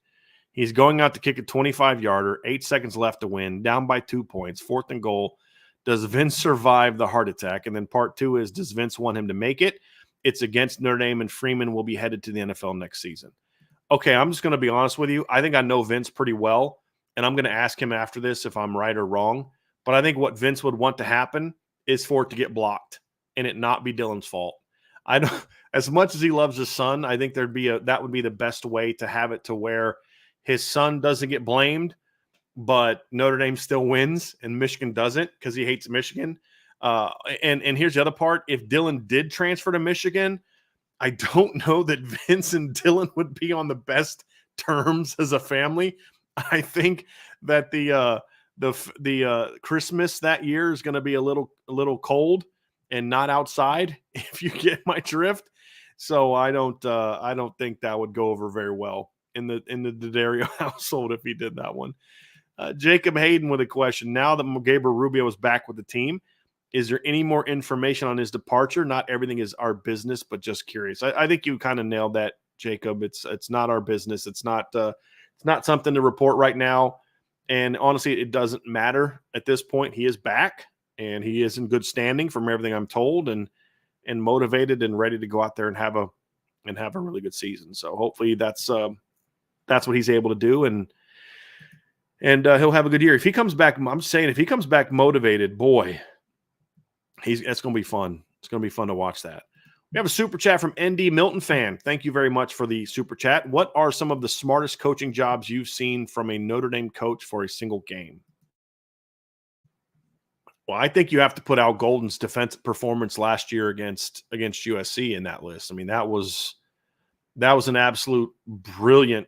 He's going out to kick a 25-yarder, 8 seconds left to win, down by 2 points, 4th and goal. Does Vince survive the heart attack? And then part 2 is, does Vince want him to make it? It's against Notre Dame, and Freeman will be headed to the NFL next season. Okay, I'm just going to be honest with you. I think I know Vince pretty well, and I'm going to ask him after this if I'm right or wrong. But I think what Vince would want to happen is for it to get blocked and it not be Dylan's fault. I don't, as much as he loves his son, I think that would be the best way to have it, to where his son doesn't get blamed, but Notre Dame still wins and Michigan doesn't because he hates Michigan. And here's the other part. If Dylan did transfer to Michigan, I don't know that Vince and Dylan would be on the best terms as a family. I think that the Christmas that year is going to be a little cold and not outside, if you get my drift. So I don't think that would go over very well in the D'Addario household if he did that one. Jacob Hayden with a question. Now that Gabriel Rubio is back with the team, is there any more information on his departure? Not everything is our business, but just curious. I think you kind of nailed that, Jacob. It's not our business. It's not something to report right now. And honestly, it doesn't matter at this point. He is back and he is in good standing from everything I'm told, and motivated and ready to go out there and have a really good season. So hopefully that's what he's able to do. And he'll have a good year. If he comes back, I'm saying if he comes back motivated, boy, that's going to be fun. It's going to be fun to watch that. We have a super chat from ND Milton fan. Thank you very much for the super chat. What are some of the smartest coaching jobs you've seen from a Notre Dame coach for a single game? Well, I think you have to put Al Golden's defensive performance last year against USC in that list. I mean, that was an absolute brilliant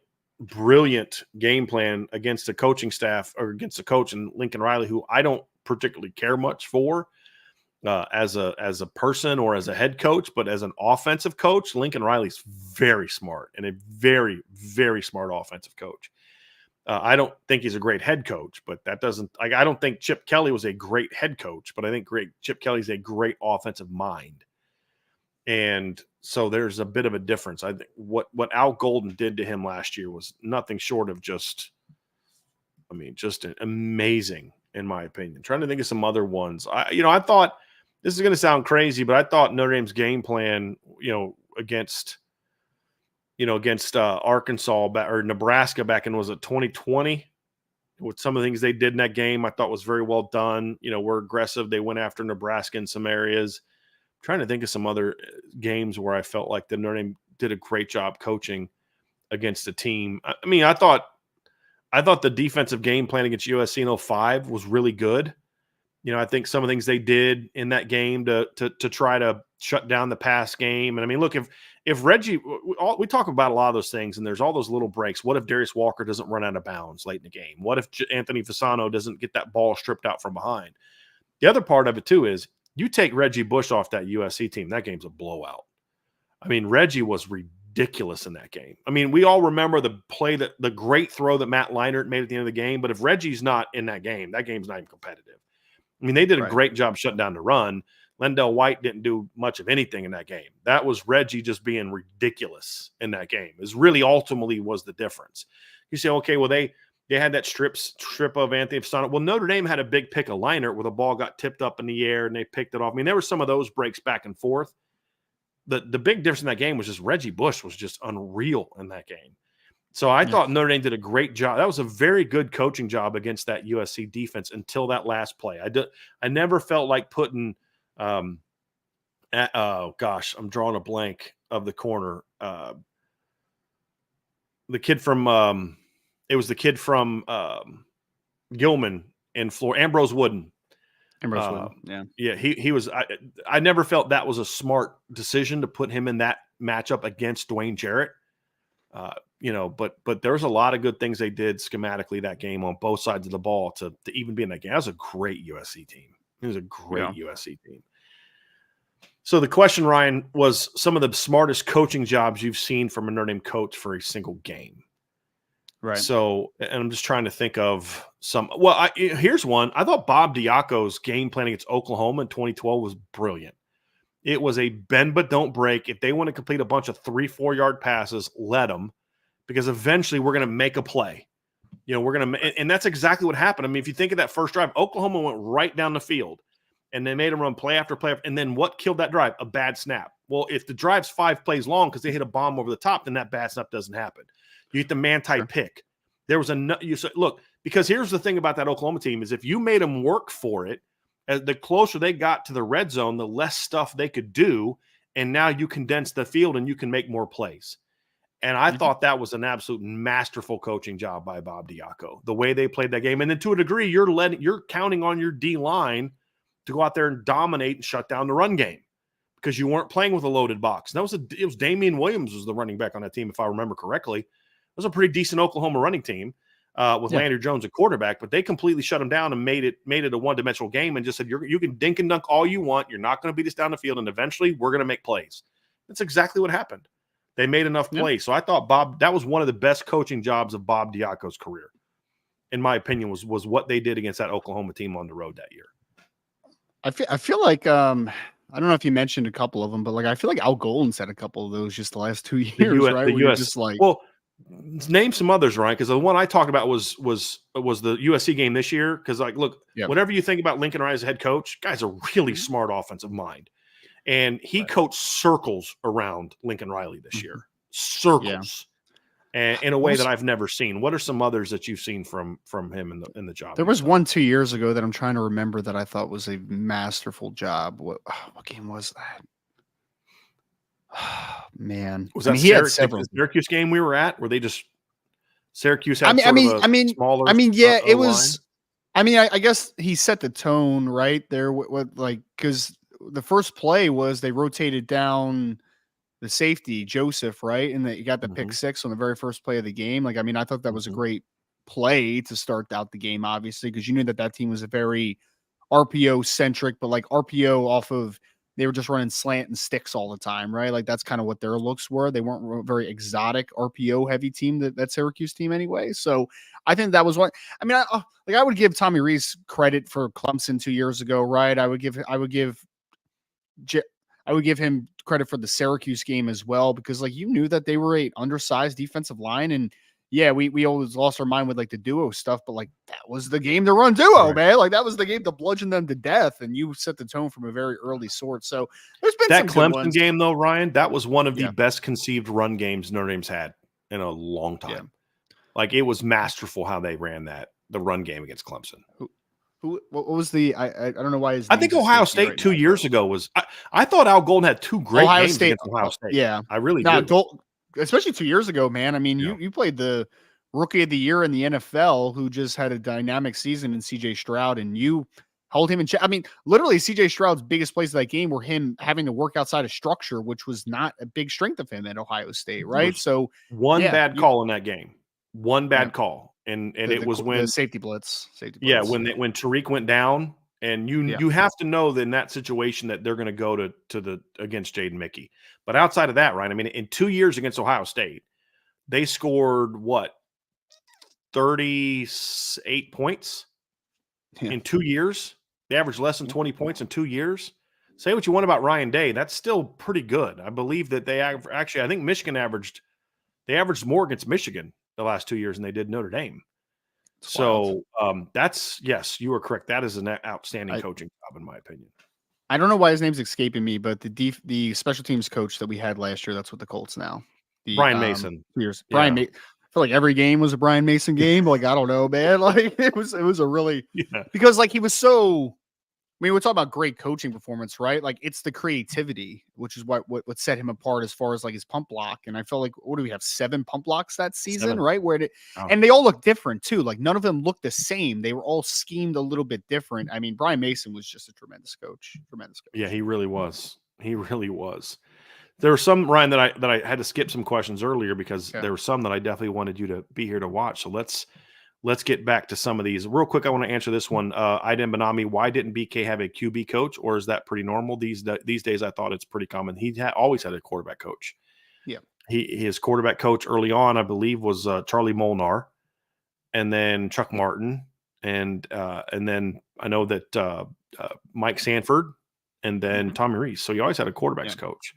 game plan against the coaching staff, or against the coach and Lincoln Riley, who I don't particularly care much for as a person or as a head coach, but as an offensive coach, Lincoln Riley's very smart and a very, very smart offensive coach. I don't think he's a great head coach, but that doesn't – I don't think Chip Kelly was a great head coach, but I think Chip Kelly's a great offensive mind. And so there's a bit of a difference. I think what Al Golden did to him last year was nothing short of just amazing, in my opinion. I'm trying to think of some other ones. I thought – this is going to sound crazy, but I thought Notre Dame's game plan, against Arkansas or Nebraska back in, was it 2020? With some of the things they did in that game, I thought was very well done. We're aggressive. They went after Nebraska in some areas. I'm trying to think of some other games where I felt like the Notre Dame did a great job coaching against the team. I mean, I thought the defensive game plan against USC in 2005 was really good. I think some of the things they did in that game to try to shut down the pass game. And I mean, look, if Reggie, we talk about a lot of those things, and there's all those little breaks. What if Darius Walker doesn't run out of bounds late in the game? What if Anthony Fasano doesn't get that ball stripped out from behind? The other part of it too is you take Reggie Bush off that USC team, that game's a blowout. I mean, Reggie was ridiculous in that game. I mean, we all remember the great throw that Matt Leinart made at the end of the game, but if Reggie's not in that game's not even competitive. I mean, they did a great job shutting down the run. Lendell White didn't do much of anything in that game. That was Reggie just being ridiculous in that game. Is really ultimately was the difference. You say, okay, well, they They had that strip of Anthony Fasano. Well, Notre Dame had a big pick of liner where the ball got tipped up in the air and they picked it off. I mean, there were some of those breaks back and forth. The big difference in that game was just Reggie Bush was just unreal in that game. So I thought Notre Dame did a great job. That was a very good coaching job against that USC defense until that last play. I never felt like putting oh gosh, I'm drawing a blank of the corner. The kid from it was the kid from Gilman in Florida, Ambrose Wooden. Yeah, he was. I never felt that was a smart decision to put him in that matchup against Dwayne Jarrett. But there's a lot of good things they did schematically that game on both sides of the ball to even be in that game. That was a great USC team. It was a great USC team. So the question, Ryan, was some of the smartest coaching jobs you've seen from a Notre Dame coach for a single game. Right. So, and I'm just trying to think of some. Well, here's one. I thought Bob Diaco's game plan against Oklahoma in 2012 was brilliant. It was a bend but don't break. If they want to complete a bunch of 3-4 yard passes, let them, because eventually we're going to make a play. We're going to, and that's exactly what happened. I mean, if you think of that first drive, Oklahoma went right down the field, and they made them run play after play. And then what killed that drive? A bad snap. Well, if the drive's 5 plays long because they hit a bomb over the top, then that bad snap doesn't happen. You get the Manti pick. There was look, because here's the thing about that Oklahoma team is if you made them work for it, the closer they got to the red zone, the less stuff they could do. And now you condense the field and you can make more plays. And I thought that was an absolute masterful coaching job by Bob Diaco, the way they played that game. And then to a degree, you're counting on your D line to go out there and dominate and shut down the run game because you weren't playing with a loaded box. And it was Damian Williams was the running back on that team, if I remember correctly. It was a pretty decent Oklahoma running team with Landry Jones at quarterback, but they completely shut him down and made it a one-dimensional game and just said, you can dink and dunk all you want. You're not going to beat us down the field, and eventually we're going to make plays. That's exactly what happened. They made enough plays. So I thought that was one of the best coaching jobs of Bob Diaco's career, in my opinion, was what they did against that Oklahoma team on the road that year. I feel like I don't know if you mentioned a couple of them, but like I feel like Al Golden's had a couple of those just the last 2 years, right? The US, just like, well, name some others, Ryan, because the one I talked about was the USC game this year. Because look, whatever you think about Lincoln Riley as a head coach, guy's a really smart offensive mind, and he coached circles around Lincoln Riley this year, circles, and in a way that I've never seen. What are some others that you've seen from him in the job? There was one 2 years ago that I'm trying to remember that I thought was a masterful job. What game was that? Man, was that the Syracuse game we were at? Where they just Syracuse had smaller. It was. I guess he set the tone right there. Because the first play was they rotated down the safety Joseph, right, and you got the pick six on the very first play of the game. I thought that was a great play to start out the game, obviously, because you knew that team was a very RPO centric, but RPO off of. They were just running slant and sticks all the time, right? That's kind of what their looks were. They weren't a very exotic RPO heavy team, that Syracuse team anyway. So I think that was what I would give Tommy Rees credit for Clemson 2 years ago, right? I would give him credit for the Syracuse game as well, because you knew that they were a undersized defensive line, and we always lost our mind with the duo stuff, but that was the game to run duo, man. That was the game to bludgeon them to death, and you set the tone from a very early sort. So there's been that Clemson game though, Ryan. That was one of the best conceived run games Notre Dame's had in a long time. It was masterful how they ran the run game against Clemson. What was the? I don't know why. I think Ohio State 2 years ago was. I thought Al Golden had two great games against Ohio State. Yeah, I really do. Especially 2 years ago, man. You played the rookie of the year in the NFL who just had a dynamic season in CJ Stroud, and you held him in check. Literally CJ Stroud's biggest plays of that game were him having to work outside of structure, which was not a big strength of him at Ohio State, right? So one bad call in that game. One bad call. And it was when the safety blitz. When Tariq went down, and you have to know that in that situation that they're going to go to against Jaden Mickey. But outside of that, right? In 2 years against Ohio State, they scored 38 points in 2 years. They averaged less than 20 points in 2 years. Say what you want about Ryan Day, that's still pretty good. I believe that they I think Michigan averaged more against Michigan the last 2 years than they did Notre Dame. It's wild. So yes, you are correct. That is an outstanding coaching job, in my opinion. I don't know why his name's escaping me, but the special teams coach that we had last year, that's what the Colts now. The Brian Mason. years Yeah. Brian I feel like every game was a Brian Mason game. Like, I don't know, man. Like, it was a really Yeah. because like he was so I mean, we're talking about great coaching performance, right? Like, it's the creativity, which is what set him apart as far as like his pump block. And I felt like, what do we have, 7 pump blocks that season, 7. right? Oh. And they all look different too. Like, none of them looked the same. They were all schemed a little bit different. I mean, Brian Mason was just a tremendous coach. Tremendous coach. Yeah, he really was. He really was. There were some, Ryan, that I had to skip some questions earlier because there were some that I definitely wanted you to be here to watch. So let's get back to some of these real quick. I want to answer this one. Iden Benami, why didn't BK have a QB coach, or is that pretty normal these days? I thought it's pretty common. He always had a quarterback coach. Yeah. His quarterback coach early on, I believe, was Charlie Molnar, and then Chuck Martin, and then I know that Mike Sanford, and then Tommy Reese. So he always had a quarterback's coach.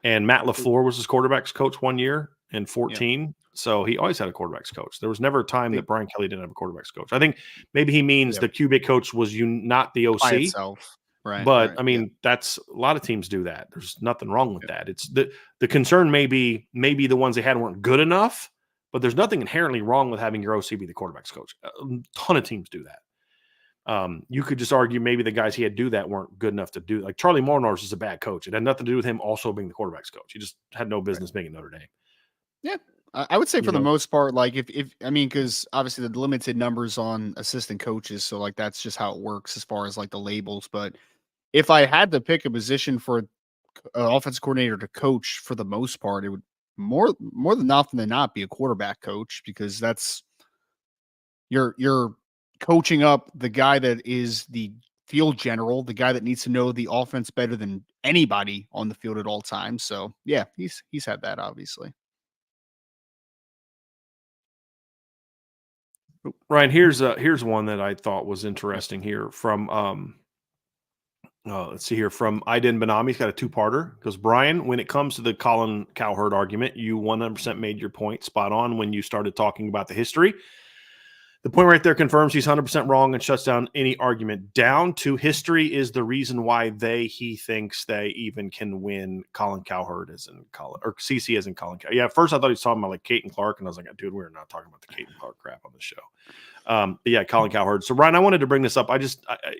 And Matt LaFleur was his quarterback's coach one year in 14. So he always had a quarterback's coach. There was never a time that Brian Kelly didn't have a quarterback's coach. I think maybe he means the QB coach was not the OC. By itself. Right. But right, I mean, that's a lot of teams do that. There's nothing wrong with that. It's the concern maybe the ones they had weren't good enough, but there's nothing inherently wrong with having your OC be the quarterback's coach. A ton of teams do that. You could just argue maybe the guys he had do that weren't good enough to do. Like Charlie Molnar is a bad coach. It had nothing to do with him also being the quarterback's coach. He just had no business being at Notre Dame. Yeah. I would say for the most part, like if I mean, because obviously the limited numbers on assistant coaches, so like that's just how it works as far as like the labels. But if I had to pick a position for an offensive coordinator to coach, for the most part, it would more than often than not be a quarterback coach, because that's you're coaching up the guy that is the field general, the guy that needs to know the offense better than anybody on the field at all times. So yeah, he's had that, obviously. Ryan, here's one that I thought was interesting here from let's see here from Iden Benami. He's got a 2-parter. Because Brian, when it comes to the Colin Cowherd argument, you 100% made your point spot on when you started talking about the history. The point right there confirms he's 100% wrong and shuts down any argument. Down to history is the reason why he thinks they even can win. Colin Cowherd is in Colin, or CC is in Colin. Yeah, at first I thought he was talking about like Caton Clark, and I was like, dude, we're not talking about the Caton Clark crap on the show. But yeah, Colin Cowherd. So Ryan, I wanted to bring this up.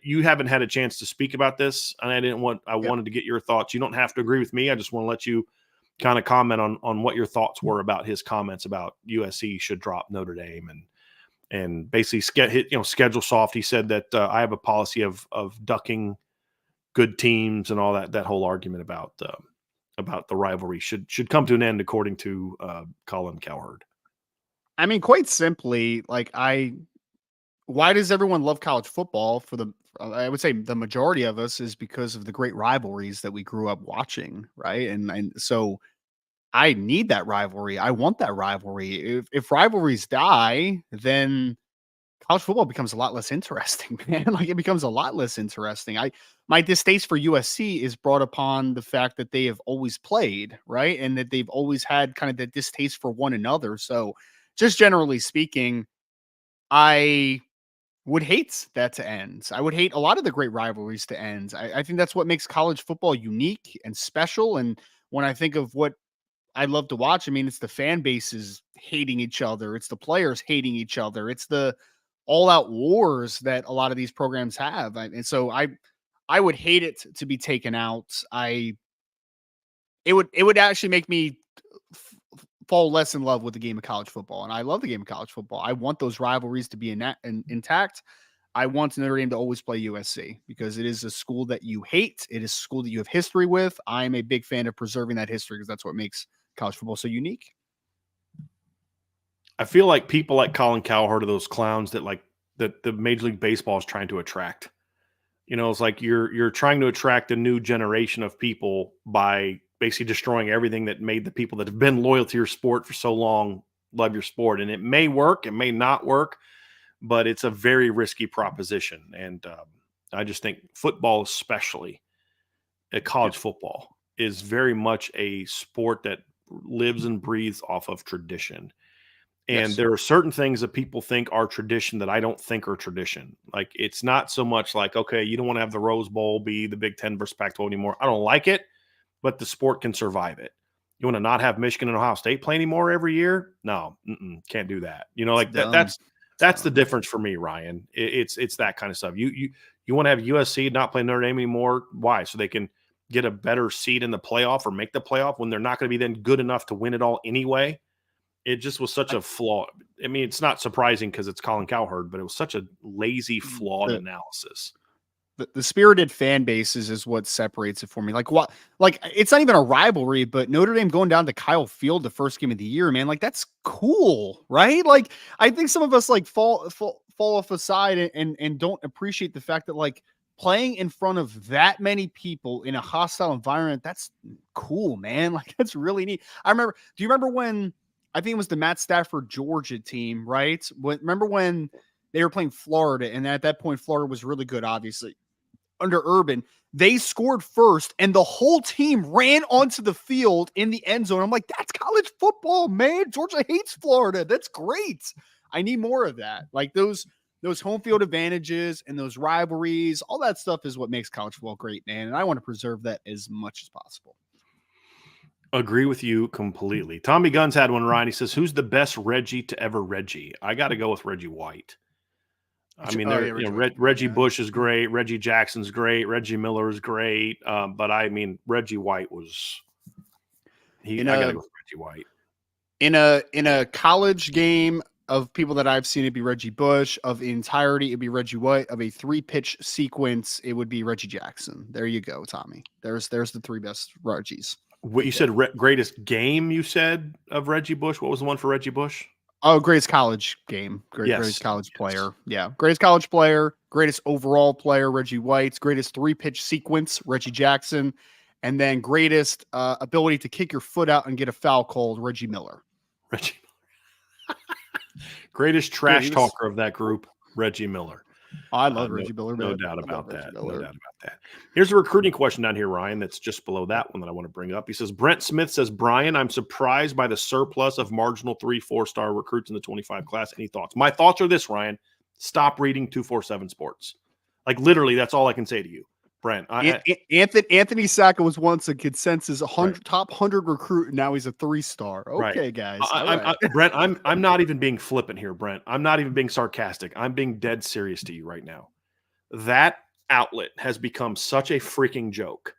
You haven't had a chance to speak about this, and I wanted to get your thoughts. You don't have to agree with me. I just want to let you kind of comment on what your thoughts were about his comments about USC should drop Notre Dame and basically schedule soft. He said that I have a policy of ducking good teams and all that whole argument about the rivalry should come to an end, according to Colin Cowherd. I mean, quite simply, like why does everyone love college football? I would say the majority of us is because of the great rivalries that we grew up watching, right? And so I need that rivalry. I want that rivalry. If rivalries die, then college football becomes a lot less interesting, man. Like, it becomes a lot less interesting. My distaste for USC is brought upon the fact that they have always played, right? And that they've always had kind of the distaste for one another. So just generally speaking, I would hate that to end. I would hate a lot of the great rivalries to end. I think that's what makes college football unique and special. And when I think of what I love to watch, I mean, it's the fan bases hating each other. It's the players hating each other. It's the all out wars that a lot of these programs have. And so I would hate it to be taken out. It would actually make me fall less in love with the game of college football. And I love the game of college football. I want those rivalries to be intact. I want Notre Dame to always play USC because it is a school that you hate. It is a school that you have history with. I'm a big fan of preserving that history because that's what makes college football so unique. I feel like people like Colin Cowherd are those clowns that the Major League Baseball is trying to attract. It's like you're trying to attract a new generation of people by basically destroying everything that made the people that have been loyal to your sport for so long love your sport. And it may work, it may not work, but it's a very risky proposition. And I just think football, especially college football, is very much a sport that lives and breathes off of tradition. And Yes. there are certain things that people think are tradition that I don't think are tradition. Like, it's not so much like, okay, you don't want to have the Rose Bowl be the Big Ten versus Pac-12 anymore. I don't like it, but the sport can survive it. You want to not have Michigan and Ohio State play anymore every year? No, can't do that. It's Like that. dumb. That's the Dumb. difference for me, Ryan. It's that kind of stuff. You want to have USC not play Notre Dame anymore? Why? So they can get a better seed in the playoff or make the playoff when they're not going to be then good enough to win it all anyway. It just was such a flaw. I mean, it's not surprising because it's Colin Cowherd, but it was such a lazy, flawed analysis. The spirited fan bases is what separates it for me. Like what? Like it's not even a rivalry, but Notre Dame going down to Kyle Field the first game of the year, man. Like that's cool, right? Like I think some of us like fall off the side and don't appreciate the fact that like playing in front of that many people in a hostile environment, that's cool, man. Like that's really neat. I remember. Do you remember when? I think it was the Matt Stafford Georgia team, right? Remember when they were playing Florida, and at that point, Florida was really good, obviously. Under Urban, they scored first, and the whole team ran onto the field in the end zone. I'm like, that's college football, man. Georgia hates Florida. That's great. I need more of that. Like those home field advantages and those rivalries, all that stuff is what makes college football great, man. And I want to preserve that as much as possible. Agree with you completely. Tommy Guns had one, Ryan. He says, who's the best Reggie to ever Reggie? I got to go with Reggie White. I mean, Reggie Bush is great. Reggie Jackson's great. Reggie Miller is great. But I mean, Reggie White was I got to go with Reggie White. In a college game of people that I've seen, it'd be Reggie Bush. Of the entirety, it'd be Reggie White. Of a 3-pitch sequence, it would be Reggie Jackson. There you go, Tommy. There's the 3 best Reggies. What you said, greatest game you said of Reggie Bush? What was the one for Reggie Bush? Oh, greatest college game. Greatest college player. Yeah. Greatest college player. Greatest overall player, Reggie White's. Greatest 3-pitch sequence, Reggie Jackson. And then greatest ability to kick your foot out and get a foul called, Reggie Miller. Reggie Miller. Greatest trash talker of that group, Reggie Miller. I love Reggie Miller. No doubt about that. No doubt about that. Here's a recruiting question down here, Ryan, that's just below that one that I want to bring up. He says, Brent Smith says, Brian, I'm surprised by the surplus of marginal 3-4-star recruits in the 25 class. Any thoughts? My thoughts are this, Ryan. Stop reading 247 Sports. Like, literally, that's all I can say to you. Brent. Anthony Sacco was once a consensus top 100 recruit, and now he's a 3-star. Okay, guys. Brent, I'm not even being flippant here, Brent. I'm not even being sarcastic. I'm being dead serious to you right now. That outlet has become such a freaking joke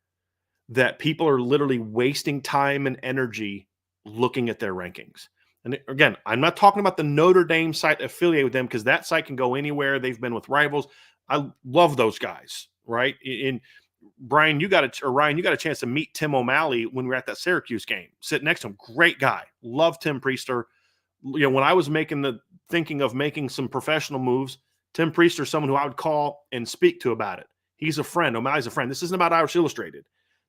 that people are literally wasting time and energy looking at their rankings. And again, I'm not talking about the Notre Dame site affiliated with them because that site can go anywhere. They've been with rivals. I love those guys. Right. And Ryan, you got a chance to meet Tim O'Malley when we were at that Syracuse game. Sit next to him. Great guy. Love Tim Priester. When I was thinking of making some professional moves, Tim Priester is someone who I would call and speak to about it. He's a friend. O'Malley's a friend. This isn't about Irish Illustrated.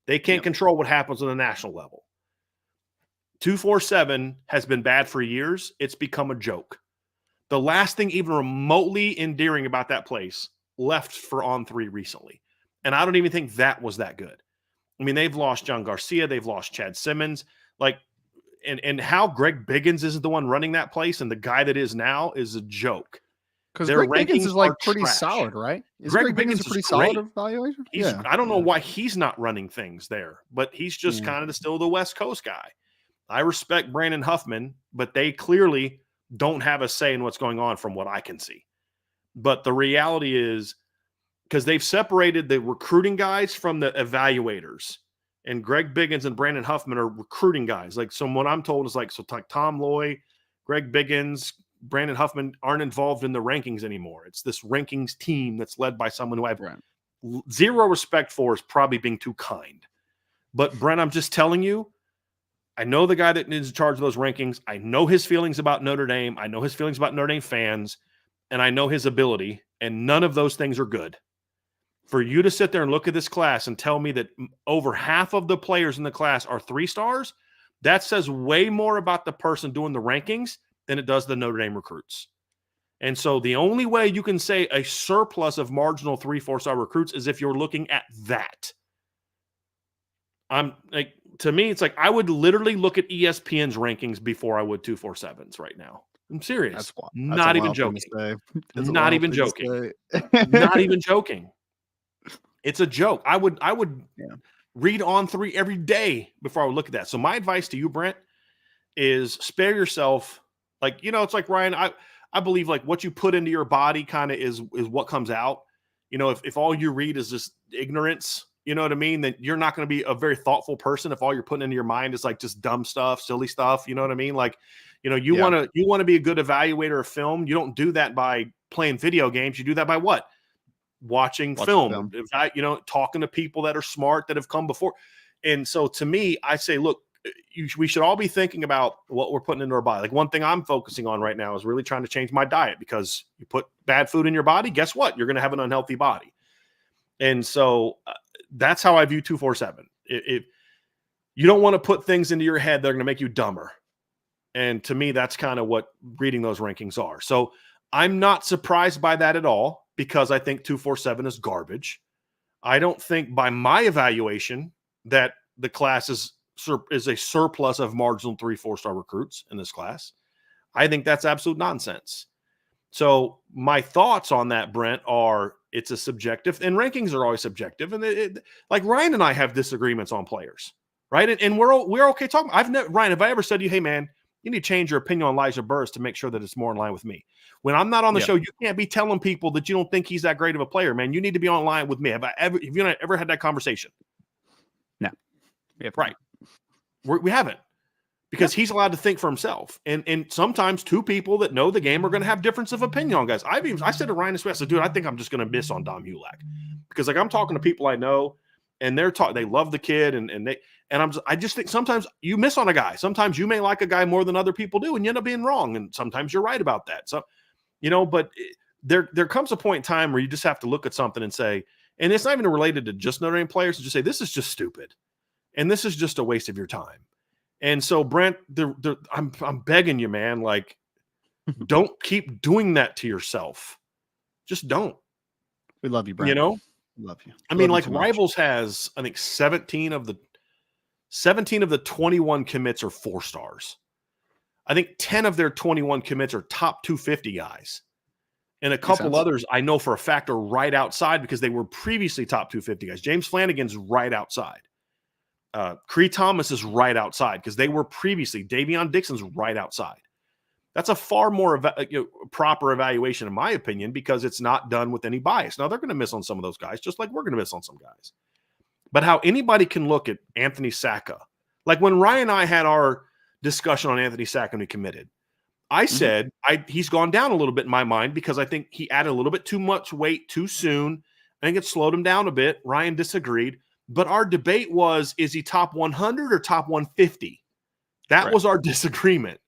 They can't control what happens on the national level. 247 has been bad for years. It's become a joke. The last thing even remotely endearing about that place left for On3 recently. And I don't even think that was that good. I mean, they've lost John Garcia. They've lost Chad Simmons. Like, and how Greg Biggins isn't the one running that place and the guy that is now is a joke. Because Greg Biggins is like pretty solid, right? Is Greg Biggins a pretty solid evaluation? I don't know why he's not running things there, but he's just kind of still the West Coast guy. I respect Brandon Huffman, but they clearly don't have a say in what's going on from what I can see. But the reality is, because they've separated the recruiting guys from the evaluators, and Greg Biggins and Brandon Huffman are recruiting guys. Like, so what I'm told is like Tom Loy, Greg Biggins, Brandon Huffman aren't involved in the rankings anymore. It's this rankings team that's led by someone who I have zero respect for, is probably being too kind. But Brent, I'm just telling you, I know the guy that is in charge of those rankings. I know his feelings about Notre Dame. I know his feelings about Notre Dame fans. And I know his ability, and none of those things are good. For you to sit there and look at this class and tell me that over half of the players in the class are 3-stars, that says way more about the person doing the rankings than it does the Notre Dame recruits. And so the only way you can say a surplus of marginal 3-4-star recruits is if you're looking at that. To me, it's like I would literally look at ESPN's rankings before I would 247's right now. I'm serious. That's a Not even wild thing to joking. say. That's a Not wild even thing to joking. Not say. even joking. It's a joke. I would Yeah. read On3 every day before I would look at that. So my advice to you, Brent, is spare yourself. Like, it's like Ryan, I believe like what you put into your body kind of is what comes out. If all you read is just ignorance, you know what I mean, then you're not going to be a very thoughtful person if all you're putting into your mind is like just dumb stuff, silly stuff, you know what I mean? Like, you Yeah. want to be a good evaluator of film. You don't do that by playing video games. You do that by what? Watching film, talking to people that are smart that have come before. And so to me, I say, look, we should all be thinking about what we're putting into our body. Like one thing I'm focusing on right now is really trying to change my diet, because you put bad food in your body, guess what? You're going to have an unhealthy body. And so that's how I view 247. If you don't want to put things into your head that are going to make you dumber. And to me, that's kind of what reading those rankings are. So I'm not surprised by that at all, because I think 247 is garbage. I don't think by my evaluation that the class is a surplus of marginal 3-4-star recruits in this class. I think that's absolute nonsense. So my thoughts on that, Brent, are it's a subjective, and rankings are always subjective. And like Ryan and I have disagreements on players, right? And we're okay talking. Ryan, have I ever said to you, hey man, you need to change your opinion on Elijah Burris to make sure that it's more in line with me? When I'm not on the show, you can't be telling people that you don't think he's that great of a player, man. You need to be on line with me. Have you ever had that conversation? No. Right. We haven't, because he's allowed to think for himself. And sometimes two people that know the game are going to have difference of opinion on guys. I said to Ryan this week, I said, dude, I think I'm just going to miss on Dom Hulak, because like I'm talking to people I know, and they love the kid, I just think sometimes you miss on a guy. Sometimes you may like a guy more than other people do, and you end up being wrong. And sometimes you're right about that. So, but there comes a point in time where you just have to look at something and say, and it's not even related to just Notre Dame players, and just say, this is just stupid. And this is just a waste of your time. And so, Brent, I'm begging you, man, like, don't keep doing that to yourself. Just don't. We love you, Brent. Love you. I mean, like Rivals has, I think 17 of the 21 commits are 4 stars. I think 10 of their 21 commits are top 250 guys. And a couple others I know for a fact are right outside, because they were previously top 250 guys. James Flanagan's right outside. Cree Thomas is right outside, because they were previously. Davion Dixon's right outside. That's a far more proper evaluation, in my opinion, because it's not done with any bias. Now, they're going to miss on some of those guys, just like we're going to miss on some guys. But how anybody can look at Anthony Sacca, like when Ryan and I had our discussion on Anthony Sacca when he committed, I said he's gone down a little bit in my mind, because I think he added a little bit too much weight too soon. I think it slowed him down a bit. Ryan disagreed. But our debate was, is he top 100 or top 150? That was our disagreement.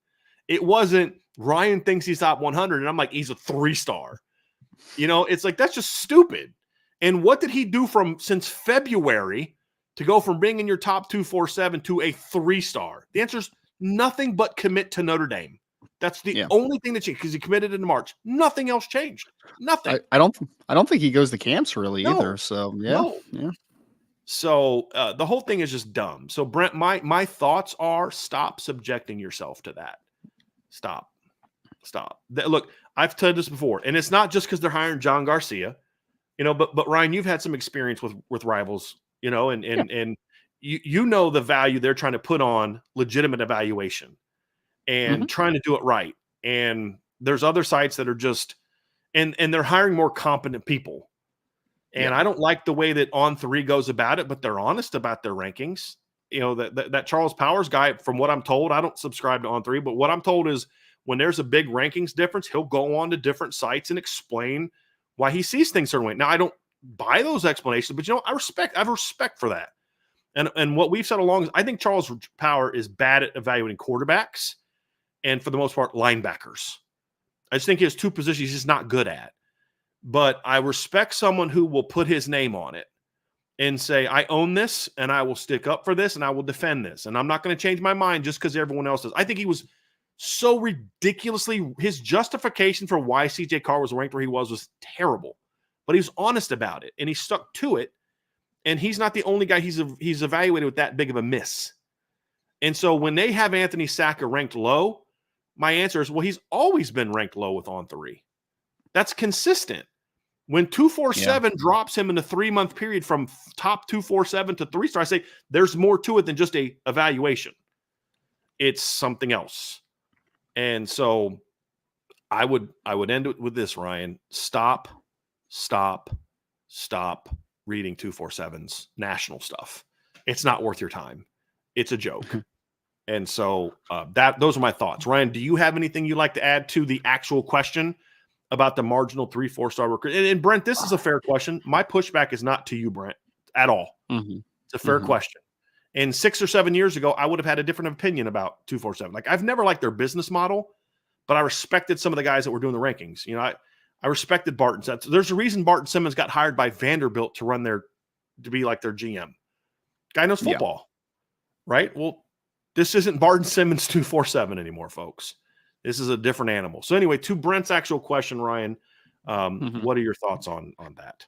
It wasn't Ryan thinks he's top 100, and I'm like, he's a 3-star. It's like, that's just stupid. And what did he do since February to go from being in your top 247 to a 3-star? The answer is nothing but commit to Notre Dame. That's the only thing that changed, because he committed in March. Nothing else changed. Nothing. I don't think he goes to camps really either. So yeah. So the whole thing is just dumb. So Brent, my thoughts are, stop subjecting yourself to that. Stop. Look, I've said this before, and it's not just because they're hiring John Garcia, but Ryan, you've had some experience with Rivals, and you know the value they're trying to put on legitimate evaluation and trying to do it right. And there's other sites that are just, and they're hiring more competent people. And I don't like the way that On3 goes about it, but they're honest about their rankings. That Charles Powers guy, from what I'm told, I don't subscribe to On3, but what I'm told is when there's a big rankings difference, he'll go on to different sites and explain why he sees things certain way. Now, I don't buy those explanations, but I have respect for that. And what we've said along is, I think Charles Power is bad at evaluating quarterbacks and, for the most part, linebackers. I just think he has 2 positions he's just not good at. But I respect someone who will put his name on it and say, I own this, and I will stick up for this, and I will defend this. And I'm not going to change my mind just because everyone else does. I think he was so ridiculously, his justification for why CJ Carr was ranked where he was terrible. But he was honest about it, and he stuck to it. And he's not the only guy he's evaluated with that big of a miss. And so when they have Anthony Sacca ranked low, My answer is, well, he's always been ranked low with On3. That's consistent. When 247 drops him in a 3-month period from top 247 to 3-star, I say there's more to it than just a evaluation. It's something else. And so I would end it with this, Ryan. Stop reading 247's national stuff. It's not worth your time. It's a joke. And so those are my thoughts. Ryan, do you have anything you'd like to add to the actual question about the marginal 3-4-star recruit? And Brent, this is a fair question. My pushback is not to you, Brent, at all. It's a fair question. And 6 or 7 years ago, I would have had a different opinion about 247. Like, I've never liked their business model, but I respected some of the guys that were doing the rankings. You know, I respected Barton. There's a reason Barton Simmons got hired by Vanderbilt to be like their GM. Guy knows football, right? Well, this isn't Barton Simmons 247 anymore, folks. This is a different animal. So anyway, to Brent's actual question, Ryan, what are your thoughts on that?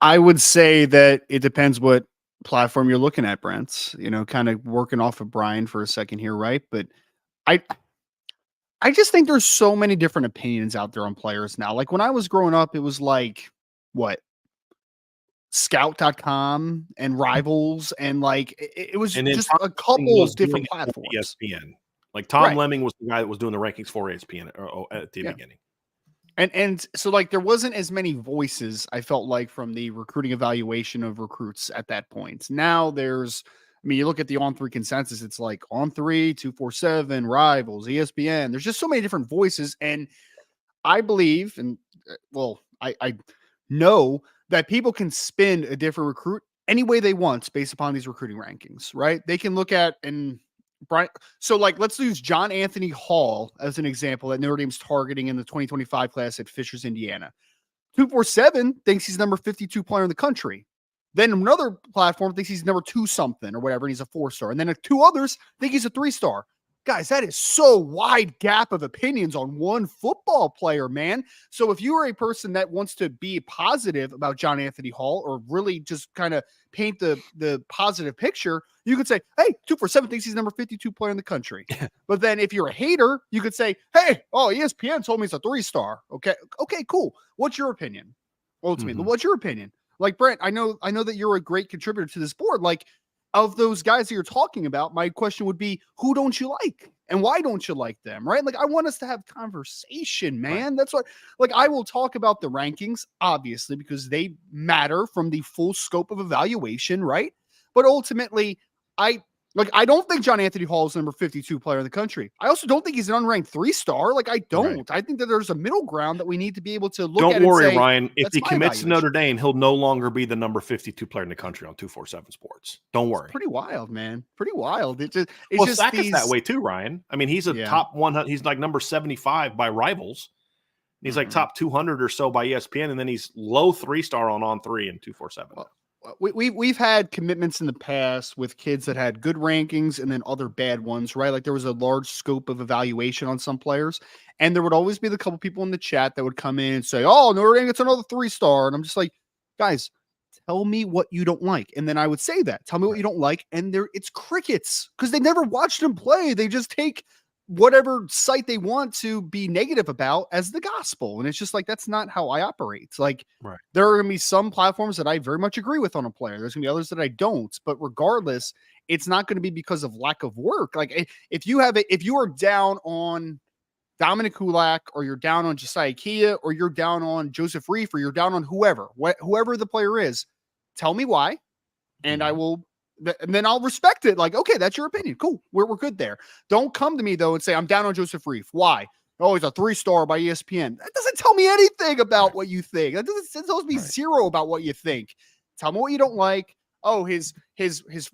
I would say that it depends what platform you're looking at, Brent. You know, kind of working off of Brian for a second here, right? But I just think there's so many different opinions out there on players now. Like when I was growing up, it was like, what? Scout.com and Rivals, and like it was just a couple of different platforms. ESPN. Like Tom Lemming was the guy that was doing the rankings for ESPN at the beginning. And so like there wasn't as many voices, I felt like, from the recruiting evaluation of recruits at that point. Now there's, I mean, you look at the On3 consensus, it's like On3, 247, Rivals, ESPN. There's just so many different voices. And I believe, and well, I know that people can spin a different recruit any way they want based upon these recruiting rankings, right? They can look at, and Brian, so like, let's use John Anthony Hall as an example that Notre Dame's targeting in the 2025 class at Fishers, Indiana. 247 thinks he's number 52 player in the country. Then another platform thinks he's number 2 something or whatever, and he's a 4-star. And then 2 others think he's a 3-star. Guys, that is so wide gap of opinions on one football player, man. So if you are a person that wants to be positive about John Anthony Hall, or really just kind of paint the positive picture, you could say, hey, 247 thinks he's number 52 player in the country. But then if you're a hater, you could say, hey, ESPN told me he's a 3-star. Okay, cool. What's your opinion? Ultimately, what's your opinion? Like, Brent, I know that you're a great contributor to this board. Like, of those guys that you're talking about, my question would be, who don't you like and why don't you like them? Right? Like, I want us to have conversation, man. Right. That's what, like, I will talk about the rankings, obviously, because they matter from the full scope of evaluation. Right. But ultimately, I don't think John Anthony Hall is the number 52 player in the country. I also don't think he's an unranked 3-star. Like, I don't. Right. I think that there's a middle ground that we need to be able to look at. Don't worry, Ryan. If he commits to Notre Dame, he'll no longer be the number 52 player in the country on 247 Sports. Don't worry. It's pretty wild, man. Pretty wild. It's just Sack is that way too, Ryan. I mean, he's a top 100. He's like number 75 by Rivals. He's like top 200 or so by ESPN, and then he's low 3-star on On3 and 247. Well, we've had commitments in the past with kids that had good rankings and then other bad ones, right? Like there was a large scope of evaluation on some players, and there would always be the couple people in the chat that would come in and say, oh, Notre Dame gets another 3-star. And I'm just like, guys, tell me what you don't like. And then I would say that. Tell me what you don't like. And it's crickets, because they never watched him play. They just take whatever site they want to be negative about as the gospel. And it's just like, that's not how I operate. Like, there are going to be some platforms that I very much agree with on a player. There's going to be others that I don't. But regardless, it's not going to be because of lack of work. Like, if you are down on Dominic Kulak, or you're down on Josiah Kia, or you're down on Joseph Reif, or you're down on whoever the player is, tell me why, and I will. And then I'll respect it. Like, okay, that's your opinion. Cool. We're good there. Don't come to me though and say, I'm down on Joseph Reif. Why? Oh, he's a 3-star by ESPN. That doesn't tell me anything about what you think. That tells me zero about what you think. Tell me what you don't like. Oh, his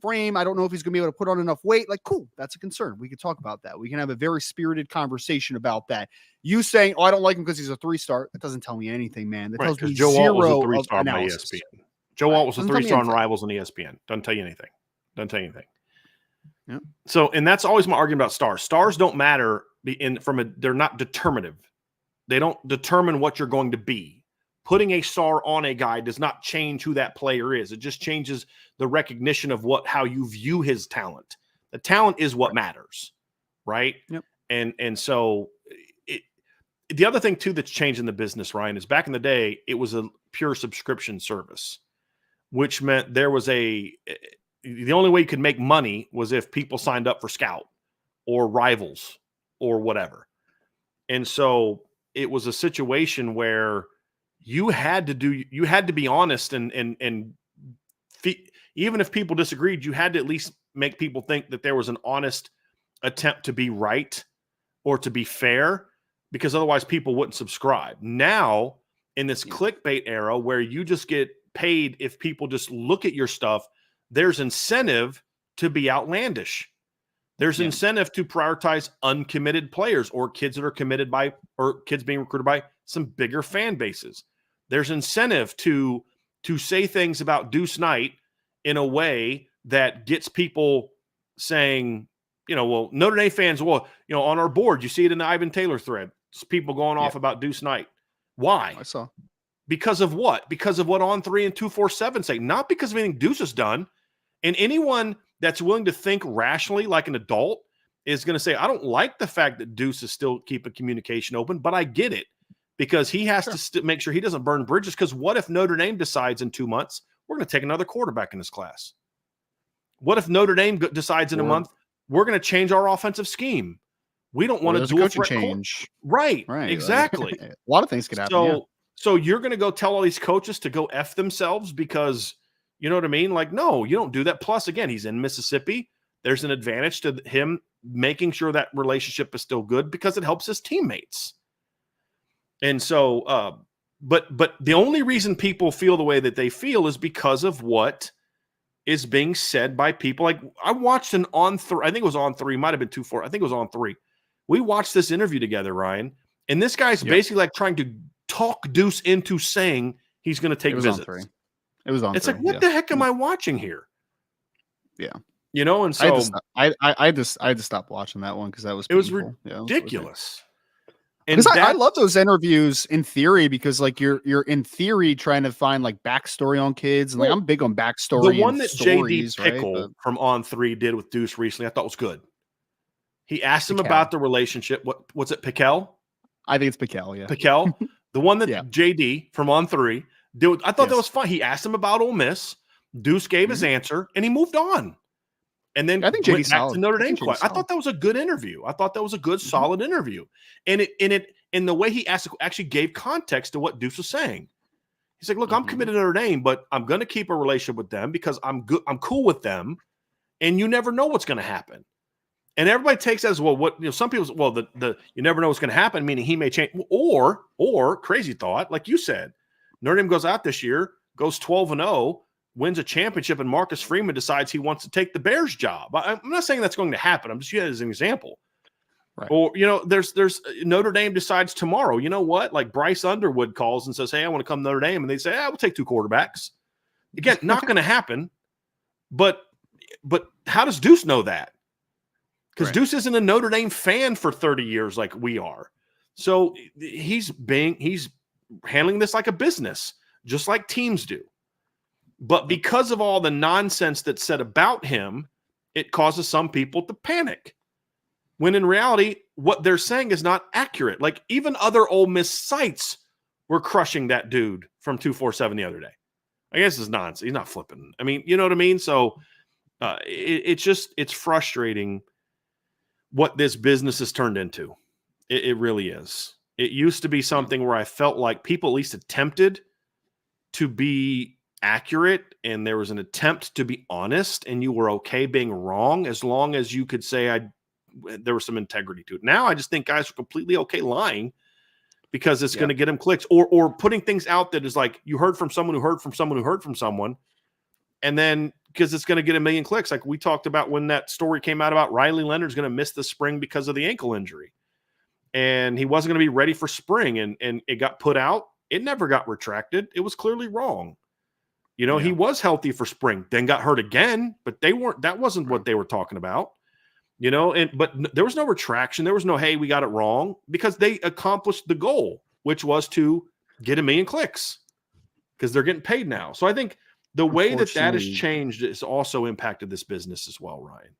frame, I don't know if he's going to be able to put on enough weight. Like, cool. That's a concern. We can talk about that. We can have a very spirited conversation about that. You saying, oh, I don't like him because he's a 3-star. That doesn't tell me anything, man. That tells me Joe zero Alt was a 3-star by ESPN. Joe Alt was a 3-star on Rivals and ESPN. Doesn't tell you anything. Yeah. So, and that's always my argument about stars. Stars don't matter they're not determinative. They don't determine what you're going to be. Putting a star on a guy does not change who that player is. It just changes the recognition of how you view his talent. The talent is what matters, right? Yep. And so the other thing too that's changed in the business, Ryan, is back in the day, it was a pure subscription service, which meant there was the only way you could make money was if people signed up for Scout or Rivals or whatever. And so it was a situation where you had to be honest and even if people disagreed, you had to at least make people think that there was an honest attempt to be right or to be fair, because otherwise people wouldn't subscribe. Now, in this clickbait era where you just get paid if people just look at your stuff, there's incentive to be outlandish. There's incentive to prioritize uncommitted players or kids that are committed by, or kids being recruited by some bigger fan bases. There's incentive to say things about Deuce Knight in a way that gets people saying, well, Notre Dame fans, on our board, you see it in the Ivan Taylor thread. It's people going off about Deuce Knight. Why? I saw. Because of what? Because of what On3 and 247 say, not because of anything Deuce has done. And anyone that's willing to think rationally like an adult is going to say, I don't like the fact that Deuce is still keeping communication open, but I get it, because he has to make sure he doesn't burn bridges. Because what if Notre Dame decides in 2 months, we're going to take another quarterback in this class? What if Notre Dame decides in a month, we're going to change our offensive scheme? We don't want to do a threat change. Right. Exactly. Like, a lot of things could happen. So you're going to go tell all these coaches to go F themselves because, you know what I mean? Like, no, you don't do that. Plus, again, he's in Mississippi. There's an advantage to him making sure that relationship is still good because it helps his teammates. And so, but the only reason people feel the way that they feel is because of what is being said by people. Like, I watched an On3, I think it was On3, might have been 2-4. I think it was On3. We watched this interview together, Ryan, and this guy's basically like trying to talk Deuce into saying he's going to take visits. It was on. It's like, what the heck am I watching here? Yeah. And so I had to stop watching that one because that was painful. Ridiculous. And I love those interviews in theory, because like you're in theory trying to find like backstory on kids, and like I'm big on backstory. The one that stories, JD Pickle from On3 did with Deuce recently, I thought was good. He asked him about the relationship. What's it, Pickell? I think it's Pickell, yeah. Pickell. The one that JD from On3 did, I thought that was fun. He asked him about Ole Miss. Deuce gave his answer, and he moved on. And then I think went back to Notre Dame. I thought that was a good interview. I thought that was a good, solid interview. And in the way he asked, actually gave context to what Deuce was saying. He's like, look, I'm committed to Notre Dame, but I'm going to keep a relationship with them because I'm good. I'm cool with them. And you never know what's going to happen. And everybody takes that as, well, some people, the you never know what's going to happen, meaning he may change. Or crazy thought, like you said, Notre Dame goes out this year, goes 12-0, wins a championship, and Marcus Freeman decides he wants to take the Bears job. I'm not saying that's going to happen. I'm just using it as an example. Right. Or, there's Notre Dame decides tomorrow, you know what? Like Bryce Underwood calls and says, hey, I want to come to Notre Dame. And they say, we'll take 2 quarterbacks. Again, not going to happen. But how does Deuce know that? Because Deuce isn't a Notre Dame fan for 30 years like we are. So he's handling this like a business, just like teams do. But because of all the nonsense that's said about him, it causes some people to panic. When in reality, what they're saying is not accurate. Like even other Ole Miss sites were crushing that dude from 247 the other day. I guess it's nonsense. He's not flipping. I mean, you know what I mean? So it's frustrating what this business has turned into. It really is. It used to be something where I felt like people at least attempted to be accurate, and there was an attempt to be honest, and you were okay being wrong as long as you could say there was some integrity to it. Now I just think guys are completely okay lying because it's going to get them clicks, or putting things out that is like you heard from someone who heard from someone who heard from someone, and then because it's going to get 1 million clicks, like we talked about when that story came out about Riley Leonard's going to miss the spring because of the ankle injury, and he wasn't going to be ready for spring, and it got put out. It never got retracted. It was clearly wrong. He was healthy for spring, then got hurt again, but that wasn't what they were talking about. But there was no retraction. There was no, hey, we got it wrong, because they accomplished the goal, which was to get 1 million clicks because they're getting paid now. So I think the way that has changed has also impacted this business as well, Ryan.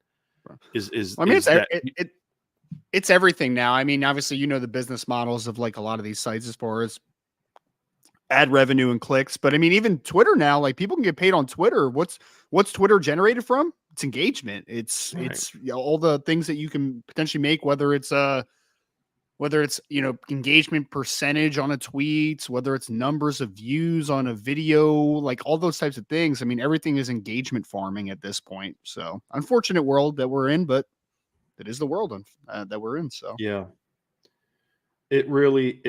It's everything now. I mean, obviously, the business models of like a lot of these sites as far as ad revenue and clicks. But I mean, even Twitter now, like people can get paid on Twitter. What's Twitter generated from? It's engagement. It's Right. it's all the things that you can potentially make, whether it's engagement percentage on a tweet, whether it's numbers of views on a video, like all those types of things. I mean, everything is engagement farming at this point. So unfortunate world that we're in, but it is the world that we're in. So Yeah. It really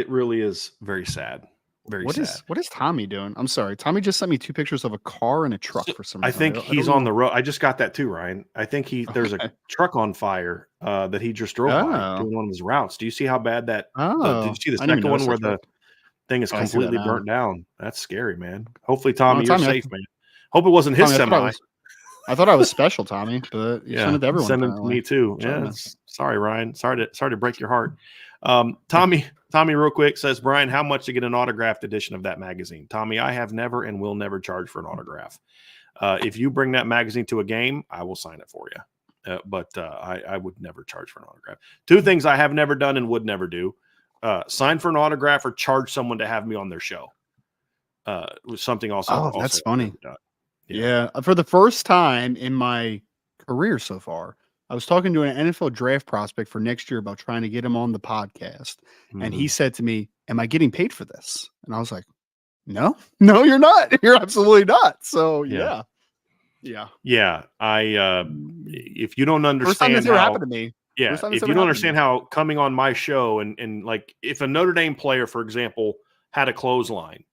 is very sad. Very sad. what is Tommy doing? I'm sorry. Tommy just sent me 2 pictures of a car and a truck So, for some I reason. think I don't he's on know. the road. I just got that too, Ryan. I think there's a Okay. truck on fire that he just drove by Oh. doing one of his routes. Do you see how bad did you Oh. see the I didn't even second one notice where that the truck. thing is Oh, I see that completely now. burnt down? That's scary, man. Hopefully, Oh, Tommy, you're Tommy, safe, man. Hope it wasn't his Tommy, semi. I thought I was special, Tommy, but you sent Yeah, it to everyone send them to apparently. me too. Trying Yeah, to sorry, Ryan. Sorry to break your heart. Tommy, real quick says, Brian, how much to get an autographed edition of that magazine? Tommy, I have never and will never charge for an autograph. If you bring that magazine to a game, I will sign it for you. But I would never charge for an autograph. 2 things I have never done and would never do: sign for an autograph or charge someone to have me on their show. Was something also. Oh, that's Also funny. never done. Yeah. For the first time in my career so far, I was talking to an NFL draft prospect for next year about trying to get him on the podcast. And he Mhm. said to me, "Am I getting paid for this?" And I was like, "No, no, you're not. You're absolutely not." So Yeah. yeah. Yeah. Yeah. If you don't First time this understand ever how, happened to me. yeah, First time this if ever you don't happened to understand me. how coming on my show and like if a Notre Dame player, for example, had a clothesline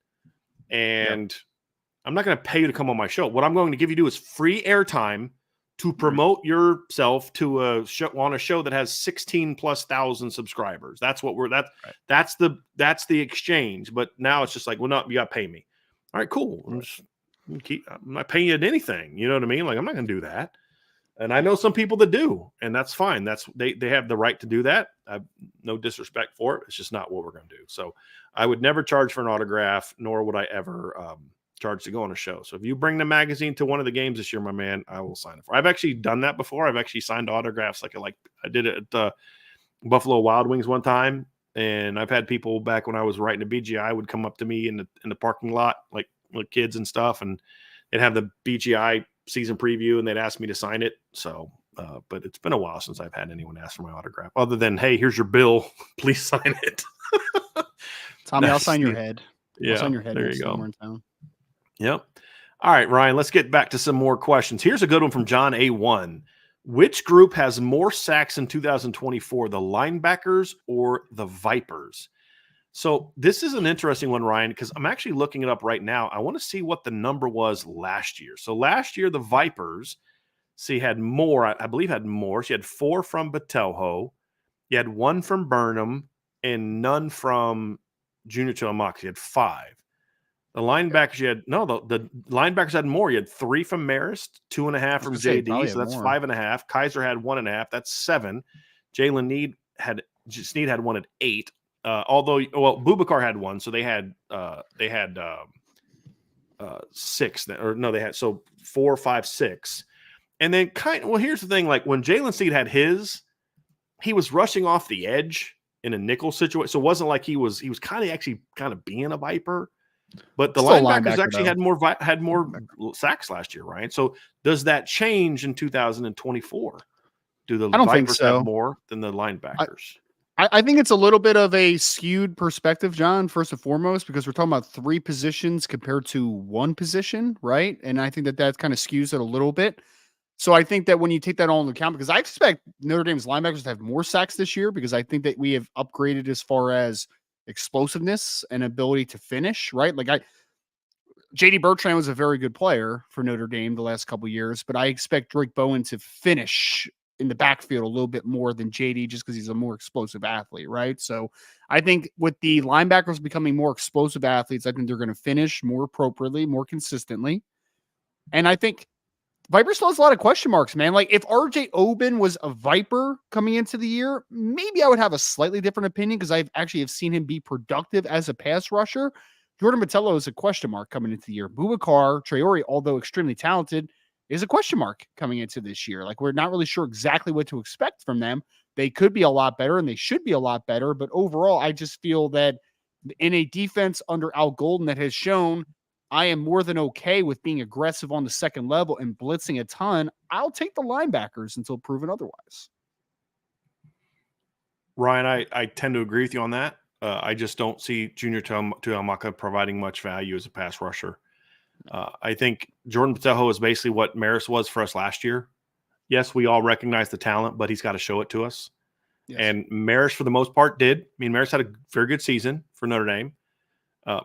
Yep. and I'm not going to pay you to come on my show. What I'm going to give you is free airtime to Right. promote yourself to a show on a show that has 16 plus thousand subscribers. That's what Right. that's the exchange. But now it's just like, well, no, you got to pay me. All right, cool. I'm not paying you anything. You know what I mean? Like, I'm not going to do that. And I know some people that do, and that's fine. They have the right to do that. I have no disrespect for it. It's just not what we're going to do. So I would never charge for an autograph, nor would I ever charge to go on a show. So if you bring the magazine to one of the games this year, my man, I will sign it for. I've actually done that before. I've actually signed autographs like I did it at Buffalo Wild Wings one time, and I've had people back when I was writing a BGI would come up to me in the parking lot, like kids and stuff, and they'd have the BGI season preview, and they'd ask me to sign it. So, but it's been a while since I've had anyone ask for my autograph, other than, hey, here's your bill, please sign it. Tommy, I'll sign your head. I'll sign Yeah, your head there next you time go. we're in town. Yep. All right, Ryan, let's get back to some more questions. Here's a good one from John A1. Which group has more sacks in 2024, the linebackers or the Vipers? So this is an interesting one, Ryan, because I'm actually looking it up right now. I want to see what the number was last year. So last year, the Vipers, had more, I believe had more. She had 4 from Batelho. You had 1 from Burnham and none from Junior Tillamook. You had 5. The linebackers, the linebackers had more. You had 3 from Marist, 2.5 from JD, so that's 5.5. Kaiser had 1.5. That's 7. Jalen Snead had 1 at 8. Although, Boubacar had 1, so they had 6. They had 4, 5, 6. And then here's the thing: like when Jalen Snead had his, he was rushing off the edge in a nickel situation, so it wasn't like he was kind of being a Viper. But the Still linebackers actually though. had more sacks last year, Ryan. So does that change in 2024? Do the I don't think Vipers so. have more than the linebackers? I think it's a little bit of a skewed perspective, John, first and foremost, because we're talking about 3 positions compared to 1 position, right? And I think that kind of skews it a little bit. So I think that when you take that all into account, because I expect Notre Dame's linebackers to have more sacks this year, because I think that we have upgraded as far as explosiveness and ability to finish, right? Like JD Bertrand was a very good player for Notre Dame the last couple of years, but I expect Drake Bowen to finish in the backfield a little bit more than JD just because he's a more explosive athlete, right? So I think with the linebackers becoming more explosive athletes, I think they're going to finish more appropriately, more consistently. And I think Viper still has a lot of question marks, man. Like if RJ Oben was a Viper coming into the year, maybe I would have a slightly different opinion because I've actually have seen him be productive as a pass rusher. Jordan Botelho is a question mark coming into the year. Boubacar Traore, although extremely talented, is a question mark coming into this year. Like we're not really sure exactly what to expect from them. They could be a lot better, and they should be a lot better. But overall, I just feel that in a defense under Al Golden that has shown I am more than okay with being aggressive on the second level and blitzing a ton, I'll take the linebackers until proven otherwise. Ryan, I tend to agree with you on that. I just don't see Junior Tuamaka providing much value as a pass rusher. I think Jordan Patejo is basically what Maris was for us last year. Yes, we all recognize the talent, but he's got to show it to us. Yes. And Maris, for the most part, did. I mean, Maris had a very good season for Notre Dame,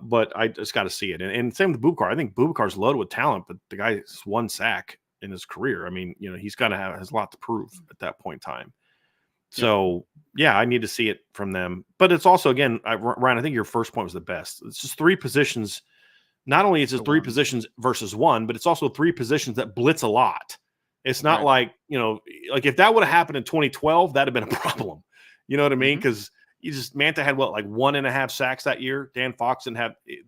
but I just got to see it. And same with Bubakar. I think Bubakar's loaded with talent, but the guy's one sack in his career. I mean, he's got to has a lot to prove at that point in time. So, yeah, I need to see it from them. But it's also, again, Ryan, I think your first point was the best. It's just three positions. Not only is it three positions versus one, but it's also three positions that blitz a lot. It's not like, like if that would have happened in 2012, that'd have been a problem. You know what I mean? Because Manta had like 1.5 sacks that year. Dan Fox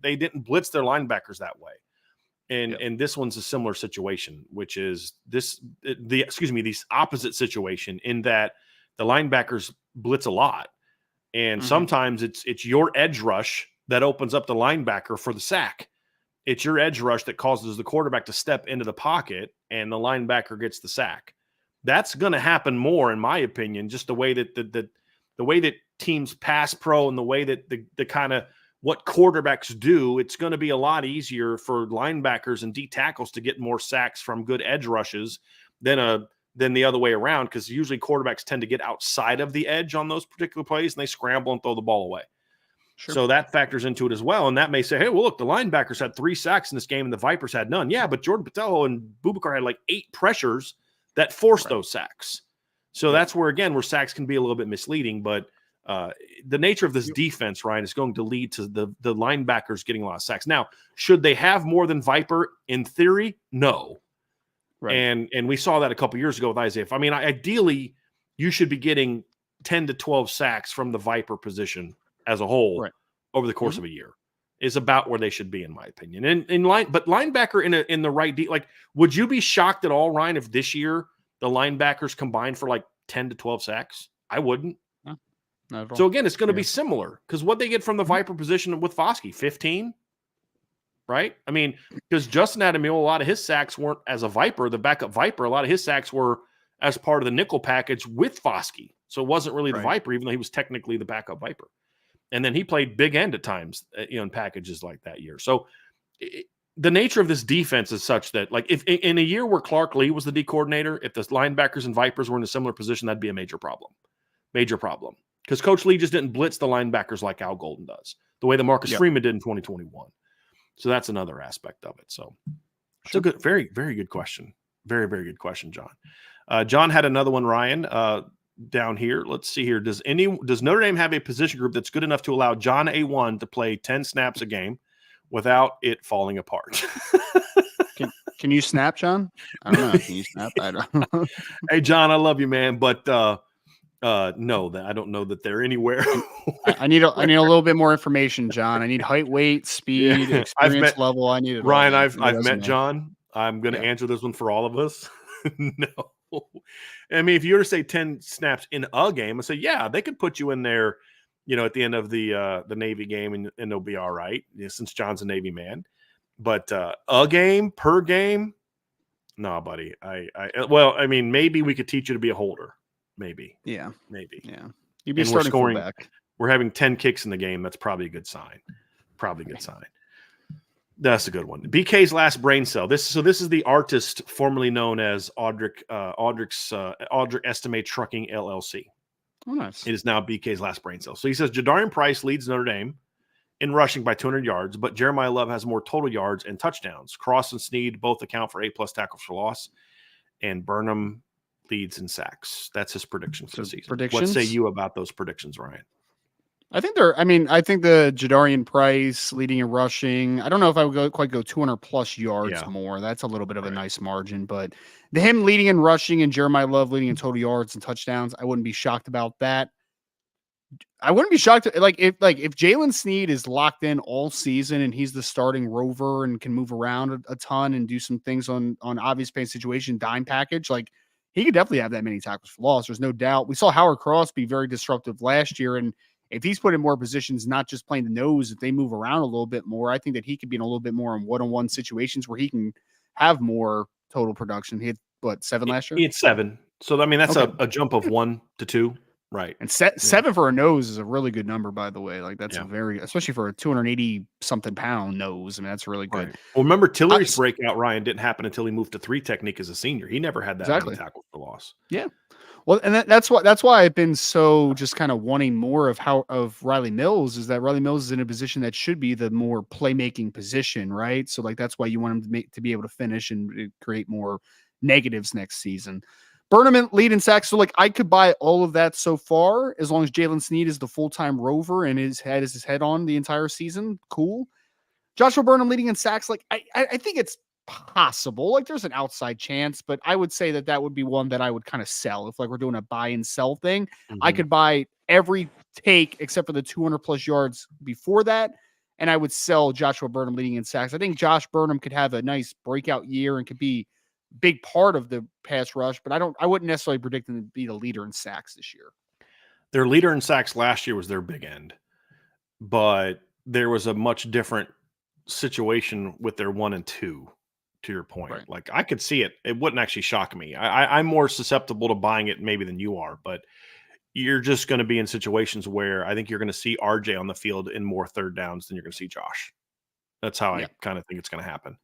they didn't blitz their linebackers that way. And this one's a similar situation, which is the opposite situation in that the linebackers blitz a lot. And sometimes it's your edge rush that opens up the linebacker for the sack. It's your edge rush that causes the quarterback to step into the pocket and the linebacker gets the sack. That's going to happen more, in my opinion, just the way that the way that teams pass pro and the way that the kind of what quarterbacks do. It's going to be a lot easier for linebackers and D tackles to get more sacks from good edge rushes than the other way around, because usually quarterbacks tend to get outside of the edge on those particular plays and they scramble and throw the ball away. Sure. So that factors into it as well. And that may say, hey, well, look, the linebackers had 3 sacks in this game and the Vipers had none. Yeah, but Jordan Patejo and Bubakar had like 8 pressures that forced those sacks. So that's where, again, where sacks can be a little bit misleading. But the nature of this defense, Ryan, is going to lead to the linebackers getting a lot of sacks. Now, should they have more than Viper? In theory, no. Right. And we saw that a couple years ago with Isaiah. I mean, ideally, you should be getting 10 to 12 sacks from the Viper position as a whole over the course of a year is about where they should be, in my opinion. But linebacker in the right like, would you be shocked at all, Ryan, if this year the linebackers combined for like 10 to 12 sacks? I wouldn't. No, not at all. So again, it's going to be similar because what they get from the Viper position with Foskey, 15, right? I mean, because Justin Ademiel, a lot of his sacks weren't as a Viper, the backup Viper. A lot of his sacks were as part of the nickel package with Foskey. So it wasn't really the Viper, even though he was technically the backup Viper. And then he played big end at times, in packages like that year. So the nature of this defense is such that, like, if in a year where Clark Lee was the D coordinator, if the linebackers and Vipers were in a similar position, that'd be a major problem. Major problem. Because Coach Lee just didn't blitz the linebackers like Al Golden does, the way that Marcus Freeman did in 2021. So that's another aspect of it. So it's a good, very, very good question. Very, very good question, John. John had another one, Ryan. Down here, let's see here. Does Notre Dame have a position group that's good enough to allow John A1 to play 10 snaps a game without it falling apart? Can you snap, John? I don't know. Can you snap? I don't know. Hey, John, I love you, man, but no, that I don't know that they're anywhere. I need a little bit more information, John. I need height, weight, speed, experience level. I need it. Ryan, I've met John. I'm going to answer this one for all of us. No. I mean, if you were to say 10 snaps in a game, I say, yeah, they could put you in there, at the end of the Navy game and they'll be all right, since John's a Navy man. But a game per game, no, buddy. Well, I mean, maybe we could teach you to be a holder. Maybe. Yeah. Maybe. Yeah. You'd be starting fullback. We're having 10 kicks in the game. That's probably a good sign. Probably a good sign. That's a good one. BK's last brain cell. This is the artist formerly known as Audric Estimate Trucking LLC. Oh, nice. It is now BK's last brain cell. So he says Jadarian Price leads Notre Dame in rushing by 200 yards, but Jeremiah Love has more total yards and touchdowns. Cross and Snead both account for 8+ tackles for loss, and Burnham leads in sacks. That's his prediction for the season. Predictions? What say you about those predictions, Ryan? I think the Jadarian Price leading in rushing, I don't know if I would quite go 200+ yards more. That's a little bit of a nice margin, but him leading in rushing and Jeremiah Love leading in total yards and touchdowns, I wouldn't be shocked about that. I wouldn't be shocked if Jalen Snead is locked in all season and he's the starting rover and can move around a ton and do some things on obvious pain situation dime package. Like, he could definitely have that many tackles for loss. There's no doubt. We saw Howard Cross be very disruptive last year, and if he's put in more positions, not just playing the nose, if they move around a little bit more, I think that he could be in a little bit more in one-on-one situations where he can have more total production. He had, what, 7 last year? He had 7. So, I mean, that's Okay. a jump of 1 to 2. Right. And Yeah. 7 for a nose is a really good number, by the way. Like, that's a Yeah. very, especially for a 280 something pound nose. I mean, that's really good. Right. Well, remember Tillery's breakout, Ryan, didn't happen until he moved to 3 technique as a senior. He never had that many tackles for loss. Yeah. Well, and that's why I've been so just kind of wanting more of Riley Mills, is that Riley Mills is in a position that should be the more playmaking position, right? So like that's why you want him to be able to finish and create more negatives next season. Burnham lead in sacks. So like I could buy all of that so far as long as Jalen Snead is the full-time rover and his head on the entire season. Cool. Joshua Burnham leading in sacks. Like I think it's possible. Like there's an outside chance, but I would say that would be one that I would kind of sell if like we're doing a buy and sell thing. I could buy every take except for the 200 plus yards before that, and I would sell Joshua Burnham leading in sacks. I think Josh Burnham could have a nice breakout year and could be a big part of the pass rush, but I wouldn't necessarily predict him to be the leader in sacks this year. Their leader in sacks last year was their big end, but there was a much different situation with their 1 and 2. To your point, right. Like I could see it. It wouldn't actually shock me. I'm more susceptible to buying it maybe than you are, but you're just going to be in situations where I think you're going to see RJ on the field in more third downs than you're going to see Josh. That's how I kind of think it's going to happen.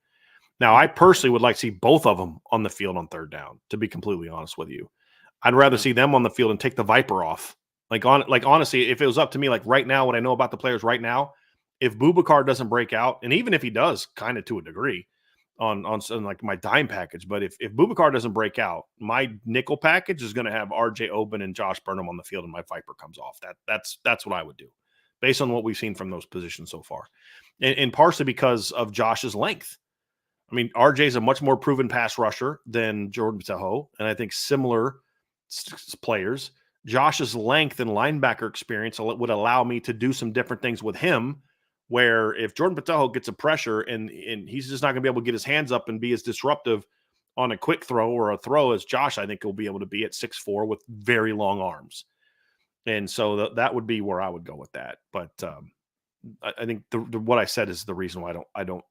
Now, I personally would like to see both of them on the field on third down, to be completely honest with you. I'd rather see them on the field and take the Viper off. Like honestly, if it was up to me, like right now, what I know about the players right now, if Boubacar doesn't break out, and even if he does, kind of to a degree, on like my dime package. But if Boubacar doesn't break out, my nickel package is going to have RJ Oben and Josh Burnham on the field and my Viper comes off. That's what I would do based on what we've seen from those positions so far. And partially because of Josh's length. I mean, RJ is a much more proven pass rusher than Jordan Tahoe. And I think similar players, Josh's length and linebacker experience would allow me to do some different things with him, where if Jordan Pataho gets a pressure and he's just not going to be able to get his hands up and be as disruptive on a quick throw or a throw as Josh, I think he'll be able to be at 6'4" with very long arms. And so that would be where I would go with that. But I think what I said is the reason why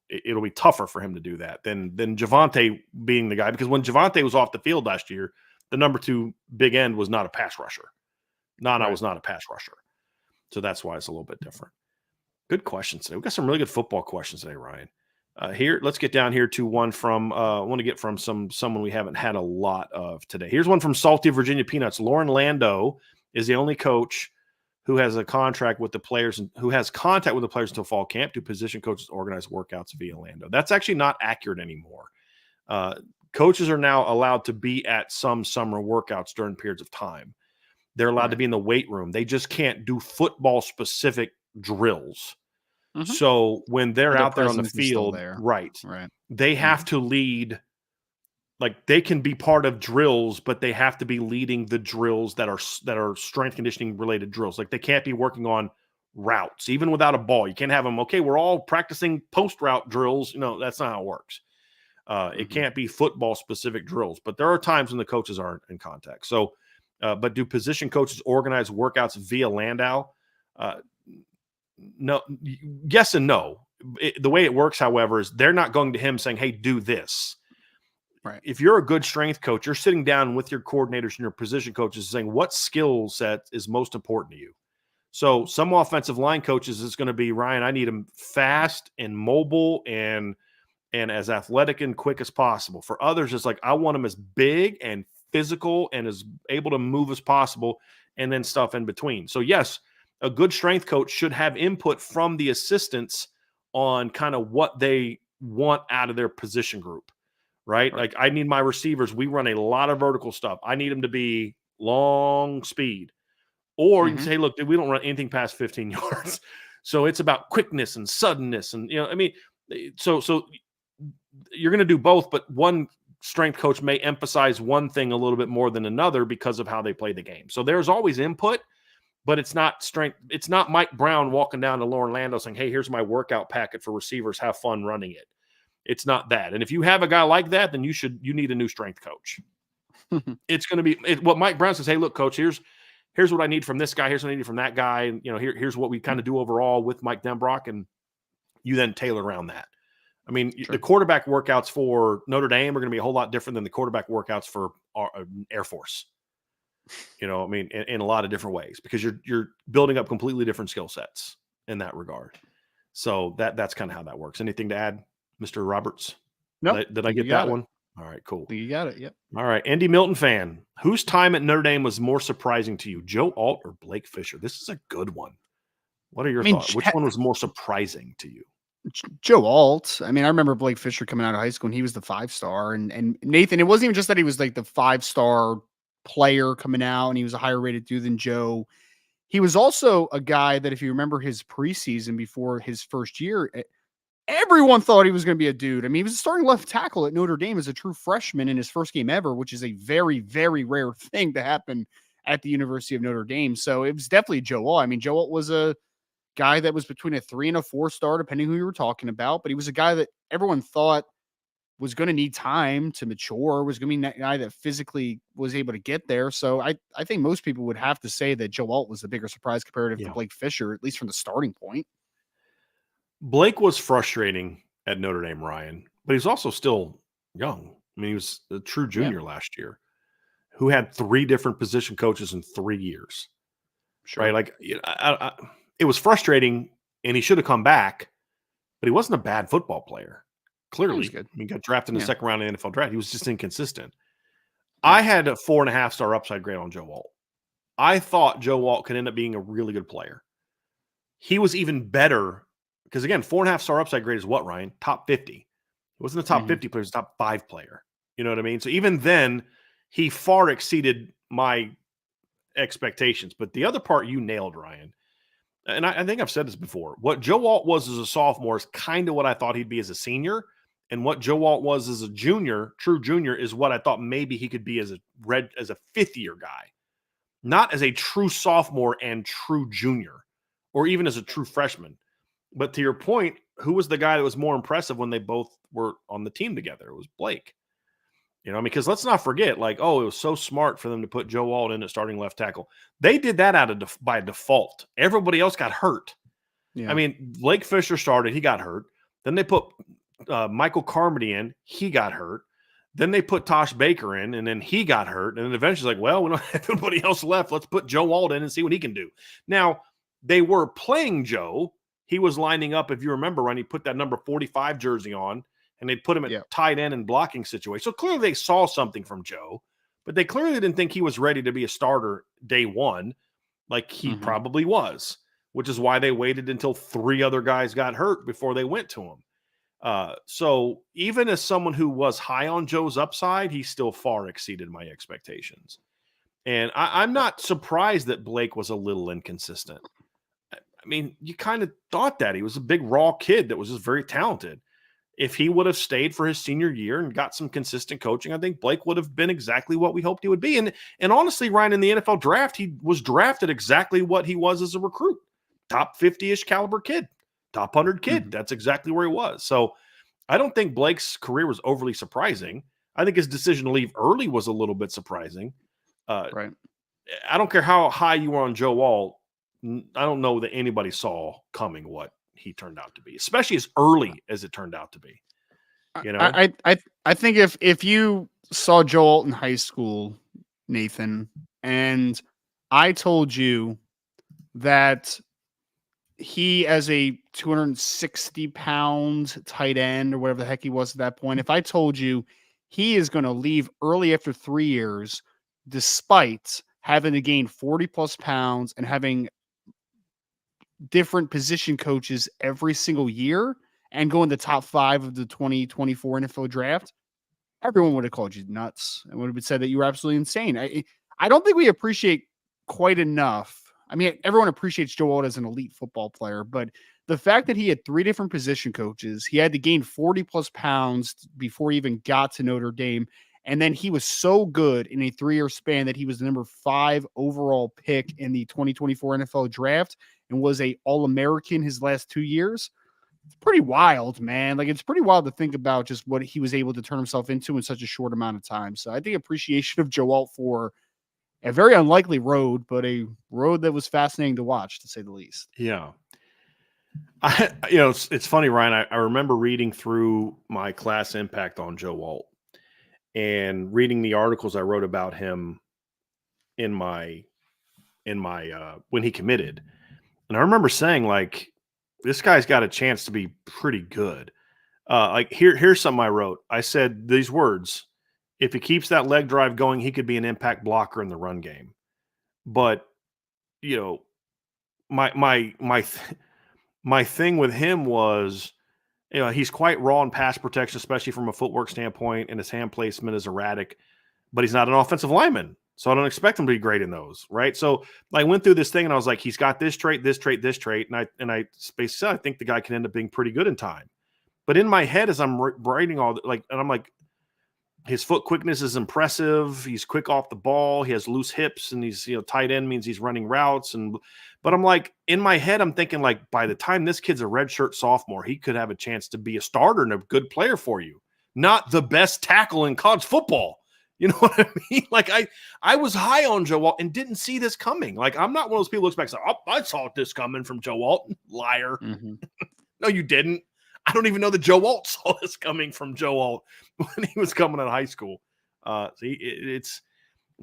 it'll be tougher for him to do that than Javonte being the guy, because when Javonte was off the field last year, the number 2 big end was not a pass rusher. Nana was not a pass rusher. So that's why it's a little bit different. Good questions today. We've got some really good football questions today, Ryan. Here, let's get down here to one from I want to get from someone we haven't had a lot of today. Here's one from Salty Virginia Peanuts. Lauren Lando is the only coach who has a contract with the players and who has contact with the players until fall camp. Do position coaches organize workouts via Lando? That's actually not accurate anymore. Coaches are now allowed to be at some summer workouts during periods of time. They're allowed to be in the weight room. They just can't do football specific drills. So when they're out there on the field, they have to lead. Like they can be part of drills, but they have to be leading the drills that are strength conditioning related drills. Like they can't be working on routes, even without a ball. You can't have them. Okay, we're all practicing post route drills. That's not how it works. It can't be football specific drills, but there are times when the coaches aren't in contact. So, but do position coaches organize workouts via Landau? No, yes and no. The way it works, however, is they're not going to him saying, "Hey, do this." Right. If you're a good strength coach, you're sitting down with your coordinators and your position coaches saying, what skill set is most important to you? So some offensive line coaches is going to be, Ryan, I need him fast and mobile and as athletic and quick as possible. For others, it's like, I want him as big and physical and as able to move as possible, and then stuff in between. So yes, a good strength coach should have input from the assistants on kind of what they want out of their position group. Right? Like I need my receivers. We run a lot of vertical stuff. I need them to be long speed. Or you can say, look, dude, we don't run anything past 15 yards. So it's about quickness and suddenness. And, so you're going to do both, but one strength coach may emphasize one thing a little bit more than another because of how they play the game. So there's always input, but it's not strength. It's not Mike Brown walking down to Lauren Lando saying, hey, here's my workout packet for receivers. Have fun running it. It's not that. And if you have a guy like that, then you need a new strength coach. It's going to be what Mike Brown says. Hey, look, coach, here's what I need from this guy. Here's what I need from that guy. And, here's what we kind of do overall with Mike Denbrock. And you then tailor around that. I mean, Sure. the quarterback workouts for Notre Dame are going to be a whole lot different than the quarterback workouts for Air Force. In a lot of different ways, because you're building up completely different skill sets in that regard. So that's kind of how that works. Anything to add, Mr. Roberts? Nope. Did I get that one? All right, cool. You got it. Yep. All right, Andy Milton fan. Whose time at Notre Dame was more surprising to you, Joe Alt or Blake Fisher? This is a good one. What are your thoughts? Which one was more surprising to you? Joe Alt. I mean, I remember Blake Fisher coming out of high school and he was the 5-star. And Nathan, it wasn't even just that he was like the 5-star player coming out and he was a higher rated dude than Joe. He was also a guy that, if you remember his preseason before his first year, everyone thought he was going to be a dude. I mean, he was a starting left tackle at Notre Dame as a true freshman in his first game ever, which is a very, very rare thing to happen at the University of Notre Dame. So it was definitely Joe Alt. I mean, Joe Alt was a guy that was between a 3 and a 4-star, depending who you were talking about, but he was a guy that everyone thought was going to need time to mature, was going to be that guy that physically was able to get there. So I think most people would have to say that Joe Alt was the bigger surprise comparative to Blake Fisher, at least from the starting point. Blake was frustrating at Notre Dame, Ryan, but he's also still young. I mean, he was a true junior last year who had 3 different position coaches in 3 years. Sure. Right? Like, it was frustrating, and he should have come back, but he wasn't a bad football player. Clearly, he got drafted in the second round of the NFL draft. He was just inconsistent. I had a 4.5-star upside grade on Joe Alt. I thought Joe Alt could end up being a really good player. He was even better because, again, 4.5-star upside grade is what, Ryan? Top 50. He wasn't a top 50 player, he was a top 5 player. You know what I mean? So even then, he far exceeded my expectations. But the other part you nailed, Ryan. And I think I've said this before. What Joe Alt was as a sophomore is kind of what I thought he'd be as a senior. And what Joe Alt was as a junior, true junior, is what I thought maybe he could be as a 5th-year guy. Not as a true sophomore and true junior, or even as a true freshman. But to your point, who was the guy that was more impressive when they both were on the team together? It was Blake. Because let's not forget, it was so smart for them to put Joe Alt in at starting left tackle. They did that by default. Everybody else got hurt. Yeah. I mean, Blake Fisher started. He got hurt. Then they put Michael Carmody in. He got hurt. Then they put Tosh Baker in, and then he got hurt. And then eventually, we don't have anybody else left. Let's put Joe Alt in and see what he can do. Now, they were playing Joe. He was lining up, if you remember, when he put that number 45 jersey on, and they put him at tight end and blocking situation. So clearly they saw something from Joe, but they clearly didn't think he was ready to be a starter day one like he probably was, which is why they waited until 3 other guys got hurt before they went to him. So even as someone who was high on Joe's upside, he still far exceeded my expectations. And I'm not surprised that Blake was a little inconsistent. I mean, you kind of thought that. He was a big, raw kid that was just very talented. If he would have stayed for his senior year and got some consistent coaching, I think Blake would have been exactly what we hoped he would be. And honestly, Ryan, in the NFL draft, he was drafted exactly what he was as a recruit. Top 50-ish caliber kid, top 100 kid. That's exactly where he was. So I don't think Blake's career was overly surprising. I think his decision to leave early was a little bit surprising. Right. I don't care how high you were on Joe Alt. I don't know that anybody saw coming what he turned out to be, especially as early as it turned out to be. I think if you saw Joe Alt in high school, Nathan, and I told you that he, as a 260-pound tight end or whatever the heck he was at that point, if I told you he is going to leave early after 3 years, despite having to gain 40+ pounds and having different position coaches every single year and go in the top 5 of the 2024 NFL draft, everyone would have called you nuts and would have said that you were absolutely insane. I don't think we appreciate quite enough. I mean, everyone appreciates Joe Alt as an elite football player, but the fact that he had 3 different position coaches, he had to gain 40+ pounds before he even got to Notre Dame. And then he was so good in a 3-year span that he was the number 5 overall pick in the 2024 NFL draft and was a All-American his last 2 years. pretty wild, man. Like, it's pretty wild to think about just what he was able to turn himself into in such a short amount of time. So I think appreciation of Joe Alt for a very unlikely road, but a road that was fascinating to watch, to say the least. Yeah. It's funny, Ryan. I remember reading through my class impact on Joe Alt and reading the articles I wrote about him in my when he committed. And I remember saying, like, this guy's got a chance to be pretty good. Like here's something I wrote. I said these words: if he keeps that leg drive going, he could be an impact blocker in the run game. But you know, my thing with him was, he's quite raw in pass protection, especially from a footwork standpoint, and his hand placement is erratic. But he's not an offensive lineman, so I don't expect him to be great in those, right? So I went through this thing, and I was like, he's got this trait, this trait, this trait, and I basically said I think the guy can end up being pretty good in time. But in my head, as I'm writing and I'm like, his foot quickness is impressive. He's quick off the ball. He has loose hips, and he's tight end means he's running routes. But I'm like, in my head, I'm thinking, like, by the time this kid's a redshirt sophomore, he could have a chance to be a starter and a good player for you, not the best tackle in college football. You know what I mean? Like, I was high on Joe Alt and didn't see this coming. Like, I'm not one of those people who looks back and says, "Oh, I saw this coming from Joe Alt." Liar. Mm-hmm. No, you didn't. I don't even know that Joe Alt saw this coming from Joe Alt when he was coming out of high school. But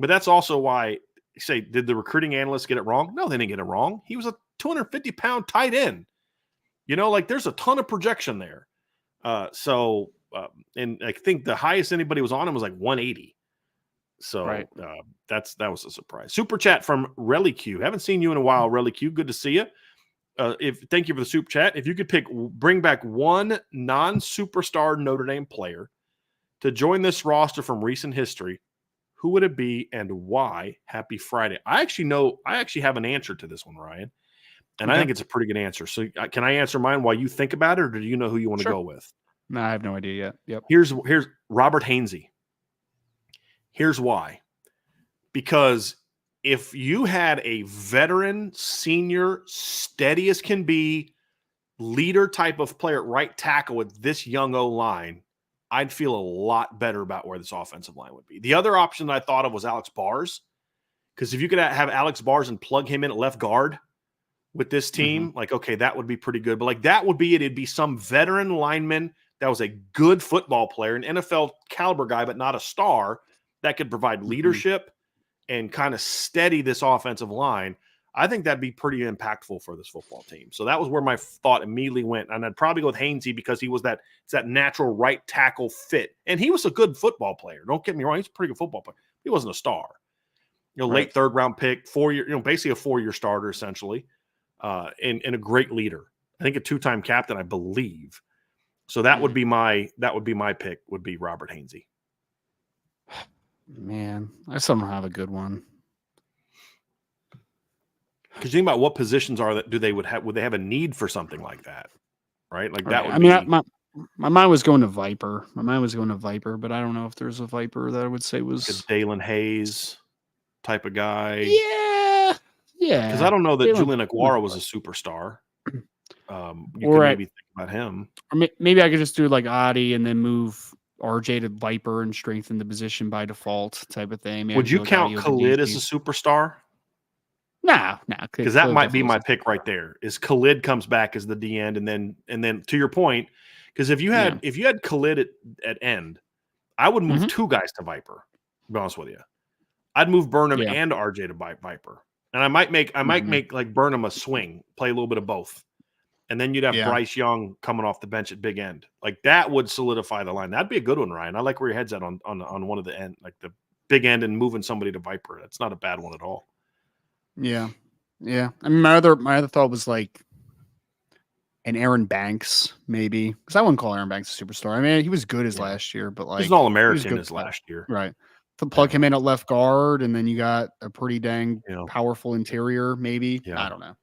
that's also why, say, did the recruiting analysts get it wrong? No, they didn't get it wrong. He was a 250-pound tight end. Like, there's a ton of projection there. And I think the highest anybody was on him was like 180. So Right. That was a surprise. Super chat from Reliq. Haven't seen you in a while, Reliq. Good to see you. Thank you for the super chat. If you could bring back one non-superstar Notre Dame player to join this roster from recent history, who would it be and why? Happy Friday. I actually have an answer to this one, Ryan, and I think it's a pretty good answer. So can I answer mine while you think about it, or do you know who you want to go with? No, I have no idea yet. Yep. Here's Robert Hainsey. Here's why. Because if you had a veteran, senior, steady as can be, leader type of player at right tackle with this young O-line, I'd feel a lot better about where this offensive line would be. The other option that I thought of was Alex Bars, because if you could have Alex Bars and plug him in at left guard with this team, like, okay, that would be pretty good. But like, that would be it. It'd be some veteran lineman that was a good football player, an NFL caliber guy, but not a star, that could provide leadership and kind of steady this offensive line. I think that'd be pretty impactful for this football team. So that was where my thought immediately went. And I'd probably go with Hainsey because he was that natural right tackle fit. And he was a good football player. Don't get me wrong. He's a pretty good football player. He wasn't a star. Late third round pick, 4 year, basically a 4-year starter essentially, and a great leader. I think a 2-time captain, I believe. So that would be my pick, would be Robert Hainsey. Man, I still don't have a good one. Because you think about what positions would they have a need for something like that, right? Like that would my mind was going to Viper. But I don't know if there's a Viper that I would say was like a Dalen Hayes type of guy. Yeah. Because I don't know that Julian Aguara was a superstar. You could maybe think about him. Or maybe I could just do like Adi and then move RJ to Viper and strengthen the position by default type of thing. Maybe would you count Khalid as a superstar? No, because that might be my pick right there. Is Khalid comes back as the D end, and then to your point, because if you had Khalid at end, I would move 2 guys to Viper. To be honest with you, I'd move Burnham and RJ to Viper, and I might make like Burnham a swing, play a little bit of both, and then you'd have Bryce Young coming off the bench at big end. Like that would solidify the line. That'd be a good one, Ryan. I like where your head's at on one of the end, like the big end, and moving somebody to Viper. That's not a bad one at all. Yeah. I mean, my other thought was like an Aaron Banks, maybe, because I wouldn't call Aaron Banks a superstar. I mean, he was good as last year, but like he's an All-American as last year, right? To plug him in at left guard, and then you got a pretty dang powerful interior, maybe. I don't know.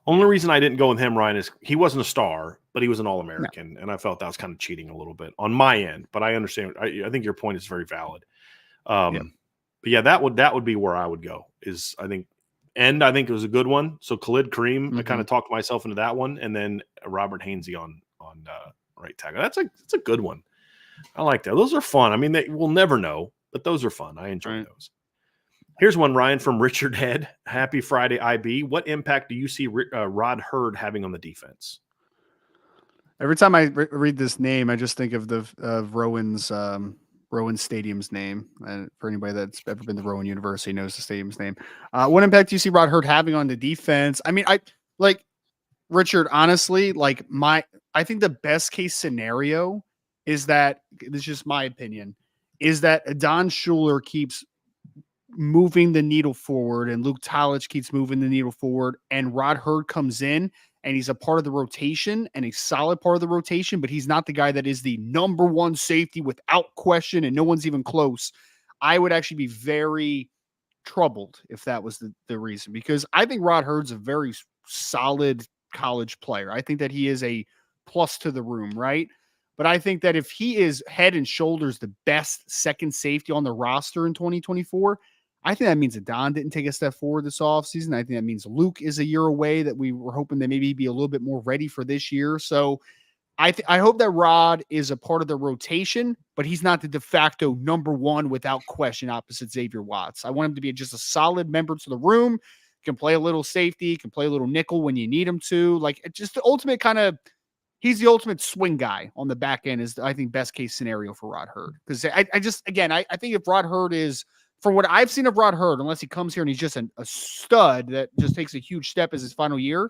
Only reason I didn't go with him, Ryan, is he wasn't a star, but he was an All-American, and I felt that was kind of cheating a little bit on my end. But I understand. I think your point is very valid. But yeah, that would be where I would go. Is I think end, I think it was a good one. So Khalid Kareem, I kind Mhm. of talked myself into that one, and then Robert Hainsey on right tackle. That's a good one. I like that. Those are fun. I mean, we'll never know, but those are fun. I enjoy Right. those. Here's one, Ryan, from Richard Head. Happy Friday, IB. What impact do you see Rod Hurd having on the defense? Every time I read this name, I just think of the of Rowan Stadium's name. And for anybody that's ever been to Rowan University knows the stadium's name. What impact do you see Rod Hurd having on the defense? I mean, I like Richard, honestly, I think the best case scenario is that this is just my opinion, is that Don Schuler keeps moving the needle forward and Luke Talich keeps moving the needle forward and Rod Hurd comes in and he's a part of the rotation and a solid part of the rotation, but he's not the guy that is the number one safety without question and no one's even close. I would actually be very troubled if that was the reason, because I think Rod Hurd's a very solid college player. I think that he is a plus to the room, right? But I think that if he is head and shoulders the best second safety on the roster in 2024, I think that means that Don didn't take a step forward this offseason. I think that means Luke is a year away, that we were hoping that maybe be a little bit more ready for this year. So I hope that Rod is a part of the rotation, but he's not the de facto number one without question opposite Xavier Watts. I want him to be just a solid member to the room, can play a little safety, can play a little nickel when you need him to. Like, just the ultimate kind of, he's the ultimate swing guy on the back end is, I think, best case scenario for Rod Hurd. Because I just, again, I think if Rod Hurd is, from what I've seen of Rod Hurd, unless he comes here and he's just a stud that just takes a huge step as his final year,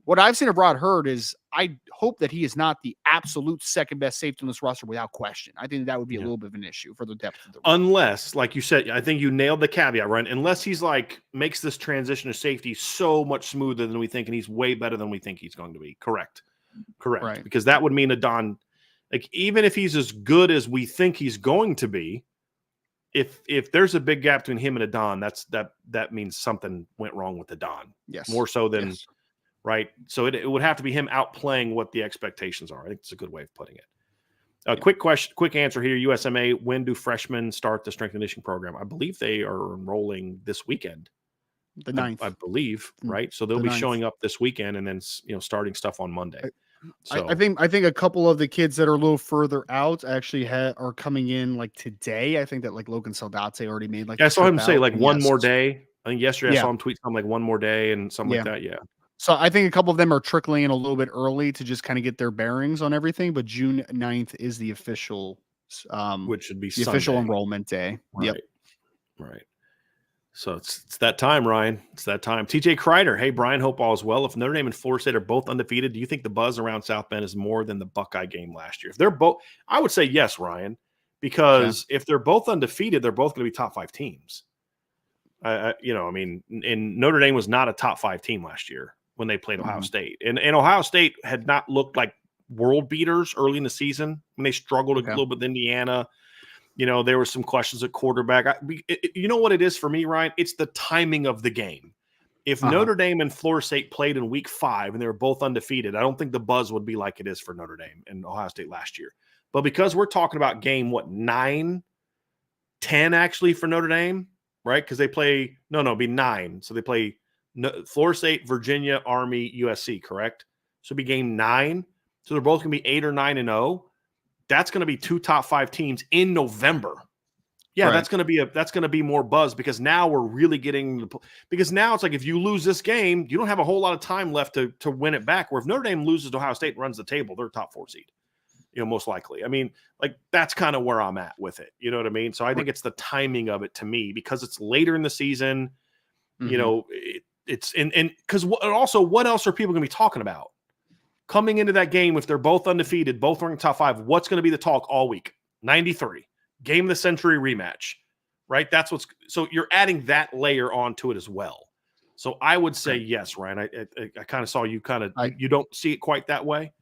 what I've seen of Rod Hurd is I hope that he is not the absolute second best safety on this roster without question. I think that would be a Yeah. little bit of an issue for the depth of the room. Unless, like you said, I think you nailed the caveat, right? Unless he's like makes this transition to safety so much smoother than we think, and he's way better than we think he's going to be. Correct. Right. Because that would mean a Don, like even if he's as good as we think he's going to be, if there's a big gap between him and a Don, that means something went wrong with the Don. Yes. More so than yes. right. So it would have to be him outplaying what the expectations are. I think it's a good way of putting it. Yeah. Quick answer here. USMA, when do freshmen start the strength and conditioning program? I believe they are enrolling this weekend. The 9th. I believe, right? So they'll The be 9th. showing up this weekend and then starting stuff on Monday. So I think a couple of the kids that are a little further out actually are coming in like today. I think that like Logan Saldate already made like I saw him say out, like and one yes. more day. I think yesterday I Yeah. saw him tweet something like one more day and something like that. Yeah. So I think a couple of them are trickling in a little bit early to just kind of get their bearings on everything. But June 9th is the official, Which should be the official Sunday. enrollment day. Right. Yep. Right. So it's that time, Ryan. It's that time. TJ Kreider. Hey, Brian, hope all is well. If Notre Dame and Florida State are both undefeated, do you think the buzz around South Bend is more than the Buckeye game last year? If they're both, I would say yes, Ryan, because if they're both undefeated, they're both going to be top 5 teams. I mean, and Notre Dame was not a top 5 team last year when they played Ohio State. And Ohio State had not looked like world beaters early in the season when they struggled a little bit with Indiana. There were some questions at quarterback. You know what it is for me, Ryan? It's the timing of the game. If Notre Dame and Florida State played in week 5 and they were both undefeated, I don't think the buzz would be like it is for Notre Dame and Ohio State last year. But because we're talking about game, 9, 10 actually for Notre Dame, right? Because they play, it'd be 9. So they play Florida State, Virginia, Army, USC, correct? So it'd be game 9. So they're both going to be 8 or 9-0. That's going to be 2 top 5 teams in November. Yeah, that's going to be more buzz because now we're really getting because now it's like if you lose this game, you don't have a whole lot of time left to win it back. Where if Notre Dame loses to Ohio State and runs the table, they're top 4 seed. Most likely. I mean, like that's kind of where I'm at with it. You know what I mean? So I think it's the timing of it to me because it's later in the season. It's and because also what else are people going to be talking about? Coming into that game, if they're both undefeated, both ranking top 5, what's going to be the talk all week? 93, game of the century rematch, right? So you're adding that layer onto it as well. So I would say yes, Ryan. I kind of saw you you don't see it quite that way.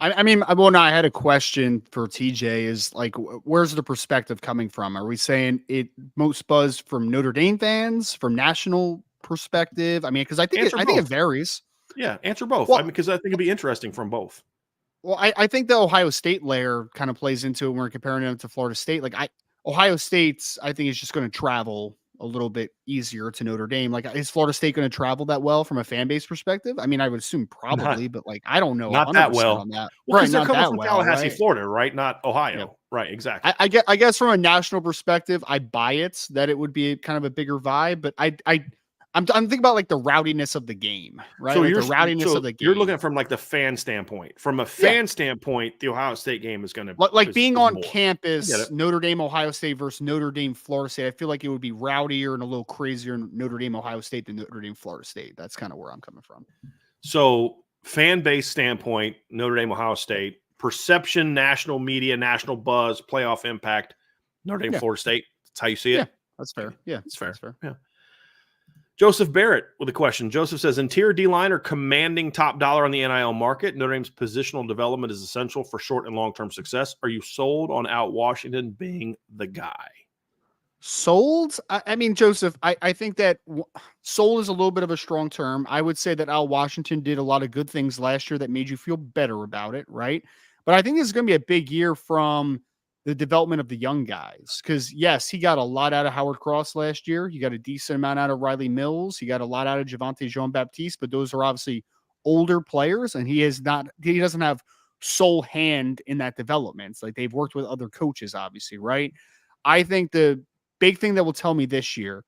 I had a question for TJ is like, where's the perspective coming from? Are we saying it most buzz from Notre Dame fans, from national perspective? I mean, because I think it varies. Yeah, answer both. Well, because I think it'd be interesting from both. Well, I think the Ohio State layer kind of plays into it when we're comparing them to Florida State. Like Ohio State's, I think is just going to travel a little bit easier to Notre Dame. Like, is Florida State going to travel that well from a fan base perspective? I mean, I would assume Not probably, but like, I don't know not that 100% well. on that. Well, Right. because they're Not coming that from well. Tallahassee, Right. Florida, right? Not Yeah. Ohio. Right, exactly. I guess from a national perspective, I buy it that it would be kind of a bigger vibe, but I'm thinking about like the rowdiness of the game, right? So Like the rowdiness of the you're looking game. at it from like the fan standpoint. From a Yeah. fan standpoint, the Ohio State game is gonna Like being is on more. I get campus, it. Notre Dame, Ohio State versus Notre Dame, Florida State. I feel like it would be rowdier and a little crazier in Notre Dame, Ohio State than Notre Dame, Florida State. That's kind of where I'm coming from. So fan base standpoint, Notre Dame, Ohio State, perception, national media, national buzz, playoff impact, Notre Dame, Yeah. Florida State. That's how you see it. Yeah, that's fair. Yeah, That's fair. That's fair. Yeah. Joseph Barrett with a question. Joseph says, interior D-line are commanding top dollar on the NIL market. Notre Dame's positional development is essential for short and long-term success. Are you sold on Out Washington being the guy? Sold? I mean, Joseph, I think that sold is a little bit of a strong term. I would say that Al Washington did a lot of good things last year that made you feel better about it, right? But I think this is going to be a big year from the development of the young guys. Because, yes, he got a lot out of Howard Cross last year. He got a decent amount out of Riley Mills. He got a lot out of Javante Jean-Baptiste, but those are obviously older players, and he doesn't have sole hand in that development. It's like they've worked with other coaches, obviously, right? I think the big thing that will tell me this year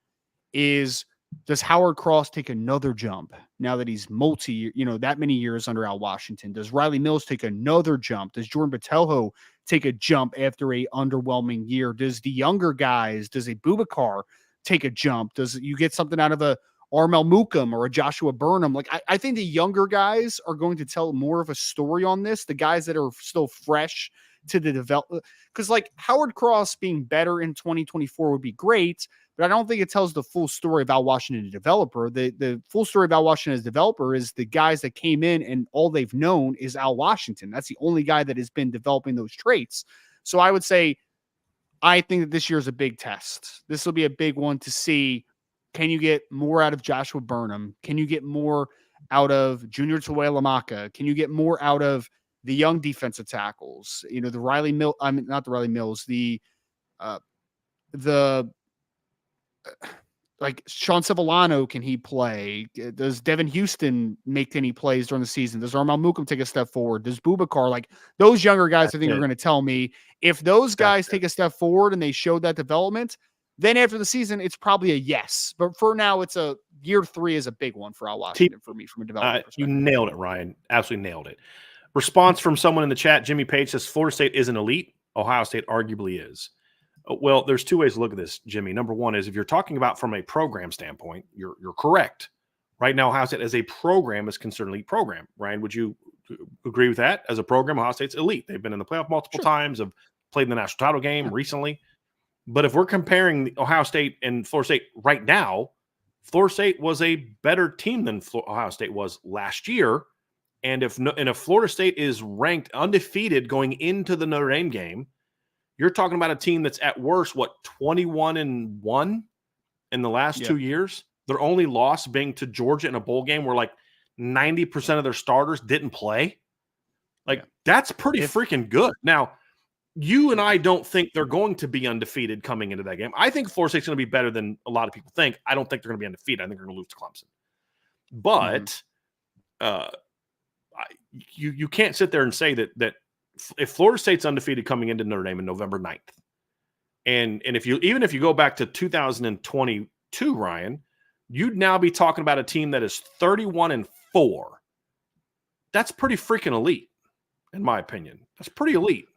is, does Howard Cross take another jump now that he's that many years under Al Washington? Does Riley Mills take another jump? Does Jordan Botelho take a jump after a underwhelming year? Does the younger guys, does a Bubakar take a jump? Does you get something out of a Armel Mukum or a Joshua Burnham? Like, I think the younger guys are going to tell more of a story on this. The guys that are still fresh to the development, because like Howard Cross being better in 2024 would be great, but I don't think it tells the full story of Al Washington, the developer. The full story of Al Washington as developer is the guys that came in and all they've known is Al Washington. That's the only guy that has been developing those traits. So I would say, I think that this year is a big test. This will be a big one to see, can you get more out of Joshua Burnham? Can you get more out of Junior Tuihalamaka? Can you get more out of the young defensive tackles? You know, the Riley Mill, I mean, not the Riley Mills, like Sean Civillano, can he play? Does Devin Houston make any plays during the season? Does Armel Mukum take a step forward? Does Bubakar, like those younger guys, I think are going to tell me if those guys take a step forward and they show that development, then after the season, it's probably a yes. But for now, it's a year 3 is a big one for Al Washington for me from a development perspective. You nailed it, Ryan. Absolutely nailed it. Response from someone in the chat, Jimmy Page says, Florida State isn't elite. Ohio State arguably is. Well, there's two ways to look at this, Jimmy. Number one is if you're talking about from a program standpoint, you're correct. Right now, Ohio State as a program is considered an elite program. Ryan, would you agree with that? As a program, Ohio State's elite. They've been in the playoff multiple times, have played in the national title game recently. But if we're comparing Ohio State and Florida State right now, Florida State was a better team than Ohio State was last year. And if Florida State is ranked undefeated going into the Notre Dame game, you're talking about a team that's at worst, 21-1 in the last 2 years? Their only loss being to Georgia in a bowl game where like 90% of their starters didn't play. That's pretty freaking good. Now, you and I don't think they're going to be undefeated coming into that game. I think Florida State's going to be better than a lot of people think. I don't think they're going to be undefeated. I think they're going to lose to Clemson. But you can't sit there and say that if Florida State's undefeated coming into Notre Dame on November 9th, and if you go back to 2022, Ryan, you'd now be talking about a team that is 31-4. That's pretty freaking elite, in my opinion. That's pretty elite.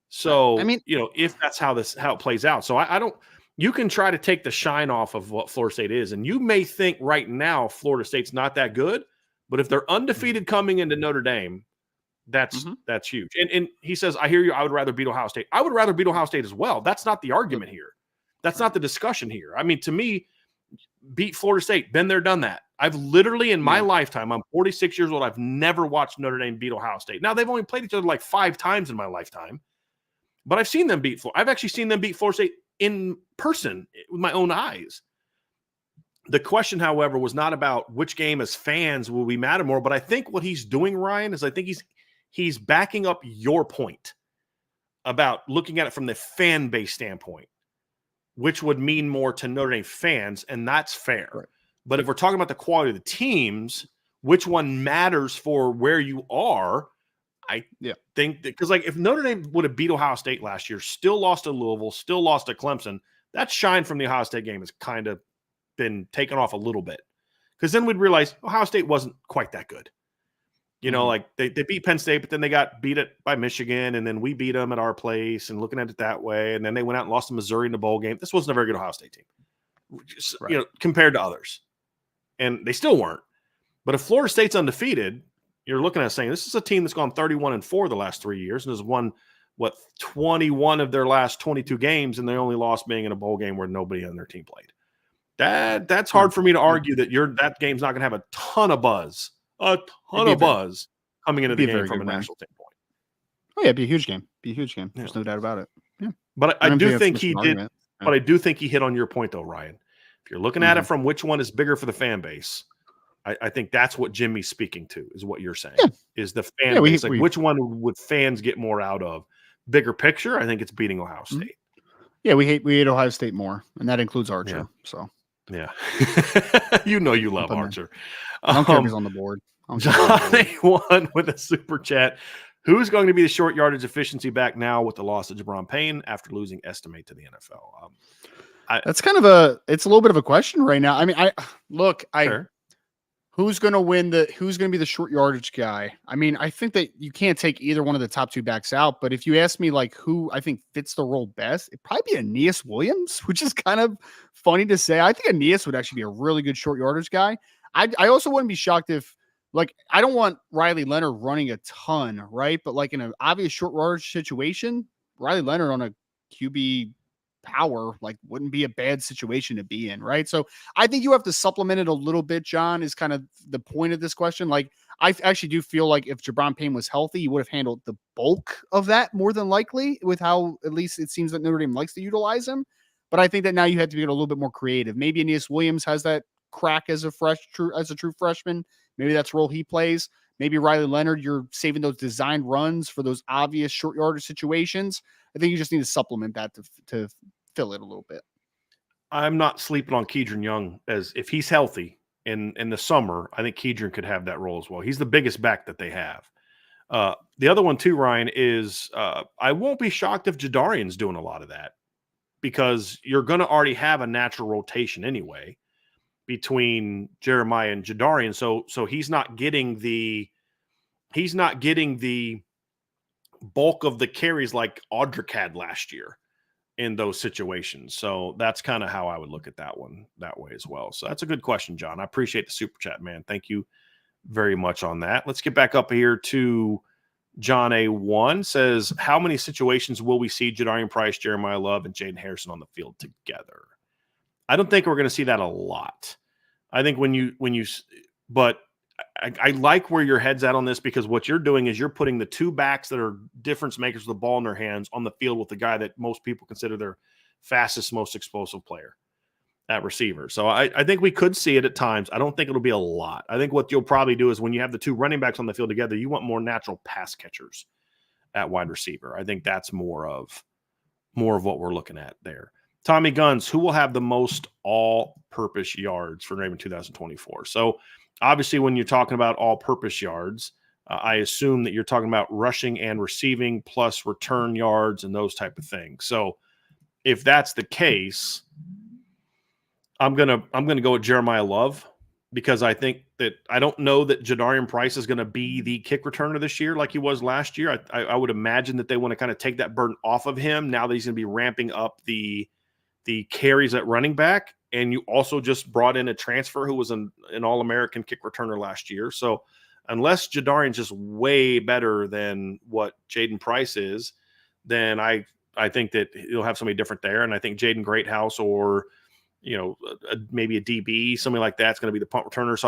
So, I mean, if that's how it plays out. So I don't. You can try to take the shine off of what Florida State is, and you may think right now Florida State's not that good, but if they're undefeated coming into Notre Dame, that's huge. And he says, I hear you. I would rather beat Ohio State. I would rather beat Ohio State as well. That's not the argument here. That's not the discussion here. I mean, to me, beat Florida State. Been there, done that. I've literally in my lifetime, I'm 46 years old. I've never watched Notre Dame beat Ohio State. Now, they've only played each other like 5 times in my lifetime, but I've seen them beat Florida. I've actually seen them beat Florida State in person with my own eyes. The question, however, was not about which game as fans will we matter more, but I think what he's doing, Ryan, is I think he's backing up your point about looking at it from the fan base standpoint. which would mean more to Notre Dame fans, and that's fair. Right. But if we're talking about the quality of the teams, which one matters for where you are, I think that because, like, if Notre Dame would have beat Ohio State last year, still lost to Louisville, still lost to Clemson, that shine from the Ohio State game has kind of been taken off a little bit. Because then we'd realize Ohio State wasn't quite that good. You know, like they beat Penn State, but then they got beat by Michigan, and then we beat them at our place and looking at it that way. And then they went out and lost to Missouri in the bowl game. This wasn't a very good Ohio State team, you know, compared to others. And they still weren't. But if Florida State's undefeated, you're looking at saying this is a team that's gone 31-4 the last 3 years and has won, 21 of their last 22 games, and they only lost being in a bowl game where nobody on their team played. That's hard for me to argue that that game's not going to have a ton of buzz. Coming into the game from a national standpoint. Oh yeah, it'd be a huge game. There's no doubt about it. Yeah. But I do think he did. Yeah. But I do think he hit on your point though, Ryan. If you're looking at it from which one is bigger for the fan base, I think that's what Jimmy's speaking to, is what you're saying. Yeah. Is the fan base. Which one would fans get more out of? Bigger picture, I think it's beating Ohio State. Yeah, we hate Ohio State more, and that includes Archer. Yeah. So yeah. You know you love Archer. I don't care if he's on the board. Johnny won with a super chat. Who's going to be the short yardage efficiency back now with the loss of Jabron Payne after losing Estimate to the NFL? That's kind of it's a little bit of a question right now. I mean, Sure. Who's going to be the short yardage guy? I mean, I think that you can't take either one of the top two backs out, but if you ask me like who I think fits the role best, it'd probably be Aeneas Williams, which is kind of funny to say. I think Aeneas would actually be a really good short yardage guy. I also wouldn't be shocked if, like, I don't want Riley Leonard running a ton, right? But like in an obvious short yardage situation, Riley Leonard on a QB power, like, wouldn't be a bad situation to be in, right? So I think you have to supplement it a little bit, John, is kind of the point of this question. Like, I actually do feel like if Jabron Payne was healthy, he would have handled the bulk of that more than likely, with how at least it seems that Notre Dame likes to utilize him. But I think that now you have to get a little bit more creative. Maybe Aeneas Williams has that crack as a true freshman. Maybe that's the role he plays. Maybe Riley Leonard, you're saving those designed runs for those obvious short yardage situations. I think you just need to supplement that to fill it a little bit. I'm not sleeping on Keidron Young, as if he's healthy in the summer. I think Keidron could have that role as well. He's the biggest back that they have. The other one too, Ryan, is I won't be shocked if Jadarian's doing a lot of that, because you're going to already have a natural rotation anyway between Jeremiah and Jadarian. So he's not getting the bulk of the carries like Audric had last year in those situations. So that's kind of how I would look at that one that way as well. So that's a good question, John. I appreciate the super chat, man. Thank you very much on that. Let's get back up here to John A1 says, how many situations will we see Jadarian Price, Jeremiah Love, and Jaden Harrison on the field together? I don't think we're going to see that a lot. I think but I like where your head's at on this, because what you're doing is you're putting the two backs that are difference makers with the ball in their hands on the field with the guy that most people consider their fastest, most explosive player at receiver. So I think we could see it at times. I don't think it'll be a lot. I think what you'll probably do is when you have the two running backs on the field together, you want more natural pass catchers at wide receiver. I think that's more of what we're looking at there. Tommy Guns, who will have the most all-purpose yards for Raven 2024? So obviously when you're talking about all-purpose yards, I assume that you're talking about rushing and receiving plus return yards and those type of things. So if that's the case, I'm gonna go with Jeremiah Love, because I think that I don't know that Jadarian Price is going to be the kick returner this year like he was last year. I would imagine that they want to kind of take that burden off of him now that he's going to be ramping up the carries at running back. And you also just brought in a transfer who was an All-American kick returner last year. So unless Jadarian's just way better than what Jaden Price is, then I think that he'll have somebody different there. And I think Jaden Greathouse or, maybe a DB, somebody like that's going to be the punt returner. So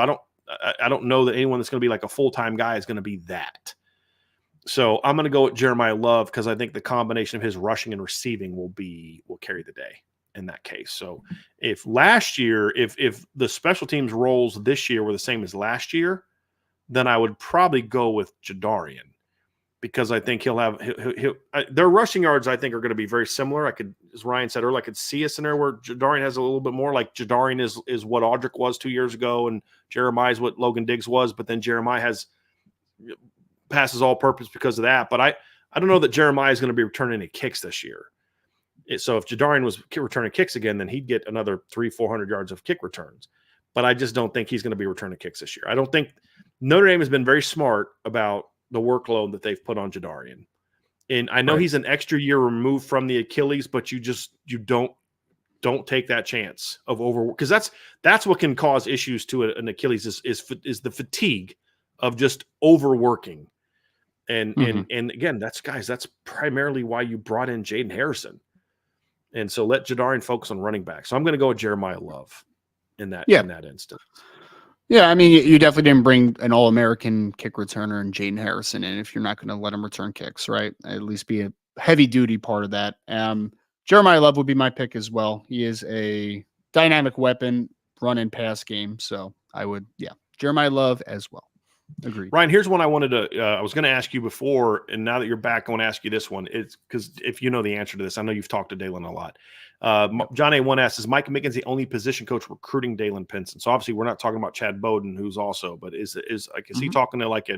I don't know that anyone that's going to be like a full-time guy is going to be that. So I'm going to go with Jeremiah Love, because I think the combination of his rushing and receiving will carry the day in that case. So if the special teams roles this year were the same as last year, then I would probably go with Jadarian. because I think he'll their rushing yards, I think, are going to be very similar. As Ryan said earlier, I could see a scenario where Jadarian has a little bit more. Like Jadarian is what Audric was 2 years ago, and Jeremiah is what Logan Diggs was. But then Jeremiah has passes all purpose because of that. But I don't know that Jeremiah is going to be returning any kicks this year. So if Jadarian was returning kicks again, then he'd get another 300-400 yards of kick returns. But I just don't think he's going to be returning kicks this year. I don't think Notre Dame has been very smart about the workload that they've put on Jadarian. And I know he's an extra year removed from the Achilles, but you don't take that chance of overwork, because that's what can cause issues to an Achilles is the fatigue of just overworking. And again, that's primarily why you brought in Jaden Harrison. And so let Jadarian focus on running back. So I'm going to go with Jeremiah Love in that instance. Yeah, I mean, you definitely didn't bring an All-American kick returner and Jaden Harrison in if you're not going to let him return kicks, right? At least be a heavy-duty part of that. Jeremiah Love would be my pick as well. He is a dynamic weapon, run and pass game. So I would, Jeremiah Love as well. Agreed. Ryan, here's one I wanted to I was going to ask you before, and now that you're back, I want to ask you this one. It's because if you know the answer to this, I know you've talked to Dalen a lot. John A1 asks, is Mike Mickens the only position coach recruiting Dalen Pinson? So obviously we're not talking about Chad Bowden, who's also, but is he talking to like a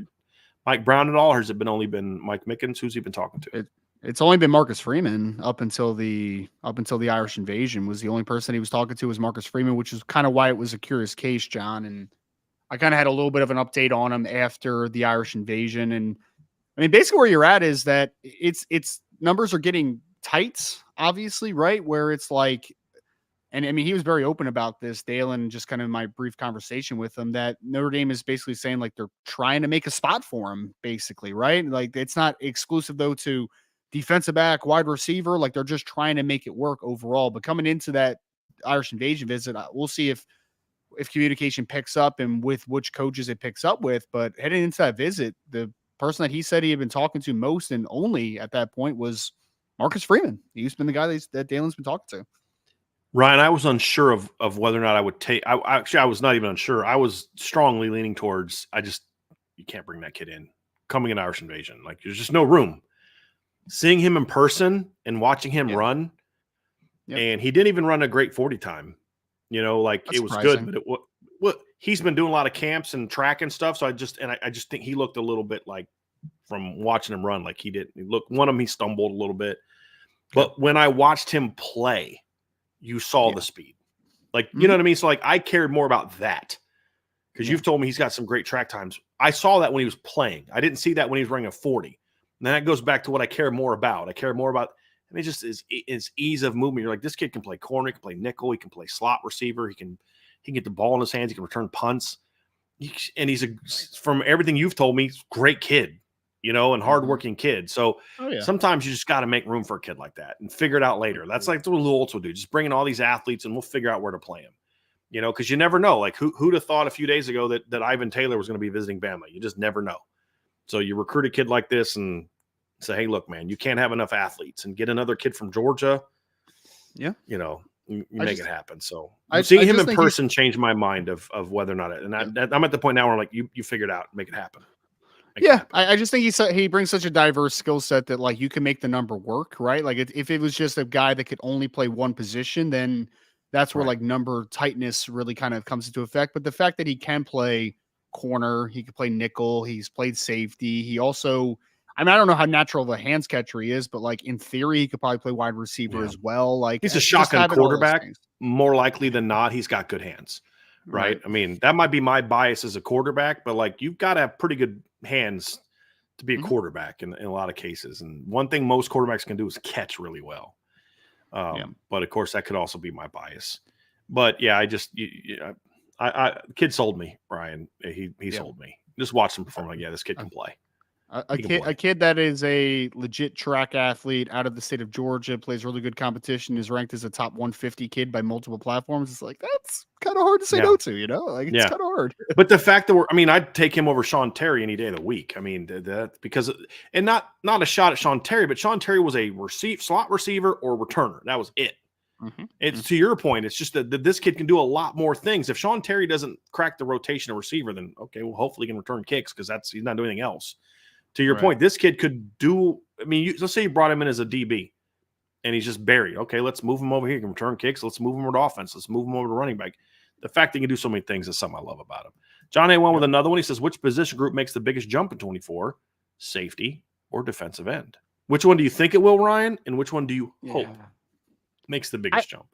Mike Brown at all, or has it only been Mike Mickens? Who's he been talking to? It's only been Marcus Freeman up until the Irish invasion. Was the only person he was talking to was Marcus Freeman, which is kind of why it was a curious case, John. And I kind of had a little bit of an update on him after the Irish invasion. And I mean, basically where you're at is that it's numbers are getting tight, obviously, right? Where it's like, and I mean, he was very open about this, Dalen, just kind of in my brief conversation with him, that Notre Dame is basically saying like they're trying to make a spot for him, basically, right? Like it's not exclusive though to defensive back, wide receiver. Like they're just trying to make it work overall. But coming into that Irish invasion visit, we'll see if communication picks up and with which coaches it picks up with. But heading into that visit, the person that he said he had been talking to most and only at that point was Marcus Freeman. He's been the guy that Dalen's been talking to. Ryan, I was unsure of whether or not I would take. I was not even unsure. I was strongly leaning towards. You can't bring that kid in coming in Irish invasion. Like there's just no room. Seeing him in person and watching him run, and he didn't even run a great 40 time. You know, like That's it was surprising. good, but he's been doing a lot of camps and track and stuff. So I just think he looked a little bit like from watching him run, like he didn't look. One of them, he stumbled a little bit, but when I watched him play, you saw the speed, like, you know what I mean? So like, I cared more about that because you've told me he's got some great track times. I saw that when he was playing. I didn't see that when he was running a 40. And then that goes back to what I care more about. I care more about, I mean, just is ease of movement. You're like, this kid can play corner, he can play nickel, he can play slot receiver, he can get the ball in his hands, he can return punts. And he's from everything you've told me, great kid, you know, and hardworking kid. So sometimes you just got to make room for a kid like that and figure it out later. That's like what Lou Holtz will do. Just bring in all these athletes and we'll figure out where to play them, you know, because you never know. Like who'd have thought a few days ago that Ivan Taylor was going to be visiting Bama? You just never know. So you recruit a kid like this and say, hey, look, man, you can't have enough athletes, and get another kid from Georgia. Yeah. You know, you make it happen. So seeing him in person changed my mind of whether or not it. And I'm at the point now where I'm like, you figure it out, make it happen. I just think he brings such a diverse skill set that like you can make the number work, right? Like if it was just a guy that could only play one position, then that's where like number tightness really kind of comes into effect. But the fact that he can play corner, he could play nickel, he's played safety. He also, I mean, I don't know how natural of a hands catcher he is, but like in theory, he could probably play wide receiver as well. Like he's a shotgun quarterback. More likely than not, he's got good hands, right? I mean, that might be my bias as a quarterback, but like you've got to have pretty good hands to be a quarterback in a lot of cases. And one thing most quarterbacks can do is catch really well. But of course, that could also be my bias. But yeah, I kid sold me, Brian. He sold me. Just watch him perform. Like, this kid can play. A kid that is a legit track athlete out of the state of Georgia, plays really good competition, is ranked as a top 150 kid by multiple platforms. It's like, that's kind of hard to say no to, you know? Like, it's kind of hard. But the fact that I'd take him over Sean Terry any day of the week. I mean, and not a shot at Sean Terry, but Sean Terry was a slot receiver or returner. That was it. It's to your point. It's just that this kid can do a lot more things. If Sean Terry doesn't crack the rotation of receiver, then okay, well, hopefully he can return kicks because he's not doing anything else. To your Right. point, this kid could do. I mean, let's say you brought him in as a DB, and he's just buried. Okay, let's move him over here. He can return kicks. Let's move him over to offense. Let's move him over to running back. The fact that he can do so many things is something I love about him. John A1 with another one. He says, which position group makes the biggest jump in 24? Safety or defensive end? Which one do you think it will, Ryan? And which one do you hope makes the biggest jump?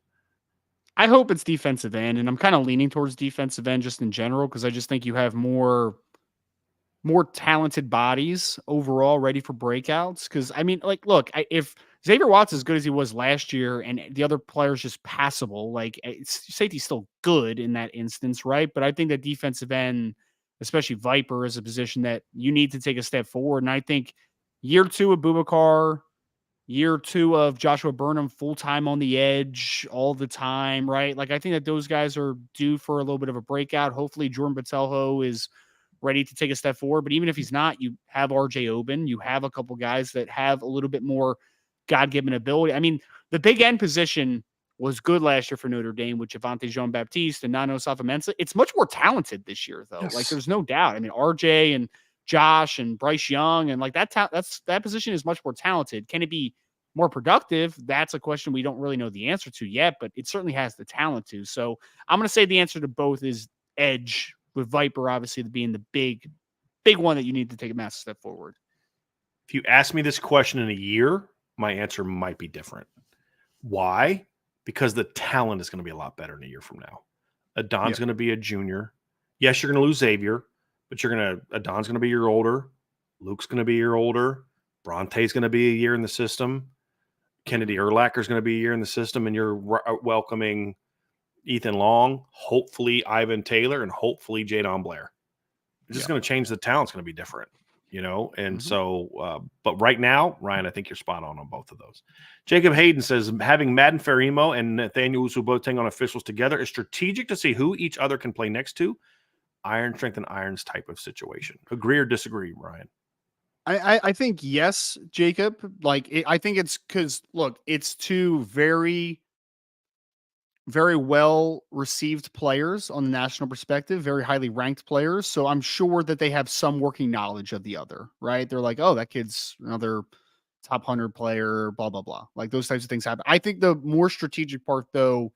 I hope it's defensive end, and I'm kind of leaning towards defensive end just in general because I just think you have more talented bodies overall ready for breakouts. Because I mean, like, look, if Xavier Watts is as good as he was last year, and the other players just passable, like safety's still good in that instance, right? But I think that defensive end, especially Viper, is a position that you need to take a step forward. And I think year 2 of Boubacar, year 2 of Joshua Burnham full time on the edge all the time, right? Like I think that those guys are due for a little bit of a breakout. Hopefully Jordan Botelho is ready to take a step forward. But even if he's not, you have RJ Oben. You have a couple guys that have a little bit more God-given ability. I mean, the big end position was good last year for Notre Dame with Javonte Jean-Baptiste and Nano Safamensa. It's much more talented this year, though. Yes. Like, there's no doubt. I mean, RJ and Josh and Bryce Young and like that position is much more talented. Can it be more productive? That's a question we don't really know the answer to yet, but it certainly has the talent to. So I'm going to say the answer to both is edge, with Viper obviously being the big one that you need to take a massive step forward. If you ask me this question in a year, my answer might be different. Why? Because the talent is going to be a lot better in a year from now. Adon's going to be a junior. Yes, you're going to lose Xavier, but Adon's going to be your older. Luke's going to be your older. Bronte's going to be a year in the system. Kennedy Urlacher's going to be a year in the system, and you're welcoming Ethan Long, hopefully Ivan Taylor, and hopefully Jadon Blair. It's just going to change. The talent's going to be different, And so, but right now, Ryan, I think you're spot on both of those. Jacob Hayden says, having Madden Ferimo and Nathaniel Usu-Boateng on officials together is strategic to see who each other can play next to. Iron strength and irons type of situation. Agree or disagree, Ryan? I think yes, Jacob. I think it's because, look, it's two very well received players on the national perspective, very highly ranked players. So I'm sure that they have some working knowledge of the other, right? They're like, oh, that kid's another top 100 player, blah, blah, blah. Like those types of things happen. I think the more strategic part, though,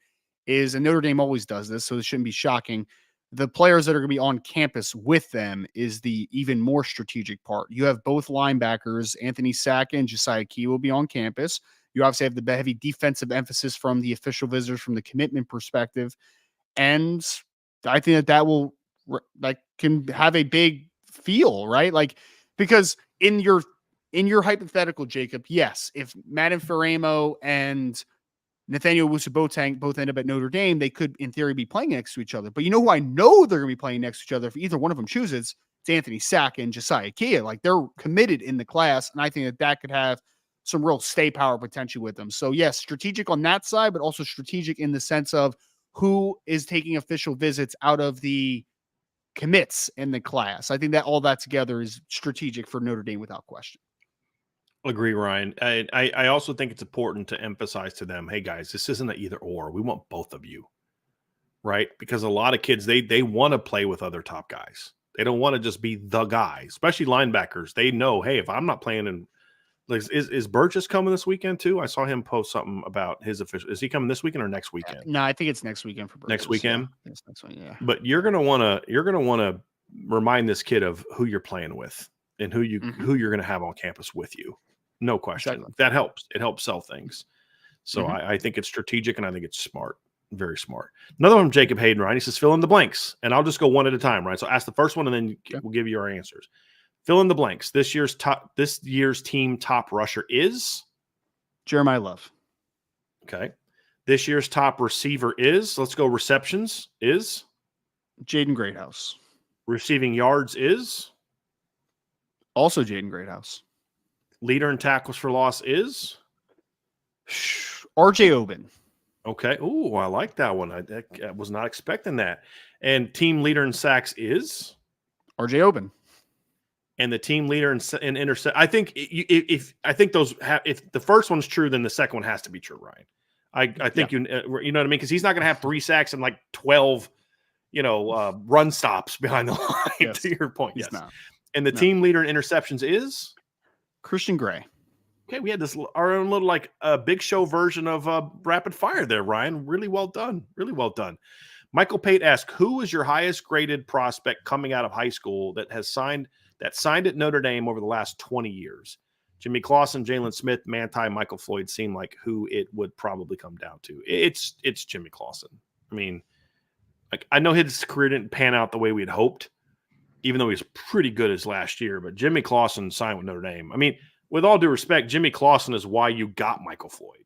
is, and Notre Dame always does this, so it shouldn't be shocking. The players that are going to be on campus with them is the even more strategic part. You have both linebackers, Anthony Sack and Josiah Key, will be on campus. You obviously have the heavy defensive emphasis from the official visitors from the commitment perspective. And I think that can have a big feel, right? Like, because in your hypothetical, Jacob, yes, if Madden Ferramo and Nathaniel Usu-Boateng both end up at Notre Dame, they could, in theory, be playing next to each other. But you know who I know they're going to be playing next to each other if either one of them chooses? It's Anthony Sack and Josiah Kia. Like, they're committed in the class, and I think that could have some real stay power potential with them. So yes, strategic on that side, but also strategic in the sense of who is taking official visits out of the commits in the class. I think that all that together is strategic for Notre Dame without question. Agree, Ryan. I also think it's important to emphasize to them, hey guys, this isn't an either or. We want both of you, right? Because a lot of kids, they want to play with other top guys. They don't want to just be the guy, especially linebackers. They know, hey, if I'm not playing in, like, is Burgess coming this weekend too? I saw him post something about his official. Is he coming this weekend or next weekend? No, I think it's next weekend for Burgess. Next weekend. Yeah. It's next one, yeah. But you're gonna want to remind this kid of who you're playing with and who you're gonna have on campus with you. No question. Exactly. That helps. It helps sell things. So I think it's strategic and I think it's smart. Very smart. Another one from Jacob Hayden, Ryan. He says, fill in the blanks. And I'll just go one at a time, right? So ask the first one and then we'll give you our answers. Fill in the blanks. This year's team top rusher is Jeremiah Love. Okay. This year's top receiver is, let's go receptions, is Jaden Greathouse. Receiving yards is also Jaden Greathouse. Leader in tackles for loss is RJ Oben. Okay. Ooh, I like that one. I was not expecting that. And team leader in sacks is RJ Oben. And the team leader in intercept. I think if the first one's true, then the second one has to be true, Ryan. I think you know what I mean, because he's not going to have 3 sacks and like 12, run stops behind the line. Yes. To your point, He's yes. not. And the team leader in interceptions is Christian Gray. Okay, we had our own little big show version of rapid fire there, Ryan. Really well done. Really well done. Michael Pate asked, who is your highest graded prospect coming out of high school that signed at Notre Dame over the last 20 years? Jimmy Clausen, Jalen Smith, Manti, Michael Floyd seem like who it would probably come down to. It's Jimmy Clausen. I mean, I know his career didn't pan out the way we had hoped, even though he was pretty good his last year. But Jimmy Clausen signed with Notre Dame. I mean, with all due respect, Jimmy Clausen is why you got Michael Floyd.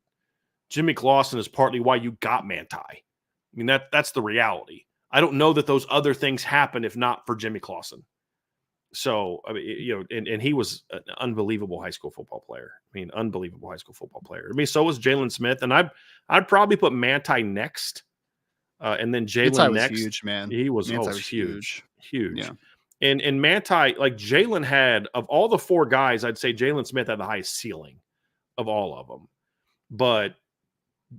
Jimmy Clausen is partly why you got Manti. I mean, that's the reality. I don't know that those other things happen if not for Jimmy Clausen. So, I mean, and he was an unbelievable high school football player. I mean, unbelievable high school football player. I mean, so was Jalen Smith. And I'd probably put Manti next. And then Jalen next. Was huge, man. He was, huge. Yeah. And Manti, like Jalen had, of all the four guys, I'd say Jalen Smith had the highest ceiling of all of them. But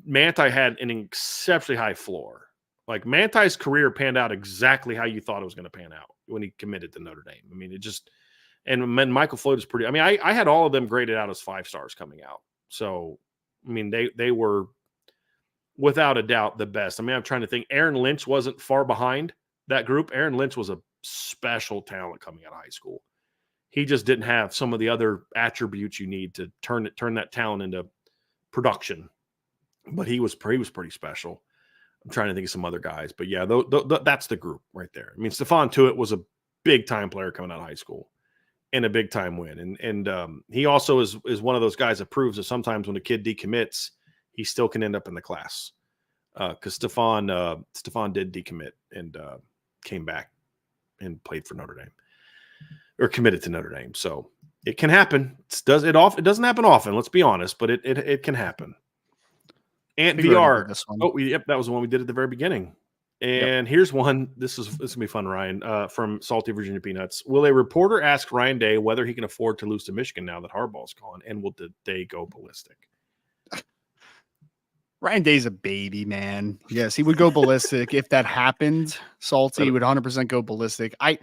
Manti had an exceptionally high floor. Like Manti's career panned out exactly how you thought it was going to pan out when he committed to Notre Dame. I mean, it just – and Michael Floyd is pretty – I mean, I had all of them graded out as 5 stars coming out. So, I mean, they were without a doubt the best. I mean, I'm trying to think. Aaron Lynch wasn't far behind that group. Aaron Lynch was a special talent coming out of high school. He just didn't have some of the other attributes you need to turn that talent into production. But he was pretty special. I'm trying to think of some other guys, but yeah, that's the group right there. I mean, Stephon Tuitt was a big time player coming out of high school and a big time win. And he also is one of those guys that proves that sometimes when a kid decommits, he still can end up in the class. Because Stephon did decommit and came back and played for Notre Dame or committed to Notre Dame. So it can happen. It doesn't happen often, let's be honest, but it can happen. Ant VR. That was the one we did at the very beginning. And here's one. This is gonna be fun, Ryan. From Salty Virginia Peanuts. Will a reporter ask Ryan Day whether he can afford to lose to Michigan now that Harbaugh's gone, and will Day go ballistic? Ryan Day's a baby, man. Yes, he would go ballistic if that happened. Salty would 100% go ballistic. I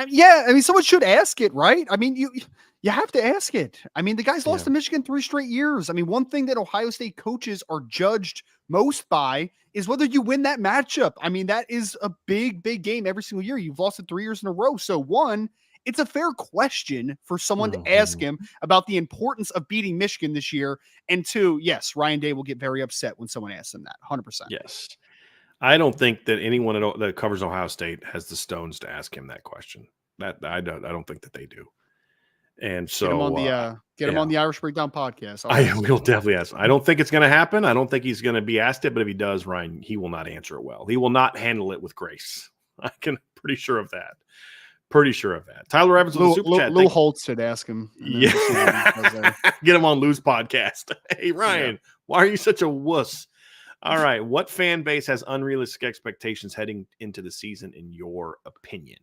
mean, someone should ask it, right? I mean, you have to ask it. I mean, the guy's lost to Michigan 3 straight years. I mean, one thing that Ohio State coaches are judged most by is whether you win that matchup. I mean, that is a big, big game every single year. You've lost it 3 years in a row. So one, it's a fair question for someone to ask him about the importance of beating Michigan this year. And two, yes, Ryan Day will get very upset when someone asks him that. 100%. Yes. I don't think that anyone that covers Ohio State has the stones to ask him that question. That I don't think that they do. And so get him on the Irish Breakdown podcast. I will definitely ask. I don't think it's going to happen. I don't think he's going to be asked it, but if he does, Ryan, he will not answer it well. He will not handle it with grace. I can pretty sure of that. Tyler Evans with the super chat. Lou Holtz should ask him. Yeah. Get him on Lou's podcast. Hey, Ryan, why are you such a wuss? All right. What fan base has unrealistic expectations heading into the season, in your opinion?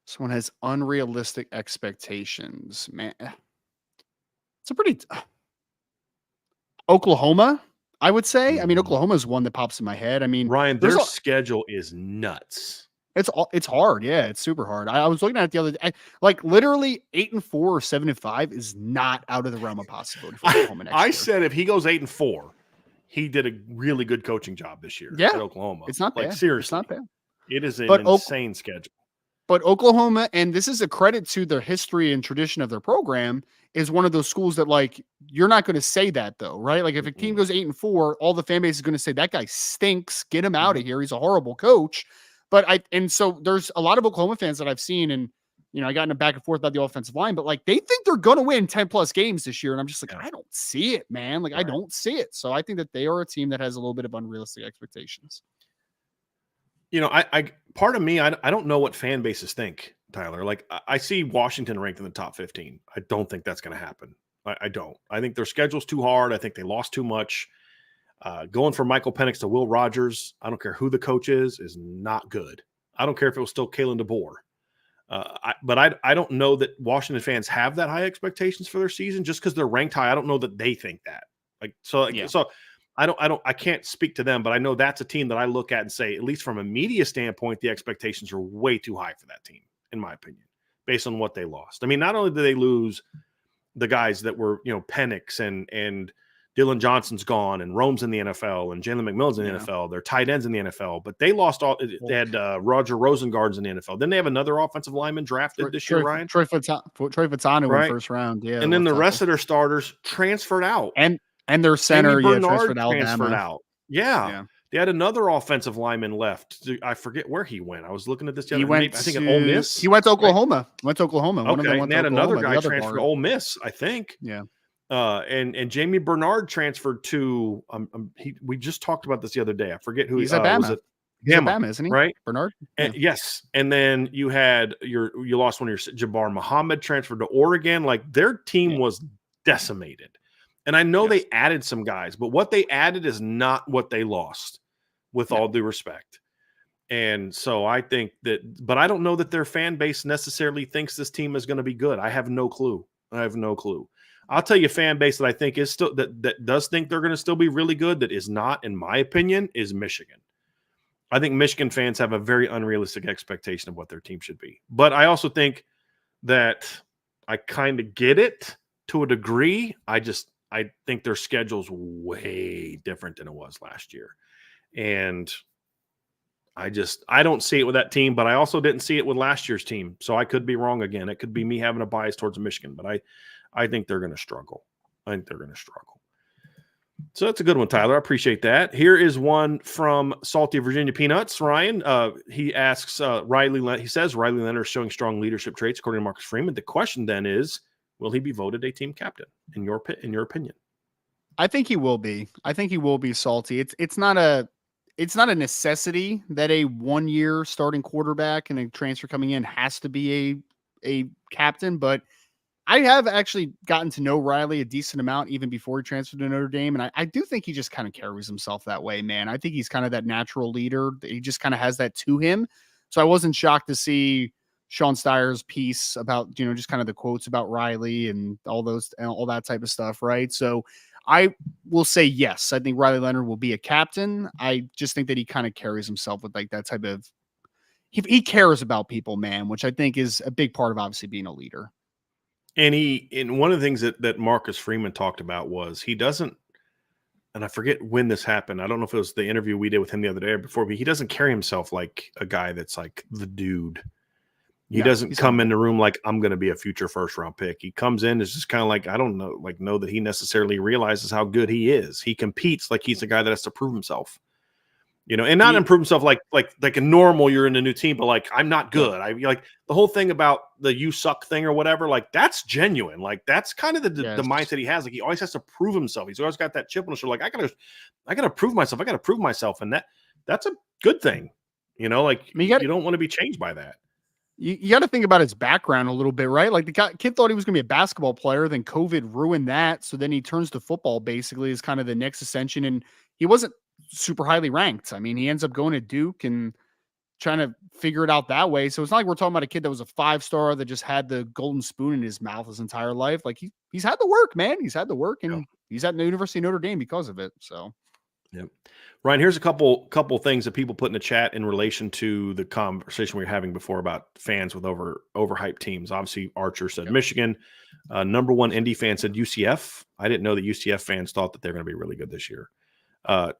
Someone has unrealistic expectations, man. It's a pretty Oklahoma, I would say. I mean, Oklahoma is one that pops in my head. I mean, Ryan, their schedule is nuts. It's hard. Yeah, it's super hard. I was looking at it the other day. Like literally 8-4 or 7-5 is not out of the realm of possibility for Oklahoma next year. Said if he goes 8-4, he did a really good coaching job this year at Oklahoma. It's not bad. Seriously, it's not bad. It is an insane schedule. But Oklahoma, and this is a credit to their history and tradition of their program, is one of those schools that, like, you're not going to say that though, right? Like if a team goes 8-4, all the fan base is going to say that guy stinks. Get him out of here. He's a horrible coach. And so there's a lot of Oklahoma fans that I've seen, and I got in a back and forth about the offensive line, but like they think they're going to win 10 plus games this year. And I'm just like, I don't see it, man. Like I don't see it. So I think that they are a team that has a little bit of unrealistic expectations. I part of me, I don't know what fan bases think, Tyler. Like I see Washington ranked in the top 15. I don't think that's going to happen. I don't. I think their schedule's too hard. I think they lost too much. Going from Michael Penix to Will Rogers, I don't care who the coach is not good. I don't care if it was still Kalen DeBoer. But I don't know that Washington fans have that high expectations for their season just because they're ranked high. I don't know that they think that. So I can't speak to them, but I know that's a team that I look at and say, at least from a media standpoint, the expectations are way too high for that team, in my opinion. based on what they lost. I mean, not only did they lose the guys that were, Penix and Dylan Johnson's gone, and Rome's in the NFL, and Jalen McMillan's in the NFL. They're tight ends in the NFL, but they lost all. They had Roger Rosengard's in the NFL. Then they have another offensive lineman drafted this year, Ryan. Troy Fazzano in first round. Yeah, and then the rest of their starters transferred out, and their center, transferred out. Yeah. They had another offensive lineman left. I forget where he went. I was looking at this the other day. I think at Ole Miss. He went to Oklahoma. Right? Went to Oklahoma. Okay. One of them went to Oklahoma. Another guy transferred to Ole Miss, I think. Yeah. And Jamie Bernard transferred to we just talked about this the other day. I forget who he's at Bama. Was it? He's at Bama, isn't he? Right, Bernard. And, yes, and then you had you lost one of your Jabbar Muhammad transferred to Oregon. Like their team was decimated, and I know they added some guys, but what they added is not what they lost. With all due respect. And so I think that, but I don't know that their fan base necessarily thinks this team is going to be good. I have no clue. I'll tell you a fan base that I think is still, that does think they're going to still be really good, that is not, in my opinion, is Michigan. I think Michigan fans have a very unrealistic expectation of what their team should be. But I also think that I kind of get it to a degree. I think their schedule's way different than it was last year. And I don't see it with that team, but I also didn't see it with last year's team. So I could be wrong again. It could be me having a bias towards Michigan, but I think they're going to struggle. So that's a good one, Tyler. I appreciate that. Here is one from Salty Virginia Peanuts. Ryan, he asks he says Riley Leonard is showing strong leadership traits according to Marcus Freeman. The question then is, will he be voted a team captain in your opinion? I think he will be. Salty. It's not a necessity that a 1-year starting quarterback and a transfer coming in has to be a captain, but I have actually gotten to know Riley a decent amount even before he transferred to Notre Dame, and I do think he just kind of carries himself that way, man. I think he's kind of that natural leader. He just kind of has that to him. So I wasn't shocked to see Sean Steyer's piece about, just kind of the quotes about Riley and all that type of stuff, right? So I will say yes. I think Riley Leonard will be a captain. I just think that he kind of carries himself with like that type of he cares about people, man, which I think is a big part of obviously being a leader. And one of the things that Marcus Freeman talked about was he doesn't, and I forget when this happened. I don't know if it was the interview we did with him the other day or before, but he doesn't carry himself like a guy that's like the dude. He doesn't come in the room like, I'm going to be a future first-round pick. He comes in, it's just kind of like, I don't know that he necessarily realizes how good he is. He competes like he's a guy that has to prove himself, and not improve himself like a normal, you're in a new team, but like, I'm not good. I like the whole thing about the you suck thing or whatever, like that's genuine. Like that's kind of the mindset he has. Like he always has to prove himself. He's always got that chip on his shoulder. Like I gotta prove myself. And that's a good thing. You don't want to be changed by that. You got to think about his background a little bit, right? Like the kid thought he was going to be a basketball player, then COVID ruined that. So then he turns to football basically as kind of the next ascension. And he wasn't super highly ranked. I mean, he ends up going to Duke and trying to figure it out that way. So it's not like we're talking about a kid that was a 5-star that just had the golden spoon in his mouth his entire life. Like he's had the work, man. He's had the work, and he's at the University of Notre Dame because of it. So, yep. Ryan, here's a couple things that people put in the chat in relation to the conversation we were having before about fans with overhyped teams. Obviously, Archer said Michigan. Number one Indy fan said UCF. I didn't know that UCF fans thought that they're going to be really good this year.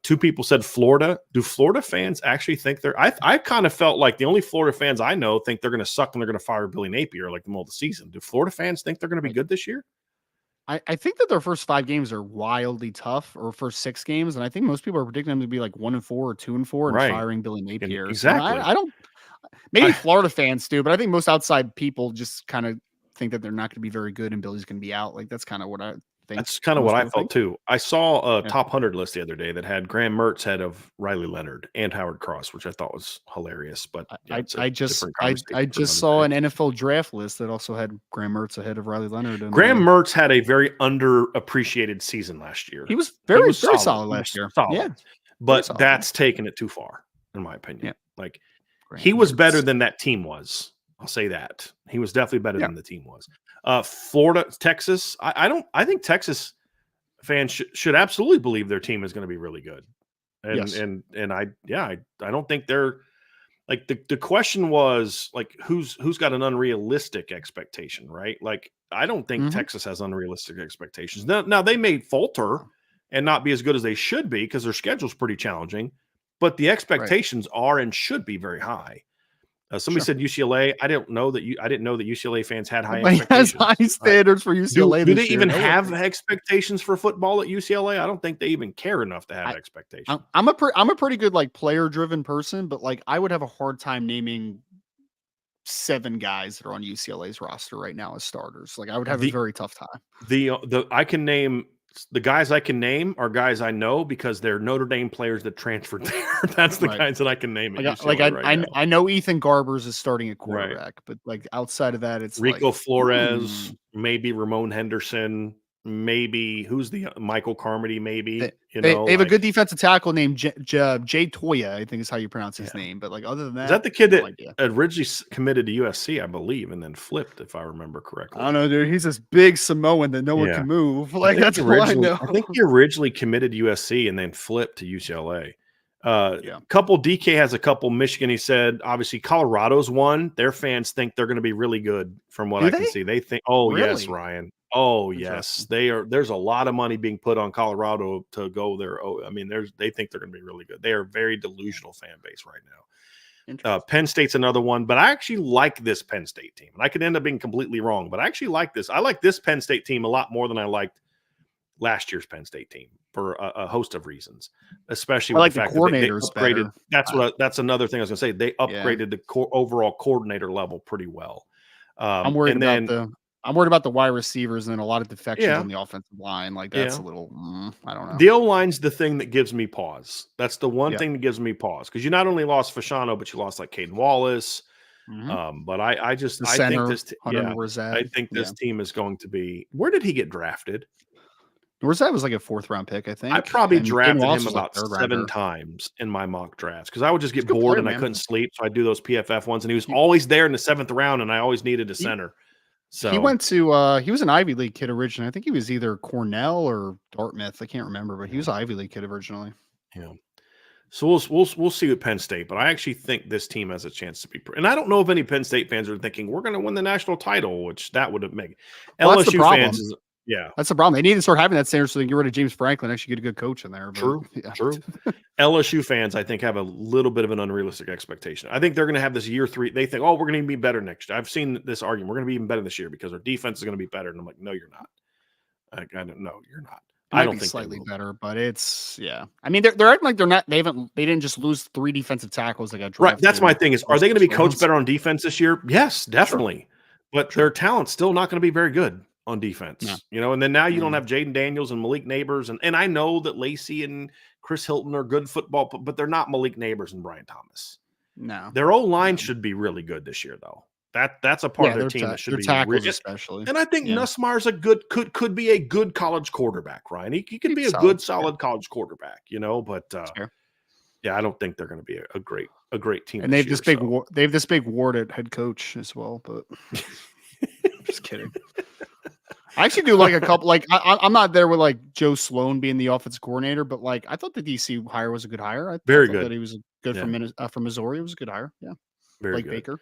2 people said Florida. Do Florida fans actually think they're? I kind of felt like the only Florida fans I know think they're going to suck and they're going to fire Billy Napier like the middle of the season. Do Florida fans think they're going to be good this year? I think that their first 5 games are wildly tough, or first 6 games, and I think most people are predicting them to be like 1-4 or 2-4 and firing Billy Napier. Exactly. So I don't. Maybe Florida fans do, but I think most outside people just kind of think that they're not going to be very good and Billy's going to be out. Like that's kind of what I think. That's kind of what I felt too. I saw a top 100 list the other day that had Graham Mertz head of Riley Leonard and Howard Cross, which I thought was hilarious. But I just saw an NFL draft list that also had Graham Mertz ahead of Riley Leonard. And, Graham Mertz had a very underappreciated season last year. He was very solid last year. Solid. Yeah, but that's taken it too far, in my opinion. Yeah. Like he was better than that team was. I'll say that he was definitely better than the team was. Florida, Texas. I think Texas fans should absolutely believe their team is going to be really good. And I don't think they're like the question was like who's got an unrealistic expectation, right? Like I don't think Mhm. Texas has unrealistic expectations. Now they may falter and not be as good as they should be because their schedule's pretty challenging, but the Right. expectations are and should be very high. Somebody Sure. said UCLA. I didn't know that UCLA fans had high Nobody has high expectations. standards for UCLA Do they this year. even No one have does. expectations for football at UCLA? I don't think they even care enough to have I expectations. I'm a pretty good like player driven person, but like I would have a hard time naming 7 guys that are on UCLA's roster right now as starters. Like I would have a The very tough time. the I can name the guys I can name are guys I know because they're Notre Dame players that transferred there. That's the Right. guys that I can name at Like UCLA right now. I know Ethan Garbers is starting at Right. quarterback, but like outside of that, it's like, Rico Flores, maybe Ramon Henderson, maybe who's the Michael Carmody, maybe, they have a like good defensive tackle named Jay Toya, I think is how you pronounce his yeah. name. But like other than Is that that, the kid no that idea. originally committed to USC, I believe, and then flipped, if I remember I don't correctly? know, dude. He's this big Samoan that no one Yeah. can move. Like that's all I know. I think he originally committed to USC and then flipped to UCLA. Yeah. Couple DK has a couple. Michigan, he said. Obviously, Colorado's one. Their fans think they're going to be really good, from what Do I can they? see. They think, oh yes, Really? Ryan. Oh yes, Interesting. they are. There's a lot of money being put on Colorado to go there. Oh, I mean, they think they're going to be really good. They are a very delusional fan base right now. Interesting. Penn State's another one, but I actually like this Penn State team. And I could end up being completely wrong, but I actually like this. I like this Penn State team a lot more than I liked last year's Penn State team for a host of reasons, especially I with the like the fact that they coordinators upgraded. better. That's another thing I was going to say. They Yeah. upgraded the overall coordinator level pretty well. I'm worried And about then, the I'm worried about the wide receivers and a lot of defections yeah, on the offensive line. Like that's yeah. a little, I don't know. The O line's the thing that gives me pause. That's the one Yeah. thing that gives me pause because you not only lost Fasciano, but you lost like Caden Wallace. Mhm. But The I think center, this, Hunter yeah, I Nourzad. think Yeah. this team is going to be. Where did he get drafted? Nourzad was like a 4th round pick, I I think. probably And Caden drafted Wallace him was like about 3rd 7 rounder. times in my mock drafts because I would just He's a get good bored player, and I man. couldn't sleep, so I'd do those PFF ones, and he was He always there in the 7th round, and I always needed a he center. he So, went to he was an Ivy League kid originally. I think he was either Cornell or Dartmouth. I can't remember, but he yeah, was an Ivy League kid originally. yeah. So we'll see with Penn State, but I actually think this team has a chance to be. And I don't know if any Penn State fans are thinking we're going to win the national title, which that would have made Well, that's the LSU fans problem. is yeah, That's the problem. They need to start having that standard so they can get rid of James Franklin, actually get a good coach in there. But true, yeah. true. LSU fans, I think, have a little bit of an unrealistic expectation. I think they're going to have this year 3. They think, oh, we're going to be better next year. I've seen this argument. We're going to be even better this year because our defense is going to be better. And I'm like, no, you're not. I don't know. You're not. It I might don't be think they slightly will. better, but it's yeah. I mean, they're acting like they didn't just lose 3 defensive tackles that got Right. drafted That's my in thing is, are first they going to 6 be coached rounds. better on defense this year? Yes, Sure, definitely. But their sure. talent's still not going to be very good on Yeah. defense, and then now you don't Mm, have Jaden Daniels and Malik Neighbors. And I know that Lacey and Chris Hilton are good football, but they're not Malik Neighbors and Brian Thomas. no, Their O-line no. should be really good this year, though. That's a part of Yeah, their team that should their be tackles especially. and I think Yeah, Nussmeier's a good could be a good college quarterback, Ryan. He could be a solid. good, Yeah, solid college quarterback, but that's fair. yeah, I don't think they're going to be a great team And they this have year. this big So they have this big ward at head coach as well. But just kidding. I actually do like a couple. Like I'm not there with like Joe Sloan being the offensive coordinator, but like I thought the DC hire was a good hire. I very thought that good. he was good Yeah, from Missouri. It was a good hire. Yeah, very Blake good. Baker.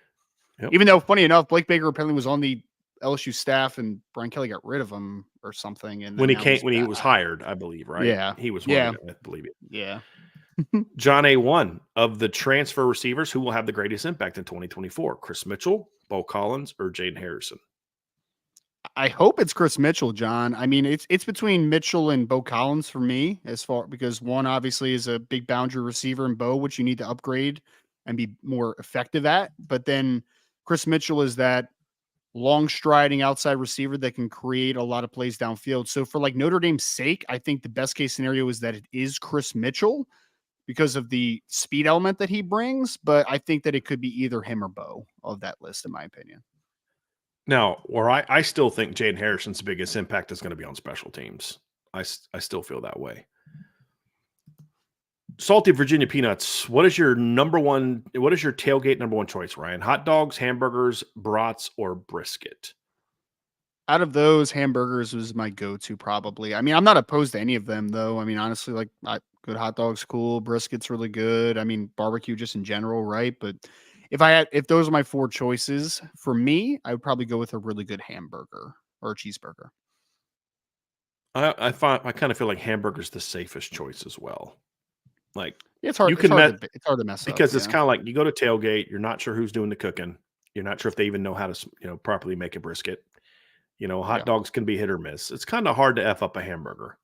Yep. Even though, funny enough, Blake Baker apparently was on the LSU staff, and Brian Kelly got rid of him or something, and then now he's When he back. was hired, I believe, right? Yeah, He was one of yeah, the guys, I believe it. yeah. John A. One of the transfer receivers who will have the greatest impact in 2024: Chris Mitchell, Bo Collins, or Jaden Harrison. I hope it's Chris Mitchell, John. I mean, it's between Mitchell and Bo Collins for me, as far because one obviously is a big boundary receiver in Bo, which you need to upgrade and be more effective at. But then Chris Mitchell is that long striding outside receiver that can create a lot of plays downfield. So for like Notre Dame's sake, I think the best case scenario is that it is Chris Mitchell because of the speed element that he brings. But I think that it could be either him or Bo of that list, in my opinion. Now, where I still think Jaden Harrison's biggest impact is going to be on special teams. I still feel that way. Salty Virginia Peanuts. What is your tailgate number one choice, Ryan? Hot dogs, hamburgers, brats, or brisket? Out of those, hamburgers was my go-to probably. I mean, I'm not opposed to any of them though. I mean, honestly, like Good hot dogs, cool. Brisket's really good. I mean, barbecue just in general, right? But if those are my 4 choices, for me, I would probably go with a really good hamburger or a cheeseburger. I kind of feel like hamburger's the safest choice as well. Like It's you hard. can met It's hard to mess up. because it's Yeah. kind of like you go to tailgate, you're not sure who's doing the cooking. You're not sure if they even know how to, properly make a brisket. Hot Yeah. dogs can be hit or miss. It's kind of hard to F up a hamburger.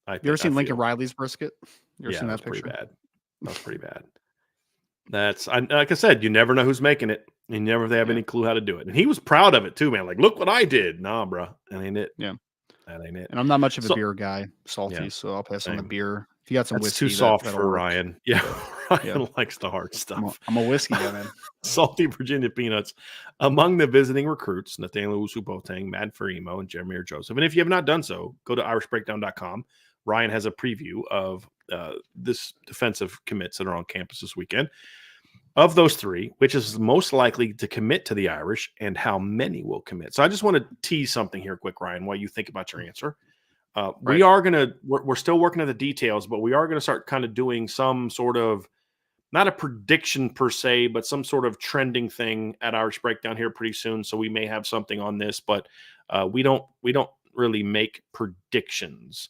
You ever I seen Lincoln feel. Riley's brisket? You ever Yeah, seen that that was pretty picture? bad. That was pretty bad. Like I said, you never know who's making it. You never have Yeah. any clue how to do it. And he was proud of it too, man. Like, look what I did. Nah, bro. That ain't it. Yeah. That ain't it. And I'm not much of a So beer guy, yeah, salty, so I'll pass on the same. beer. If you got some That's too whiskey, soft that'll for work. Ryan. Yeah, Yeah. Ryan likes the hard stuff. I'm a whiskey guy, man. Salty Virginia peanuts. Among the visiting recruits, Nathaniel Usu-Boateng, Matt Farimo, and Jeremy Joseph. And if you have not done so, go to irishbreakdown.com. Ryan has a preview of this defensive commits that are on campus this weekend. Of those 3, which is most likely to commit to the Irish and how many will commit? So I just want to tease something here quick, Ryan, while you think about your answer. We Right. are going to, we're still working at the details, but we are going to start kind of doing some sort of, not a prediction per se, but some sort of trending thing at Irish Breakdown here pretty soon. So we may have something on this, but we don't really make predictions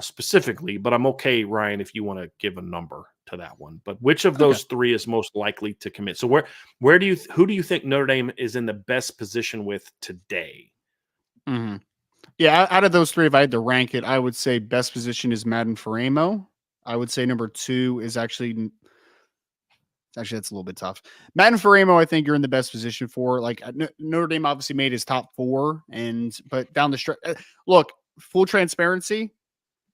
specifically. But I'm okay, Ryan, if you want to give a number to that one. But which of Okay. those 3 is most likely to commit? So who do you think Notre Dame is in the best position with today? Hmm. Yeah. Out of those 3, if I had to rank it, I would say best position is Madden Faremo. I would say number 2 is actually that's a little bit tough. Madden Faremo, I think you're in the best position for. Like Notre Dame obviously made his top 4, but down the stretch, look, full transparency.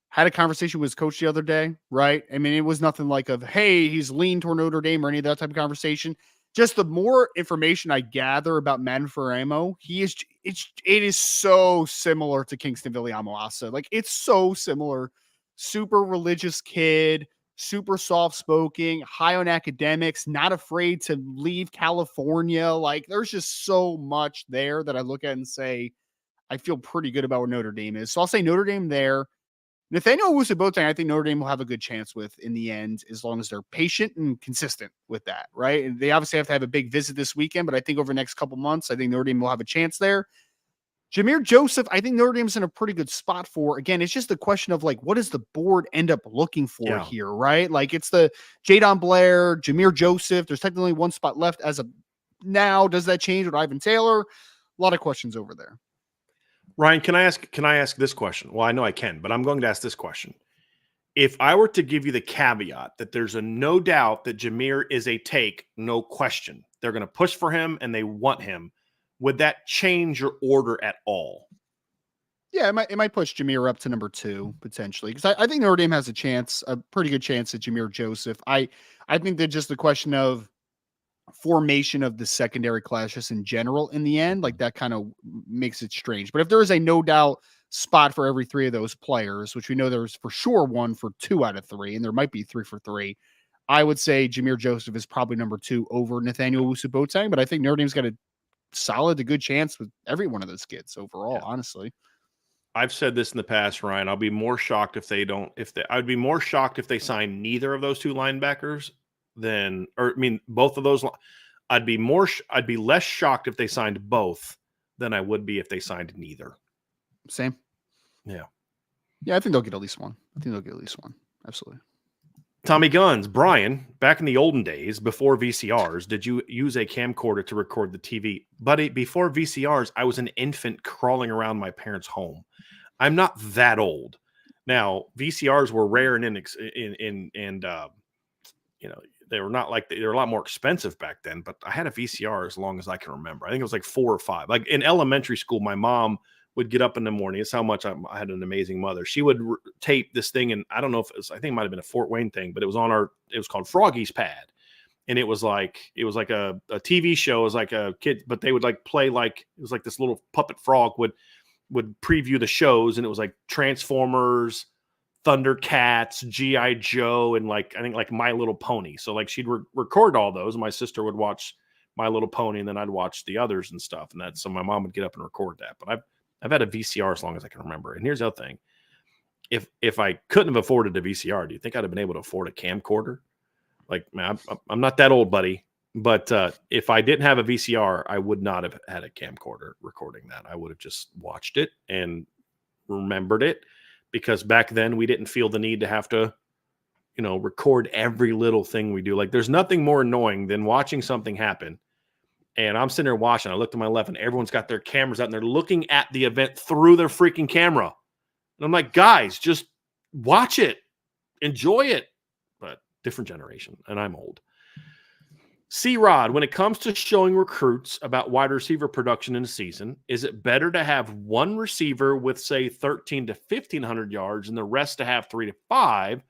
Had a conversation with his coach the other day, right? I mean, it was nothing like hey, he's leaned toward Notre Dame or any of that type of conversation. Just the more information I gather about Madden Faremo, it is so similar to Kingston Viliamoasa. Like it's so similar. Super religious kid, super soft spoken, high on academics, not afraid to leave California. Like there's just so much there that I look at and say, I feel pretty good about where Notre Dame is. So I'll say Notre Dame there. Nathaniel Owusu-Boateng, I think Notre Dame will have a good chance with in the end, as long as they're patient and consistent with that, right? And they obviously have to have a big visit this weekend, but I think over the next couple months, I think Notre Dame will have a chance there. Jameer Joseph, I think Notre Dame's in a pretty good spot for. Again, it's just a question of like, what does the board end up looking for Yeah. here, right? Like it's the Jadon Blair, Jameer Joseph. There's technically one spot left as of now. Does that change with Ivan Taylor? A lot of questions over there. Ryan, can I ask this question? Well, I know I can, but I'm going to ask this question. If I were to give you the caveat that there's a no doubt that Jameer is a take, no question, they're going to push for him and they want him, would that change your order at all? Yeah, it might push Jameer up to number 2 potentially because I think Notre Dame has a pretty good chance at Jameer Joseph. I think that just the question of formation of the secondary class just in general in the end, like that kind of makes it strange. But if there is a no doubt spot for every 3 of those players, which we know there's for sure one for 2 out of 3, and there might be 3 for 3, I would say Jameer Joseph is probably number 2 over Nathaniel Owusu-Boateng. But I think Notre Dame's got a solid to good chance with every one of those kids overall, Yeah. honestly. I've said this in the past, Ryan. I'll be more shocked if they don't. I'd be more shocked if they sign neither of those 2 linebackers both of those. I'd be less shocked if they signed both than I would be if they signed neither. Same. Yeah. Yeah, I think they'll get at least one. Absolutely. Tommy Guns, Brian, back in the olden days, before VCRs, did you use a camcorder to record the TV? Buddy, before VCRs, I was an infant crawling around my parents' home. I'm not that old. Now, VCRs were rare and they were not like they were a lot more expensive back then, but I had a VCR as long as I can remember. I think it was like 4 or 5. Like in elementary school, my mom would get up in the morning. It's how much I had an amazing mother. She would tape this thing, and I don't know if it was, I think it might have been a Fort Wayne thing, but it was it was called Froggy's Pad. And it was like a TV show. It was like a kid, but they would like play like, it was like this little puppet frog would preview the shows, and it was like Transformers, Thundercats, G.I. Joe, and I think like My Little Pony. So like she'd record all those, and my sister would watch My Little Pony, and then I'd watch the others and stuff. And so my mom would get up and record that. But I've had a VCR as long as I can remember. And here's the other thing. if I couldn't have afforded a VCR, do you think I'd have been able to afford a camcorder? Like, man, I'm not that old, buddy. But if I didn't have a VCR, I would not have had a camcorder recording that. I would have just watched it and remembered it, because back then we didn't feel the need to have to, record every little thing we do. Like, there's nothing more annoying than watching something happen. And I'm sitting there watching. I look to my left and everyone's got their cameras out and they're looking at the event through their freaking camera. And I'm like, guys, just watch it, enjoy it. But different generation, and I'm old. C-Rod, when it comes to showing recruits about wide receiver production in a season, is it better to have one receiver with, say, 1,300 to 1,500 yards and the rest to have 3 to 5,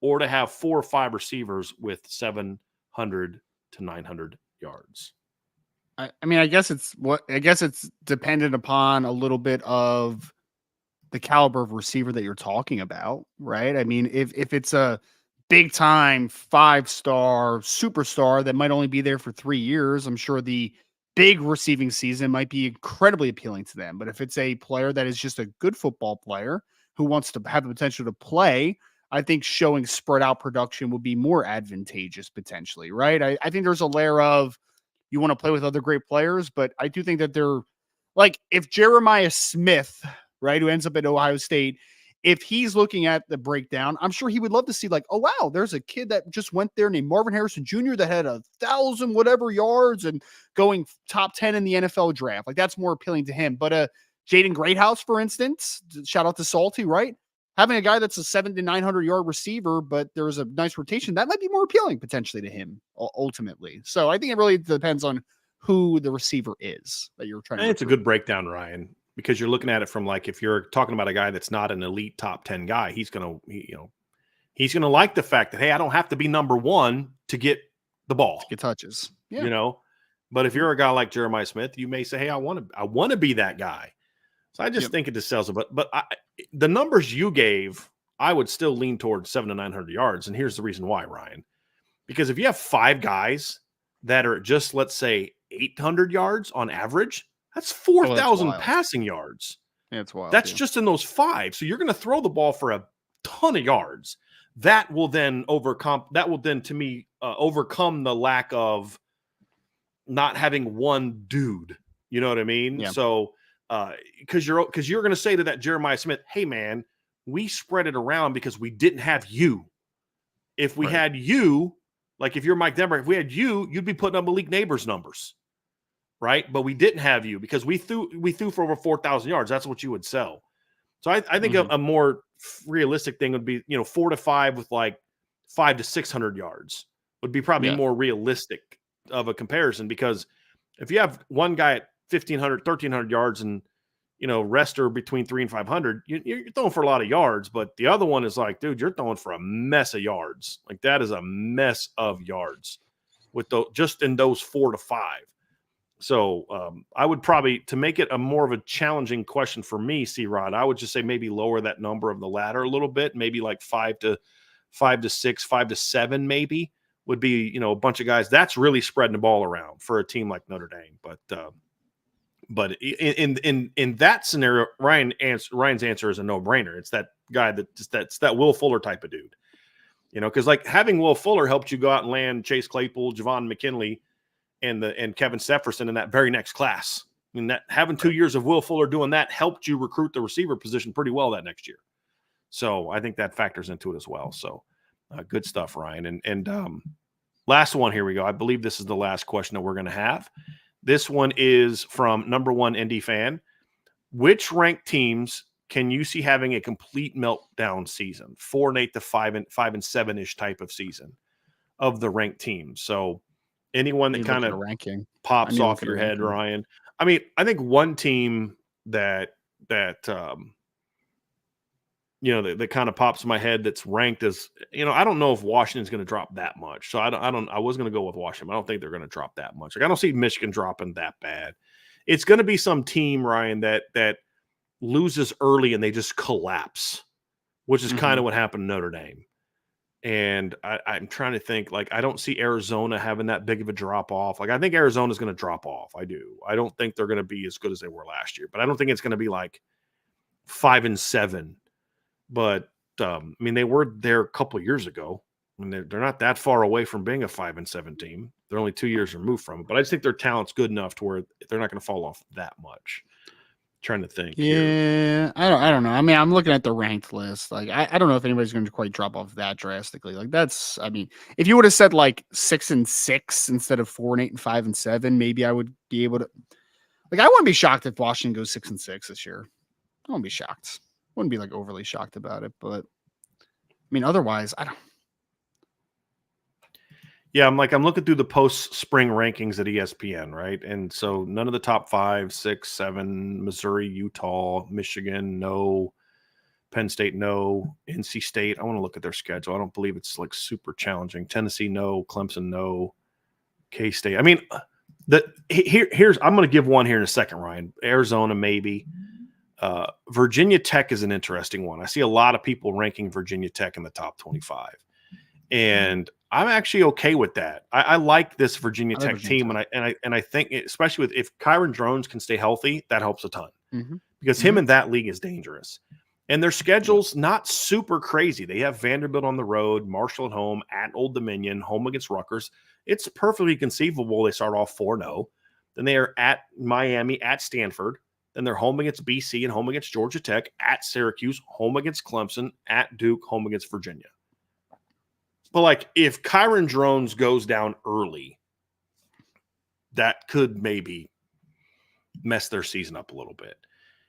or to have 4 or 5 receivers with 700 to 900 yards? I guess it's dependent upon a little bit of the caliber of receiver that you're talking about, right? I mean, if it's a big time 5-star superstar that might only be there for 3 years, I'm sure the big receiving season might be incredibly appealing to them. But if it's a player that is just a good football player who wants to have the potential to play, I think showing spread out production would be more advantageous potentially, right? I think there's a layer of, you want to play with other great players, but I do think that they're like, if Jeremiah Smith, right, who ends up at Ohio State, if he's looking at the breakdown, I'm sure he would love to see, like, oh wow, there's a kid that just went there named Marvin Harrison Jr. that had 1,000 whatever yards and going top 10 in the NFL draft. Like, that's more appealing to him. But Jaden Greathouse, for instance, shout out to Salty, right? Having a guy that's a 700 to 900 yard receiver, but there's a nice rotation, that might be more appealing potentially to him ultimately. So I think it really depends on who the receiver is that you're trying to. It's a good breakdown, Ryan, because you're looking at it from, like, if you're talking about a guy that's not an elite top 10 guy, he's going to like the fact that, hey, I don't have to be number one to get the ball, to get touches. Yeah. But if you're a guy like Jeremiah Smith, you may say, hey, I want to be that guy. So I just think it just sells it. But the numbers you gave, I would still lean towards 700 to 900 yards. And here's the reason why, Ryan. Because if you have 5 guys that are just, let's say, 800 yards on average, that's 4,000 passing yards. Yeah, it's wild. That's just in those 5. So you're going to throw the ball for a ton of yards. That will then overcome the lack of not having one dude. You know what I mean? Yeah. So because you're going to say to that Jeremiah Smith, hey man, we spread it around because we didn't have you. If we had you, like if you're Mike Denver, if we had you, you'd be putting up Malik Neighbors numbers, right? But we didn't have you because we threw for over 4,000 yards. That's what you would sell. So I think a more realistic thing would be, 4 to 5 with like 500 to 600 yards would be probably more realistic of a comparison, because if you have one guy at 1,500, 1,300 yards and, rest are between 300 and 500, you're throwing for a lot of yards. But the other one is like, dude, you're throwing for a mess of yards. Like, that is a mess of yards with just in those 4 to 5. So I would probably, to make it a more of a challenging question for me, C-Rod, I would just say maybe lower that number of the ladder a little bit, maybe like 5 to 6, 5 to 7, maybe would be, a bunch of guys. That's really spreading the ball around for a team like Notre Dame. But in that scenario, Ryan's answer is a no-brainer. It's that guy that's that Will Fuller type of dude, because like having Will Fuller helped you go out and land Chase Claypool, Javon McKinley, and Kevin Stepherson in that very next class. I mean, that having 2 years of Will Fuller doing that helped you recruit the receiver position pretty well that next year. So I think that factors into it as well. So good stuff, Ryan. And last one, here we go. I believe this is the last question that we're going to have. This one is from number 1 Indy fan. Which ranked teams can you see having a complete meltdown season? 4-8 to 5-7-ish type of season of the ranked teams. So anyone that kind of pops off your head, Ryan? I mean, I think one team that kind of pops in my head that's ranked as, I don't know if Washington's going to drop that much. So I was going to go with Washington. I don't think they're going to drop that much. Like, I don't see Michigan dropping that bad. It's going to be some team, Ryan, that loses early and they just collapse, which is kind of what happened to Notre Dame. And I'm trying to think, like, I don't see Arizona having that big of a drop off. Like, I think Arizona's going to drop off. I do. I don't think they're going to be as good as they were last year, but I don't think it's going to be like 5-7. but I mean, they were there a couple of years ago. I mean, they're not that far away from being a 5-7 team. They're only 2 years removed from it, but I just think their talent's good enough to where they're not going to fall off that much. Trying to think here. Yeah, I don't know. I mean, I'm looking at the ranked list. Like, I don't know if anybody's going to quite drop off that drastically. Like, that's, I mean, if you would have said like 6-6 instead of 4-8 and 5-7, maybe I would be able to. Like, I wouldn't be shocked if Washington goes 6-6 this year. I wouldn't be shocked. Wouldn't be like overly shocked about it, but I mean, otherwise, I don't. Yeah, I'm looking through the post-spring rankings at ESPN, right? And so none of the top 5, 6, 7, Missouri, Utah, Michigan, no. Penn State, no. NC State, I want to look at their schedule. I don't believe it's like super challenging. Tennessee, no. Clemson, no. K-State. I mean, here's I'm going to give one here in a second, Ryan. Arizona, maybe. Virginia Tech is an interesting one. I see a lot of people ranking Virginia Tech in the top 25. And I'm actually okay with that. I like this Virginia Tech team, and I think especially if Kyron Drones can stay healthy, that helps a ton because him in that league is dangerous. And their schedule's not super crazy. They have Vanderbilt on the road, Marshall at home, at Old Dominion, home against Rutgers. It's perfectly conceivable they start off 4-0. Then they are at Miami, at Stanford. Then they're home against BC and home against Georgia Tech, at Syracuse, home against Clemson, at Duke, home against Virginia. But, like, if Kyron Drones goes down early, that could maybe mess their season up a little bit.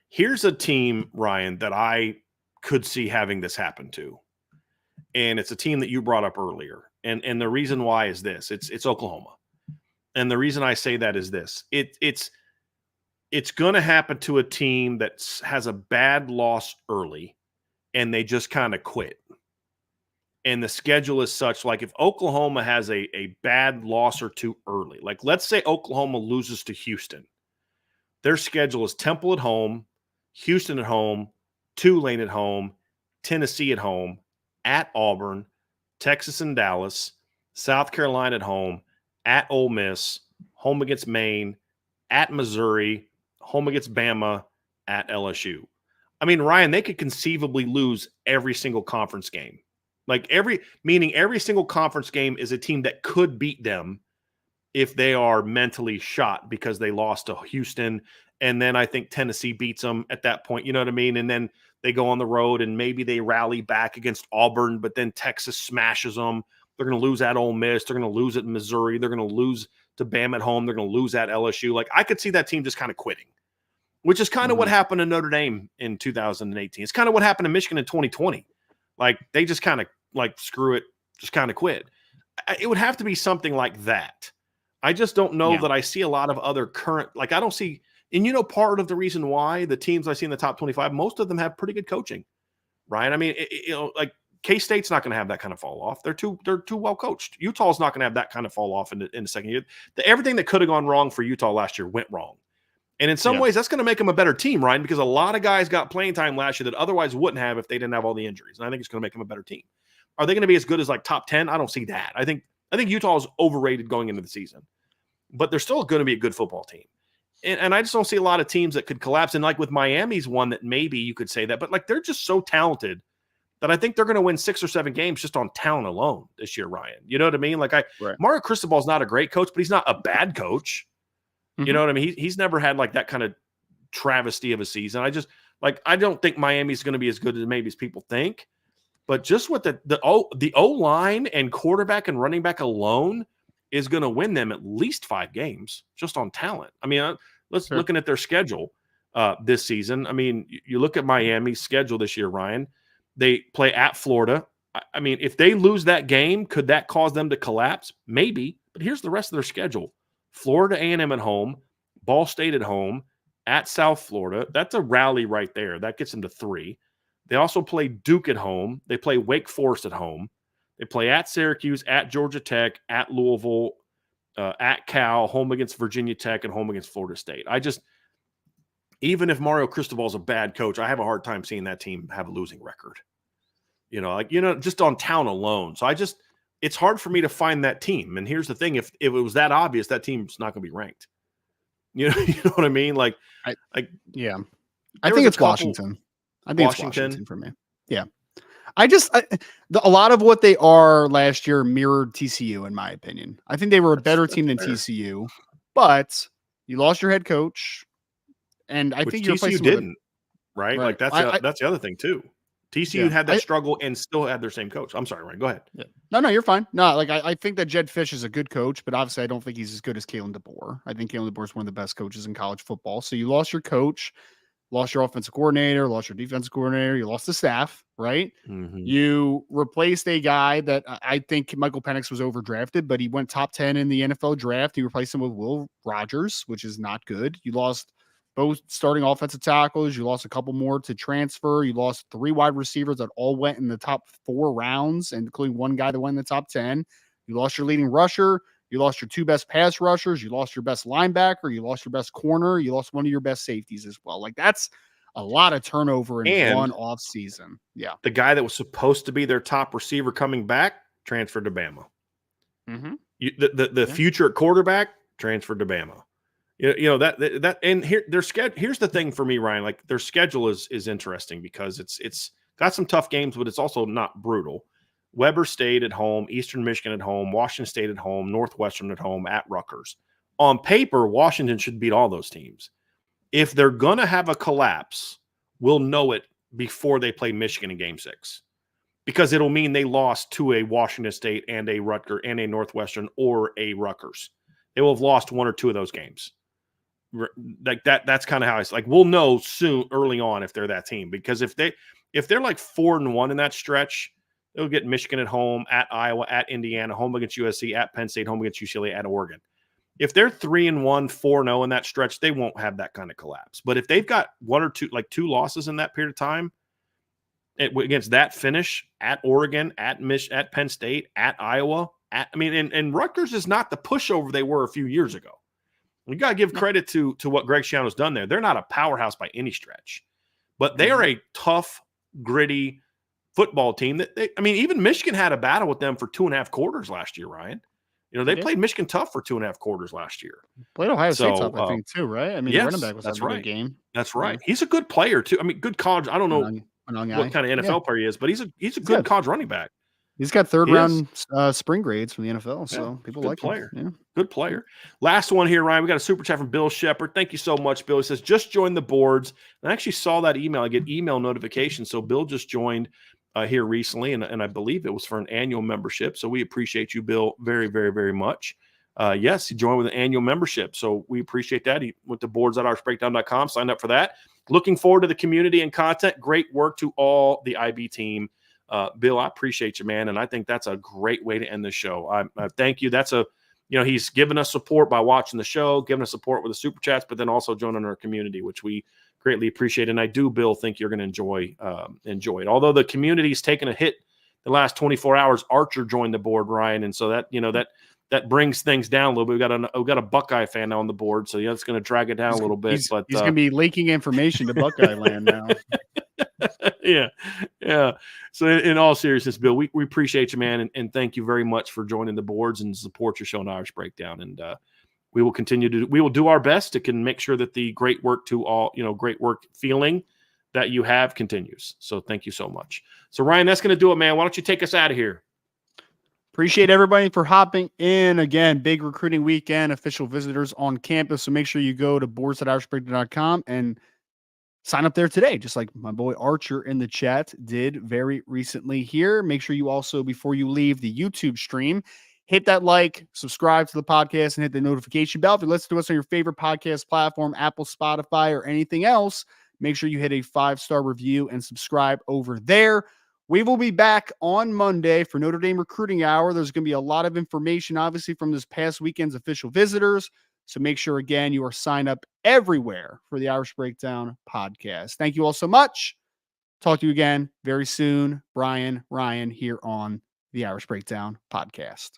Here's a team, Ryan, that I could see having this happen to. And it's a team that you brought up earlier. And the reason why is this. It's Oklahoma. And the reason I say that is this. It's going to happen to a team that has a bad loss early, and they just kind of quit. And the schedule is such, like if Oklahoma has a bad loss or two early, like let's say Oklahoma loses to Houston, their schedule is Temple at home, Houston at home, Tulane at home, Tennessee at home, at Auburn, Texas and Dallas, South Carolina at home, at Ole Miss, home against Maine, at Missouri, home against Bama, at LSU. I mean, Ryan, they could conceivably lose every single conference game. Like every single conference game is a team that could beat them if they are mentally shot because they lost to Houston. And then I think Tennessee beats them at that point. You know what I mean? And then they go on the road and maybe they rally back against Auburn, but then Texas smashes them. They're going to lose at Ole Miss. They're going to lose at Missouri. They're going to lose to Bama at home. They're going to lose at LSU. Like I could see that team just kind of quitting, which is kind of what happened to Notre Dame in 2018. It's kind of what happened to Michigan in 2020. Like they just kind of like, screw it, just kind of quit. It would have to be something like that. I just don't know that I see a lot of other current, like I don't see, and you know, part of the reason why the teams I see in the top 25, most of them have pretty good coaching, Ryan. I mean, like K-State's not going to have that kind of fall off. They're too well coached. Utah's not going to have that kind of fall off in the second year. Everything that could have gone wrong for Utah last year went wrong. And in some ways, that's going to make them a better team, Ryan, because a lot of guys got playing time last year that otherwise wouldn't have if they didn't have all the injuries. And I think it's going to make them a better team. Are they going to be as good as like top 10? I don't see that. I think Utah is overrated going into the season, but they're still going to be a good football team. And I just don't see a lot of teams that could collapse. And like with Miami's one that maybe you could say that, but like they're just so talented that I think they're going to win 6 or 7 games just on talent alone this year, Ryan. You know what I mean? Like Mario Cristobal's not a great coach, but he's not a bad coach. You know what I mean? He's never had like that kind of travesty of a season. I don't think Miami's going to be as good as maybe as people think. But just with the O-line and quarterback and running back alone is going to win them at least 5 games just on talent. I mean, looking at their schedule this season. I mean, you look at Miami's schedule this year, Ryan. They play at Florida. I mean, if they lose that game, could that cause them to collapse? Maybe. But here's the rest of their schedule. Florida A&M at home, Ball State at home, at South Florida. That's a rally right there. That gets them to 3. They also play Duke at home. They play Wake Forest at home. They play at Syracuse, at Georgia Tech, at Louisville, at Cal, home against Virginia Tech, and home against Florida State. Even if Mario Cristobal is a bad coach, I have a hard time seeing that team have a losing record. Just on talent alone. So it's hard for me to find that team. And here's the thing: if it was that obvious, that team's not going to be ranked. You know what I mean? I think it's Washington. I think it's Washington for me. Yeah. A lot of what they are last year mirrored TCU, in my opinion. I think they were a better That's team than fair. TCU, but you lost your head coach, and I Which think you TCU replaced him with a didn't, right? Like right. that's the other thing too. TCU Yeah, had that struggle and still had their same coach. I'm sorry, Ryan. Go ahead. yeah. No, you're fine. No, like I think that Jed Fish is a good coach, but obviously I don't think he's as good as Kalen DeBoer. I think Kalen DeBoer is one of the best coaches in college football. So you lost your coach, lost your offensive coordinator, lost your defensive coordinator, you lost the staff, right? Mhm. You replaced a guy that I think Michael Penix was overdrafted, but he went top 10 in the NFL draft. You replaced him with Will Rogers, which is not good. You lost both starting offensive tackles. You lost a couple more to transfer. You lost 3 wide receivers that all went in the top 4 rounds, including one guy that went in the top 10. You lost your leading rusher. You lost your 2 best pass rushers. You lost your best linebacker. You lost your best corner. You lost one of your best safeties as well. Like that's a lot of turnover in one And off season. Yeah. the guy that was supposed to be their top receiver coming back transferred to Bama. Mm-hmm. The Yeah. future quarterback transferred to Bama. That and here their schedule. Here's the thing for me, Ryan. Like their schedule is interesting because it's got some tough games, but it's also not brutal. Weber State at home, Eastern Michigan at home, Washington State at home, Northwestern at home, at Rutgers. On paper, Washington should beat all those teams. If they're gonna have a collapse, we'll know it before they play Michigan in Game 6, because it'll mean they lost to a Washington State and a Rutgers and a Northwestern or a Rutgers. They will have lost one or two of those games. Like that's kind of how it's like. We'll know soon, early on, if they're that team, because if they're like 4-1 in that stretch, they'll get Michigan at home, at Iowa, at Indiana, home against USC, at Penn State, home against UCLA, at Oregon. If they're 3-1, 4-0 in that stretch, they won't have that kind of collapse. But if they've got one or two, like 2 losses in that period of time, against that finish at Oregon, at Penn State, at Iowa, and Rutgers is not the pushover they were a few years ago. You got to give credit to what Greg Schiano's done there. They're not a powerhouse by any stretch, but they are a tough, gritty football team. Even Michigan had a battle with them for 2.5 quarters last year, Ryan. They played Michigan tough for 2.5 quarters last year. Played Ohio State tough, I think, too, right? I mean, the running Yes, back was that's having a right. good game. That's right. He's a good player too. Good college. I don't know what kind of NFL player he is, but he's a good college running back. He's got 3rd round spring grades from the NFL, so people like player. him. Yeah. Good player. Last one here, Ryan. We got a super chat from Bill Shepard. Thank you so much, Bill. He says, just joined the boards. And I actually saw that email. I get email notifications. So Bill just joined here recently, and I believe it was for an annual membership. So we appreciate you, Bill, very, very, very much. Yes, he joined with an annual membership. So we appreciate that. He went to boards.irishbreakdown.com, signed up for that. Looking forward to the community and content. Great work to all the IB team. Bill, I appreciate you, man. And I think that's a great way to end the show. I thank you. That's he's given us support by watching the show, giving us support with the super chats, but then also joining our community, which we greatly appreciate. And I do, Bill, think you're going to enjoy it. Although the community's taken a hit the last 24 hours, Archer joined the board, Ryan. And so that brings things down a little bit. We've got a Buckeye fan now on the board, so it's going to drag it down a little bit. He's going to be leaking information to Buckeye land now. Yeah. So in all seriousness, Bill, we appreciate you, man, and thank you very much for joining the boards and support your show on Irish Breakdown. And we will do our best to make sure that the great work feeling that you have continues. So thank you so much. So Ryan, that's going to do it, man. Why don't you take us out of here? Appreciate everybody for hopping in. Again, big recruiting weekend, official visitors on campus. So make sure you go to boards.irishbreakdown.com and sign up there today, just like my boy Archer in the chat did very recently here. Make sure you also, before you leave the YouTube stream, hit that like, subscribe to the podcast, and hit the notification bell. If you listen to us on your favorite podcast platform, Apple, Spotify, or anything else, make sure you hit a 5-star review and subscribe over there. We will be back on Monday for Notre Dame Recruiting Hour. There's going to be a lot of information, obviously, from this past weekend's official visitors. So make sure, again, you are signed up everywhere for the Irish Breakdown podcast. Thank you all so much. Talk to you again very soon. Brian, Ryan here on the Irish Breakdown podcast.